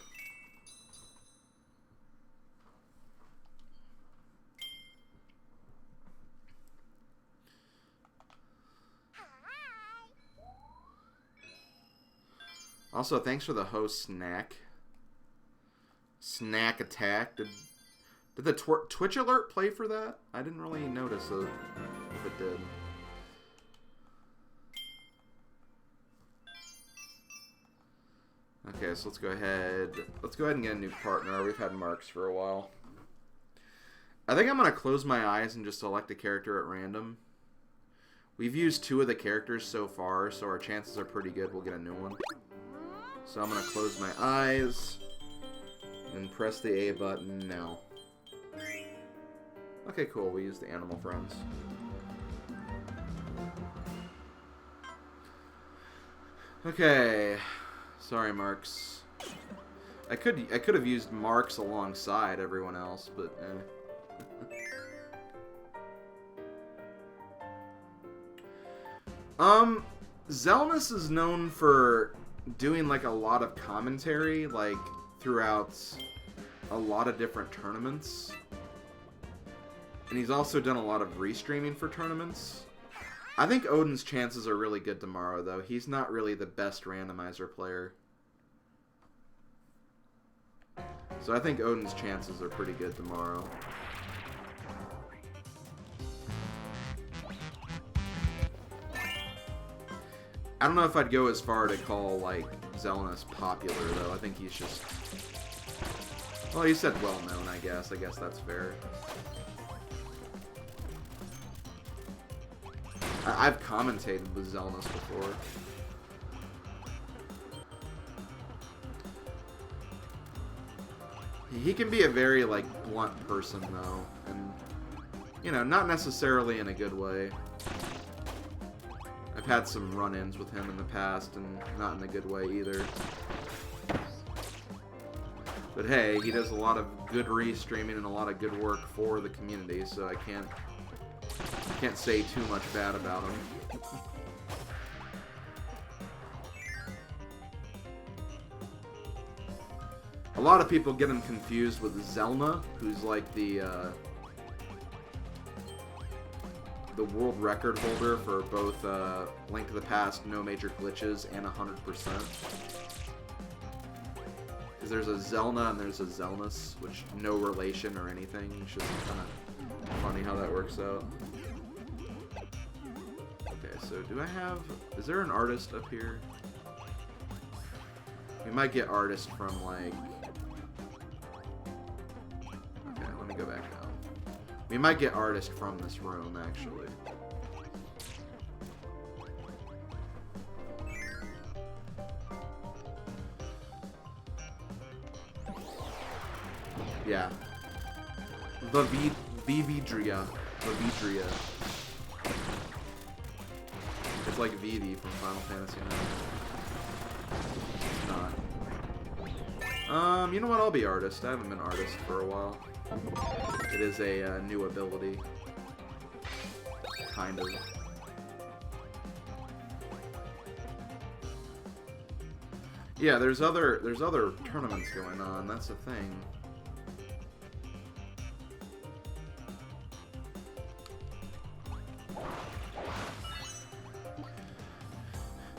Also, thanks for the host, Snack. Snack Attack. Did the Twitch alert play for that? I didn't really notice if it did. Okay, so let's go ahead. Let's go ahead and get a new partner. We've had Marks for a while. I think I'm going to close my eyes and just select a character at random. We've used 2 of the characters so far, so our chances are pretty good we'll get a new one. So I'm going to close my eyes and press the A button now. Okay, cool. We use the animal friends. Okay. Sorry, Marks. I could have used Marks alongside everyone else, but eh. Zelnus is known for doing like a lot of commentary, like throughout a lot of different tournaments. And he's also done a lot of restreaming for tournaments. I think Odin's chances are really good tomorrow, though. He's not really the best randomizer player. So I think Odin's chances are pretty good tomorrow. I don't know if I'd go as far to call, like, Zelnus popular, though. I think he's just... Well, he said well-known, I guess. I guess that's fair. I've commentated with Zelnus before. He can be a very, like, blunt person, though. And, you know, not necessarily in a good way. I've had some run-ins with him in the past, and not in a good way either. But hey, he does a lot of good restreaming and a lot of good work for the community, so I can't say too much bad about him. A lot of people get him confused with Zelna, who's like the world record holder for both Link to the Past, no major glitches, and 100%. Because there's a Zelna and there's a Zelnus, which no relation or anything. It's just kind of funny how that works out. Okay, so do I have... Is there an artist up here? We might get artist from, like... Okay, let me go back now. We might get artist from this room, actually. Yeah. Vividria. It's like Vivi from Final Fantasy IX. It's not. You know what? I'll be artist. I haven't been artist for a while. It is a new ability. Kind of. Yeah, there's other tournaments going on. That's the thing.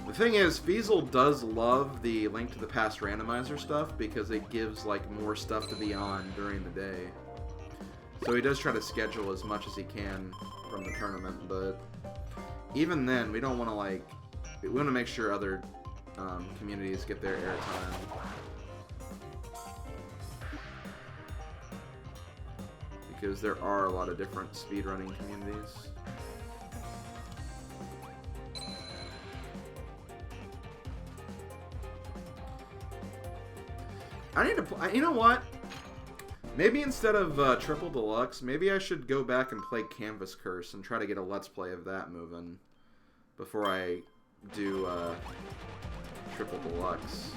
The thing is, Feasel does love the Link to the Past randomizer stuff because it gives like more stuff to be on during the day. So he does try to schedule as much as he can from the tournament, but even then, we don't want to like... We want to make sure other communities get their airtime. Because there are a lot of different speedrunning communities. I need to you know what? Maybe instead of Triple Deluxe, maybe I should go back and play Canvas Curse and try to get a Let's Play of that moving before I do Triple Deluxe.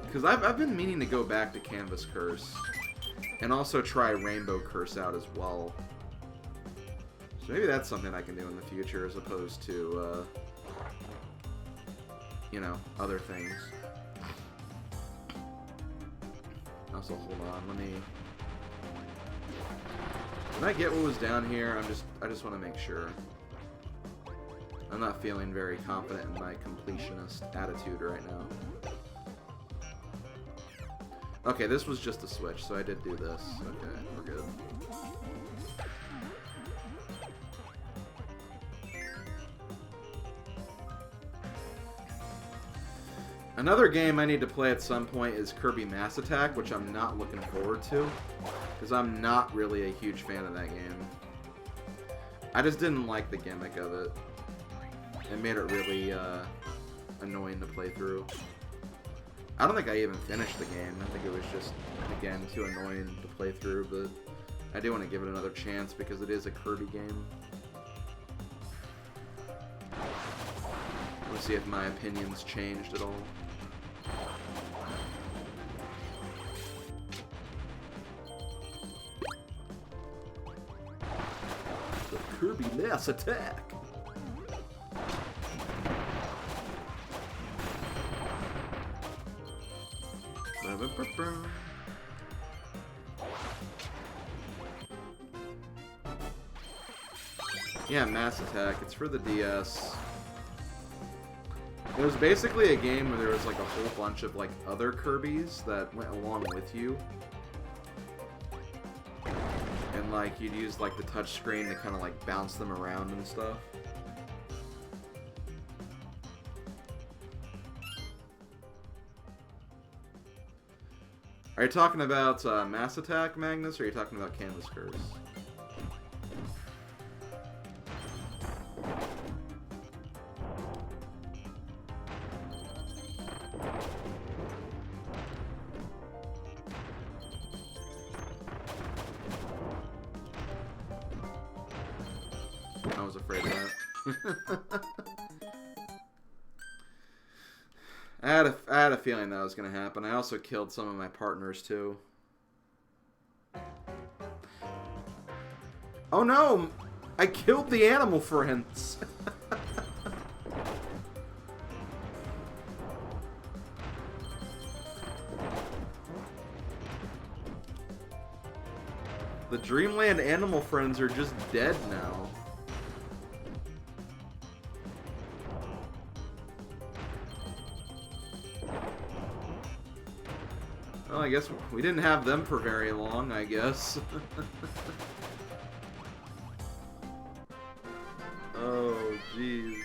Because I've been meaning to go back to Canvas Curse and also try Rainbow Curse out as well. So maybe that's something I can do in the future as opposed to, you know, other things. Also, hold on, let me... Did I get what was down here? I just want to make sure. I'm not feeling very confident in my completionist attitude right now. Okay, this was just a switch, so I did do this. Okay, we're good. Another game I need to play at some point is Kirby Mass Attack, which I'm not looking forward to, because I'm not really a huge fan of that game. I just didn't like the gimmick of it. It made it really annoying to play through. I don't think I even finished the game. I think it was just, again, too annoying to play through, but I do want to give it another chance because it is a Kirby game. Let's see if my opinions changed at all. The Kirby Mass Attack! Yeah, Mass Attack. It's for the DS. It was basically a game where there was like a whole bunch of like other Kirbys that went along with you. And like you'd use like the touch screen to kind of like bounce them around and stuff. Are you talking about Mass Attack, Magnus, or are you talking about Canvas Curse? I was afraid of that. I had a feeling that was going to happen. I also killed some of my partners, too. Oh no! I killed the animal friends! The Dreamland animal friends are just dead now. Well, I guess we didn't have them for very long, I guess. Oh, jeez.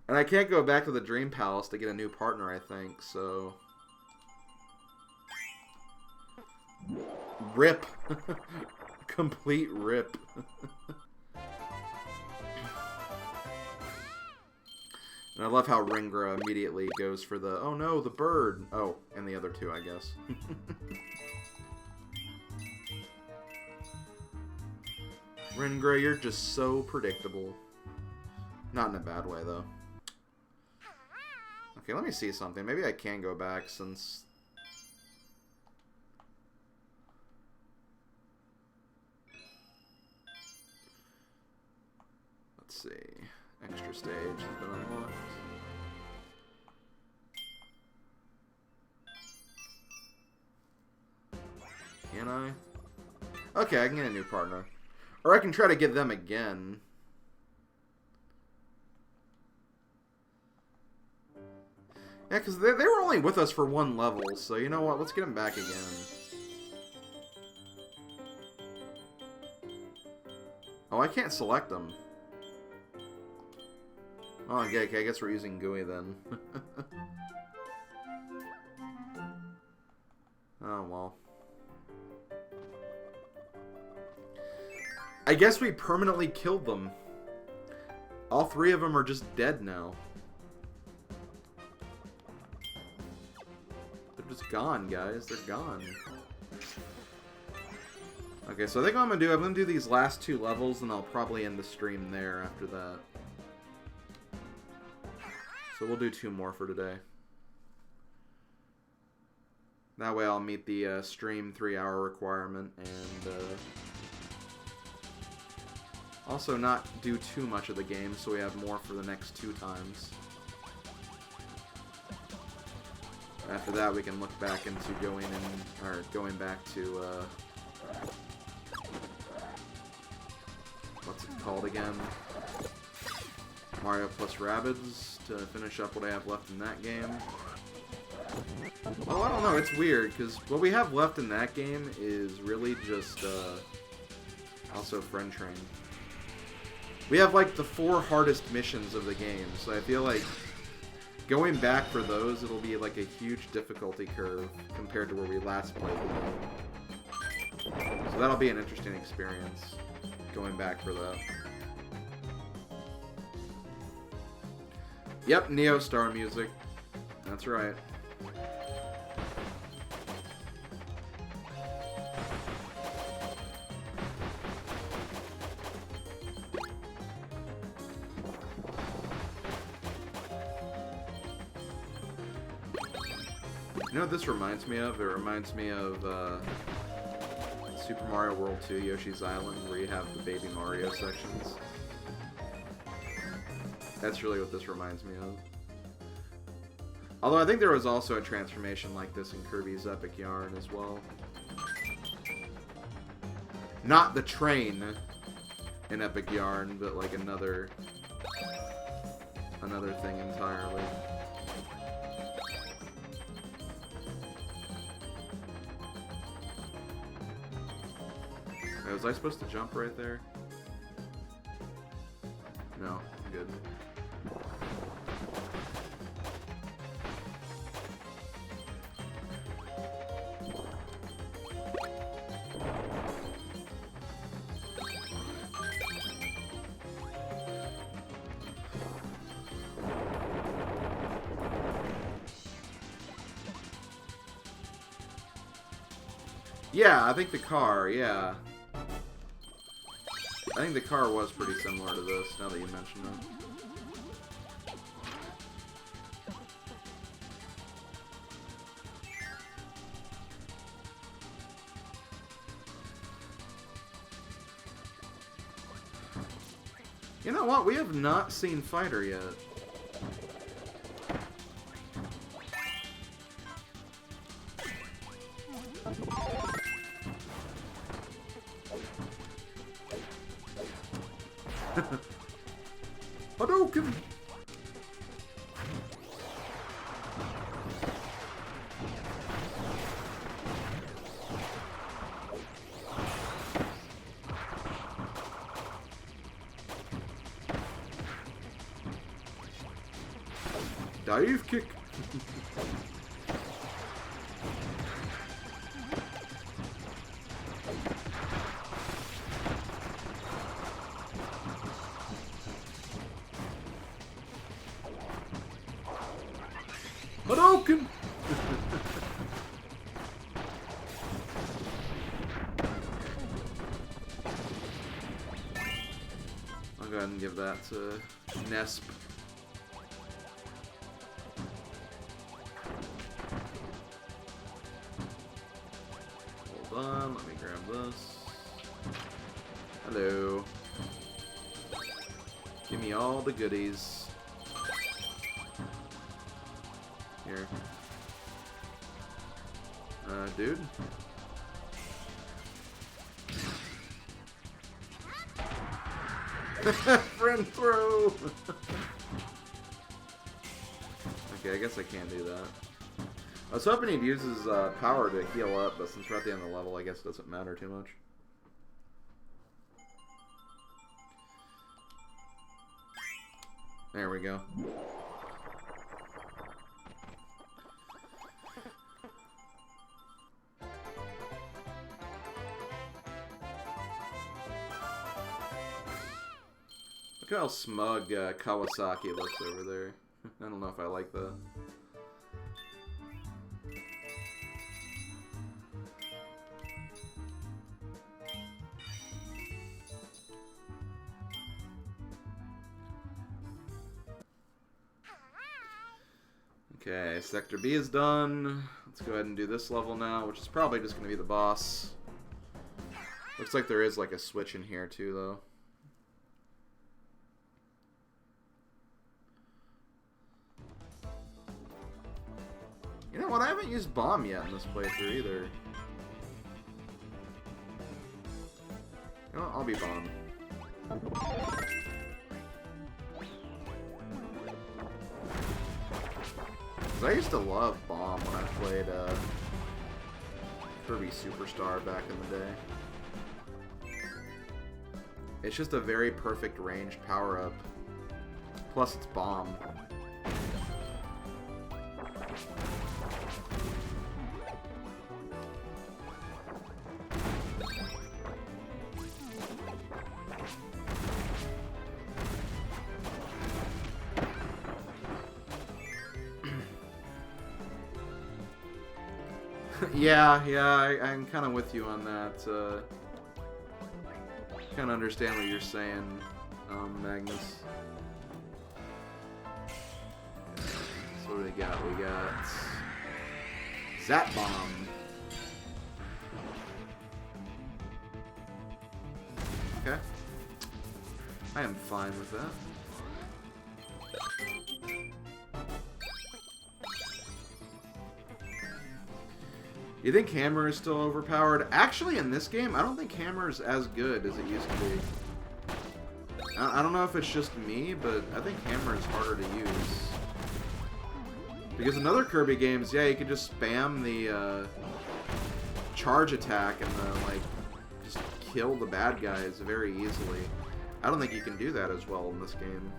And I can't go back to the Dream Palace to get a new partner, I think, so... Rip. Complete rip. And I love how Ringra immediately goes for the, oh no, the bird. Oh, and the other two, I guess. Ringra, you're just so predictable. Not in a bad way, though. Okay, let me see something. Maybe I can go back since... Let's see. Extra stage has been unlocked. Can I? Okay, I can get a new partner. Or I can try to get them again. Yeah, because they were only with us for one level, so you know what? Let's get them back again. Oh, I can't select them. Oh, okay, I guess we're using GUI then. Oh, well. I guess we permanently killed them. All three of them are just dead now. They're just gone, guys. They're gone. Okay, so I think what I'm gonna do these last two levels, and I'll probably end the stream there after that. So we'll do two more for today. That way I'll meet the stream 3-hour requirement, and also not do too much of the game, so we have more for the next 2 times. After that, we can look back into going back to what's it called again? Mario plus Rabbids to finish up what I have left in that game. Oh, I don't know. It's weird, because what we have left in that game is really just, also Friend Train. We have, like, the 4 hardest missions of the game, so I feel like going back for those, it'll be, like, a huge difficulty curve compared to where we last played the game. So that'll be an interesting experience, going back for that. Yep, Neo Star music. That's right. You know what this reminds me of? It reminds me of Super Mario World 2, Yoshi's Island, where you have the Baby Mario sections. That's really what this reminds me of. Although I think there was also a transformation like this in Kirby's Epic Yarn as well. Not the train in Epic Yarn, but like another thing entirely. Wait, was I supposed to jump right there? No, I'm good. Yeah, I think the car, yeah. I think the car was pretty similar to this, now that you mention it. You know what? We have not seen Fighter yet. Hadouken! Dive kick! Hadouken! I'll go ahead and give that to Nesp. Hold on, let me grab this. Hello. Give me all the goodies. Here. Dude? Friend throw! Okay, I guess I can't do that. I was hoping he'd use his power to heal up, but since we're at the end of the level, I guess it doesn't matter too much. There we go. Look how smug Kawasaki looks over there. I don't know if I like that. Okay, Sector B is done. Let's go ahead and do this level now, which is probably just going to be the boss. Looks like there is like a switch in here too, though. You know what? I haven't used bomb yet in this playthrough either. You know what? I'll be bomb. 'Cause I used to love bomb when played Kirby Superstar back in the day. It's just a very perfect ranged power-up. Plus it's bomb. Yeah, I'm kind of with you on that. Kind of understand what you're saying, Magnus. So what do we got? We got Zap Bomb. Okay. I am fine with that. You think Hammer is still overpowered? Actually, in this game, I don't think Hammer is as good as it used to be. I don't know if it's just me, but I think Hammer is harder to use. Because in other Kirby games, yeah, you can just spam the charge attack and like just kill the bad guys very easily. I don't think you can do that as well in this game.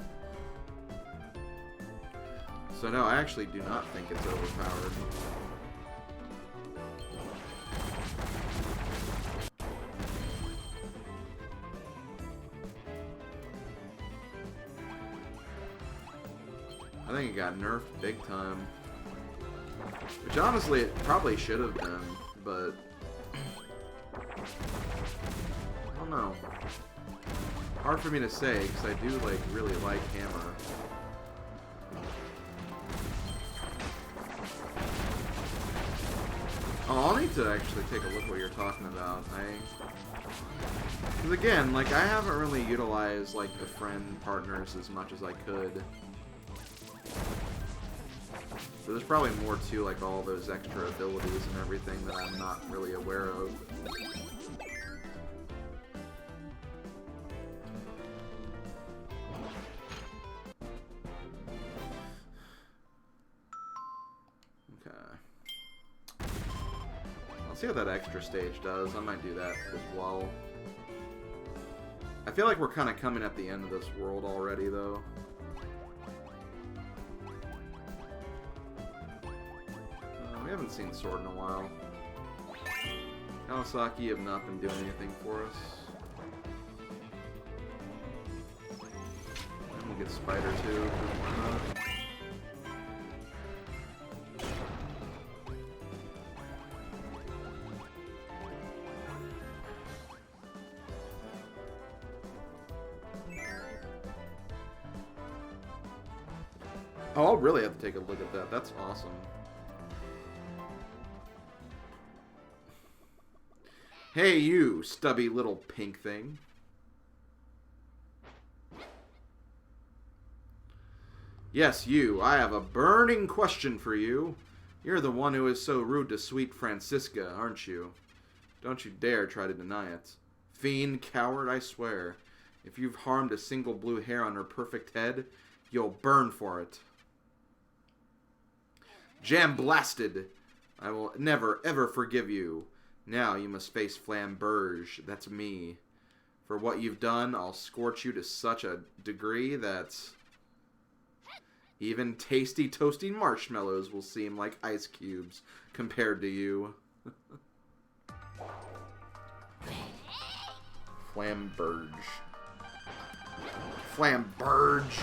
So no, I actually do not think it's overpowered. I think it got nerfed big time. Which honestly it probably should have been, but I don't know. Hard for me to say, because I do like really like Hammer. Oh, I'll need to actually take a look what you're talking about. Because again, like I haven't really utilized like the friend partners as much as I could. So there's probably more to like all those extra abilities and everything that I'm not really aware of. Okay. Let's see what that extra stage does. I might do that as well. I feel like we're kind of coming at the end of this world already, though. We haven't seen Sword in a while. Kawasaki have not been doing anything for us. And we'll get Spider too. Why not? Oh, I'll really have to take a look at that. That's awesome. Hey you, stubby little pink thing. Yes, you. I have a burning question for you. You're the one who is so rude to sweet Francisca, aren't you? Don't you dare try to deny it. Fiend, coward, I swear. If you've harmed a single blue hair on her perfect head, you'll burn for it. Jam blasted! I will never, ever forgive you. Now you must face Flamberge, that's me. For what you've done, I'll scorch you to such a degree that even tasty, toasty marshmallows will seem like ice cubes compared to you. Flamberge. Flamberge!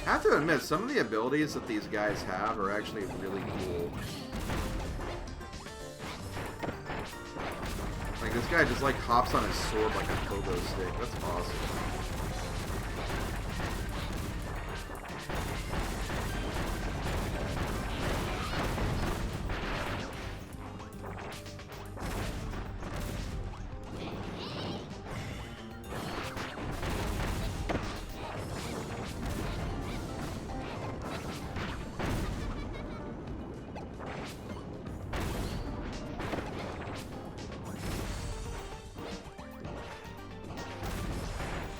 I have to admit, some of the abilities that these guys have are actually really cool. Like, this guy just, like, hops on his sword like a pogo stick. That's awesome.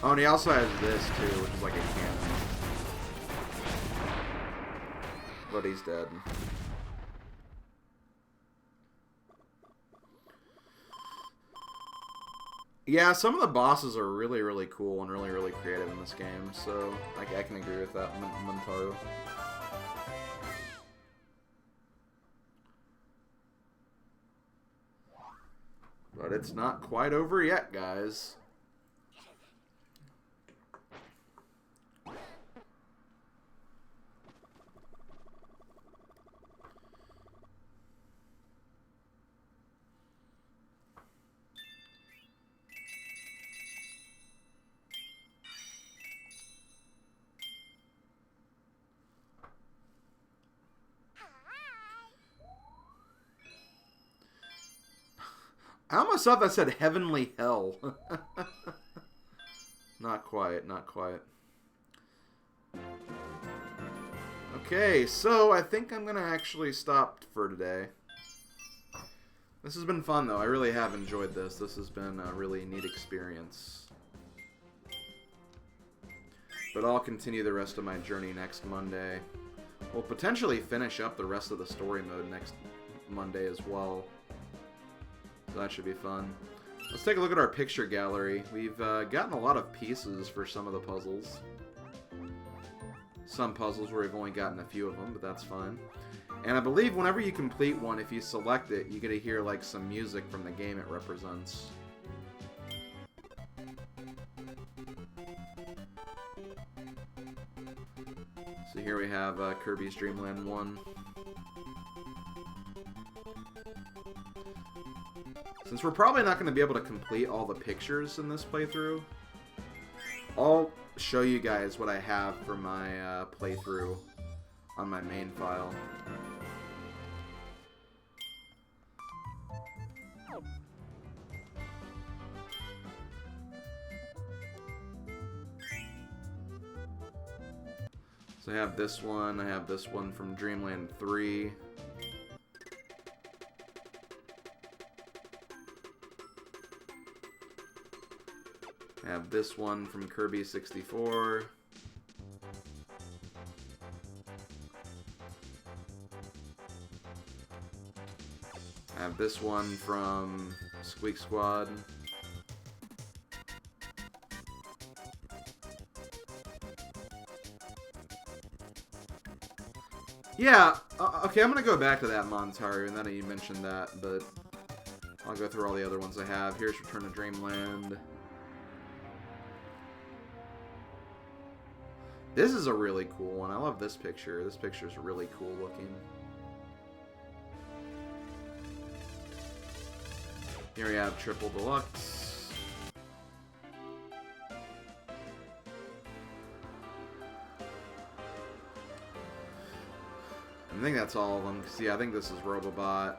Oh, and he also has this, too, which is like a cannon. But he's dead. Yeah, some of the bosses are really, really cool and really, really creative in this game, so I can agree with that, Montaru. But it's not quite over yet, guys. I almost thought that said Heavenly Hell. Not quite, not quite. Okay, so I think I'm going to actually stop for today. This has been fun, though. I really have enjoyed this. This has been a really neat experience. But I'll continue the rest of my journey next Monday. We'll potentially finish up the rest of the story mode next Monday as well. So that should be fun. Let's take a look at our picture gallery. We've gotten a lot of pieces for some of the puzzles. Some puzzles where we've only gotten a few of them, but that's fine. And I believe whenever you complete one, if you select it, you get to hear like some music from the game it represents. So here we have Kirby's Dreamland 1. Since we're probably not going to be able to complete all the pictures in this playthrough, I'll show you guys what I have for my playthrough on my main file. So I have this one from Dreamland 3. I have this one from Kirby 64. I have this one from Squeak Squad. Yeah, okay, I'm going to go back to that Montaru, and then you mentioned that, but I'll go through all the other ones I have. Here's Return to Dreamland. This is a really cool one. I love this picture. This picture is really cool looking. Here we have Triple Deluxe. I think that's all of them. Cause, yeah, I think this is Robobot.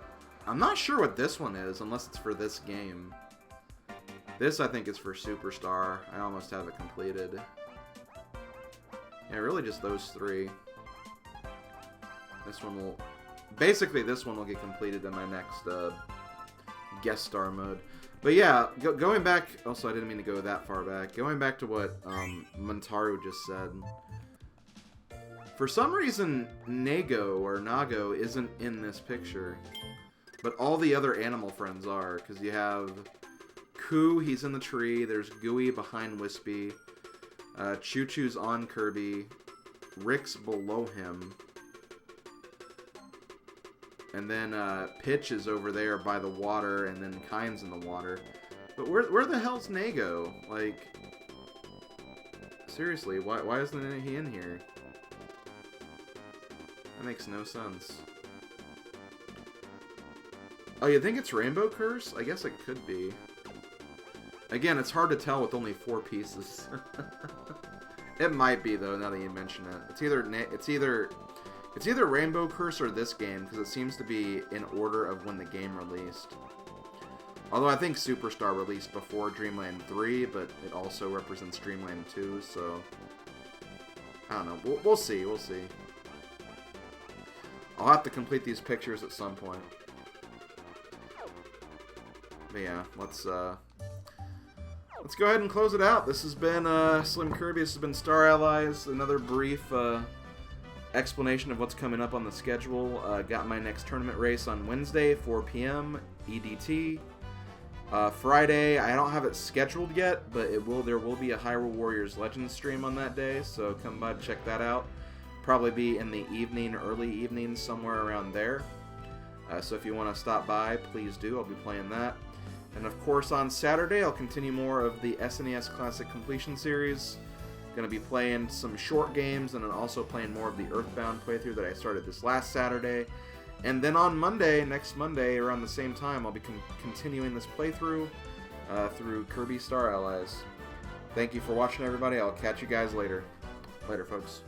I'm not sure what this one is, unless it's for this game. This, I think, is for Superstar. I almost have it completed. Yeah, really just those three. This one will... Basically, this one will get completed in my next guest star mode. But yeah, going back... Also, I didn't mean to go that far back. Going back to what Montaru just said. For some reason, Nago isn't in this picture. But all the other animal friends are. Because you have Koo, he's in the tree. There's Gooey behind Wispy. Choo Choo's on Kirby. Rick's below him. And then Pitch is over there by the water, and then Kine's in the water. But where the hell's Nago? Like, seriously, why isn't he in here? That makes no sense. Oh, you think it's Rainbow Curse? I guess it could be. Again, it's hard to tell with only 4 pieces. It might be though. Now that you mention it, it's either Rainbow Curse or this game because it seems to be in order of when the game released. Although I think Superstar released before Dreamland 3, but it also represents Dreamland 2, so I don't know. We'll see. We'll see. I'll have to complete these pictures at some point. But yeah, let's let's go ahead and close it out. This has been Slim Kirby. This has been Star Allies. Another brief explanation of what's coming up on the schedule. Got my next tournament race on Wednesday, 4 p.m. EDT. Friday, I don't have it scheduled yet, but there will be a Hyrule Warriors Legends stream on that day, so come by to check that out. Probably be in the evening, early evening, somewhere around there. So if you want to stop by, please do. I'll be playing that. And of course, on Saturday, I'll continue more of the SNES Classic Completion Series. Going to be playing some short games, and then also playing more of the Earthbound playthrough that I started this last Saturday. And then on Monday, next Monday, around the same time, I'll be continuing this playthrough through Kirby Star Allies. Thank you for watching, everybody. I'll catch you guys later. Later, folks.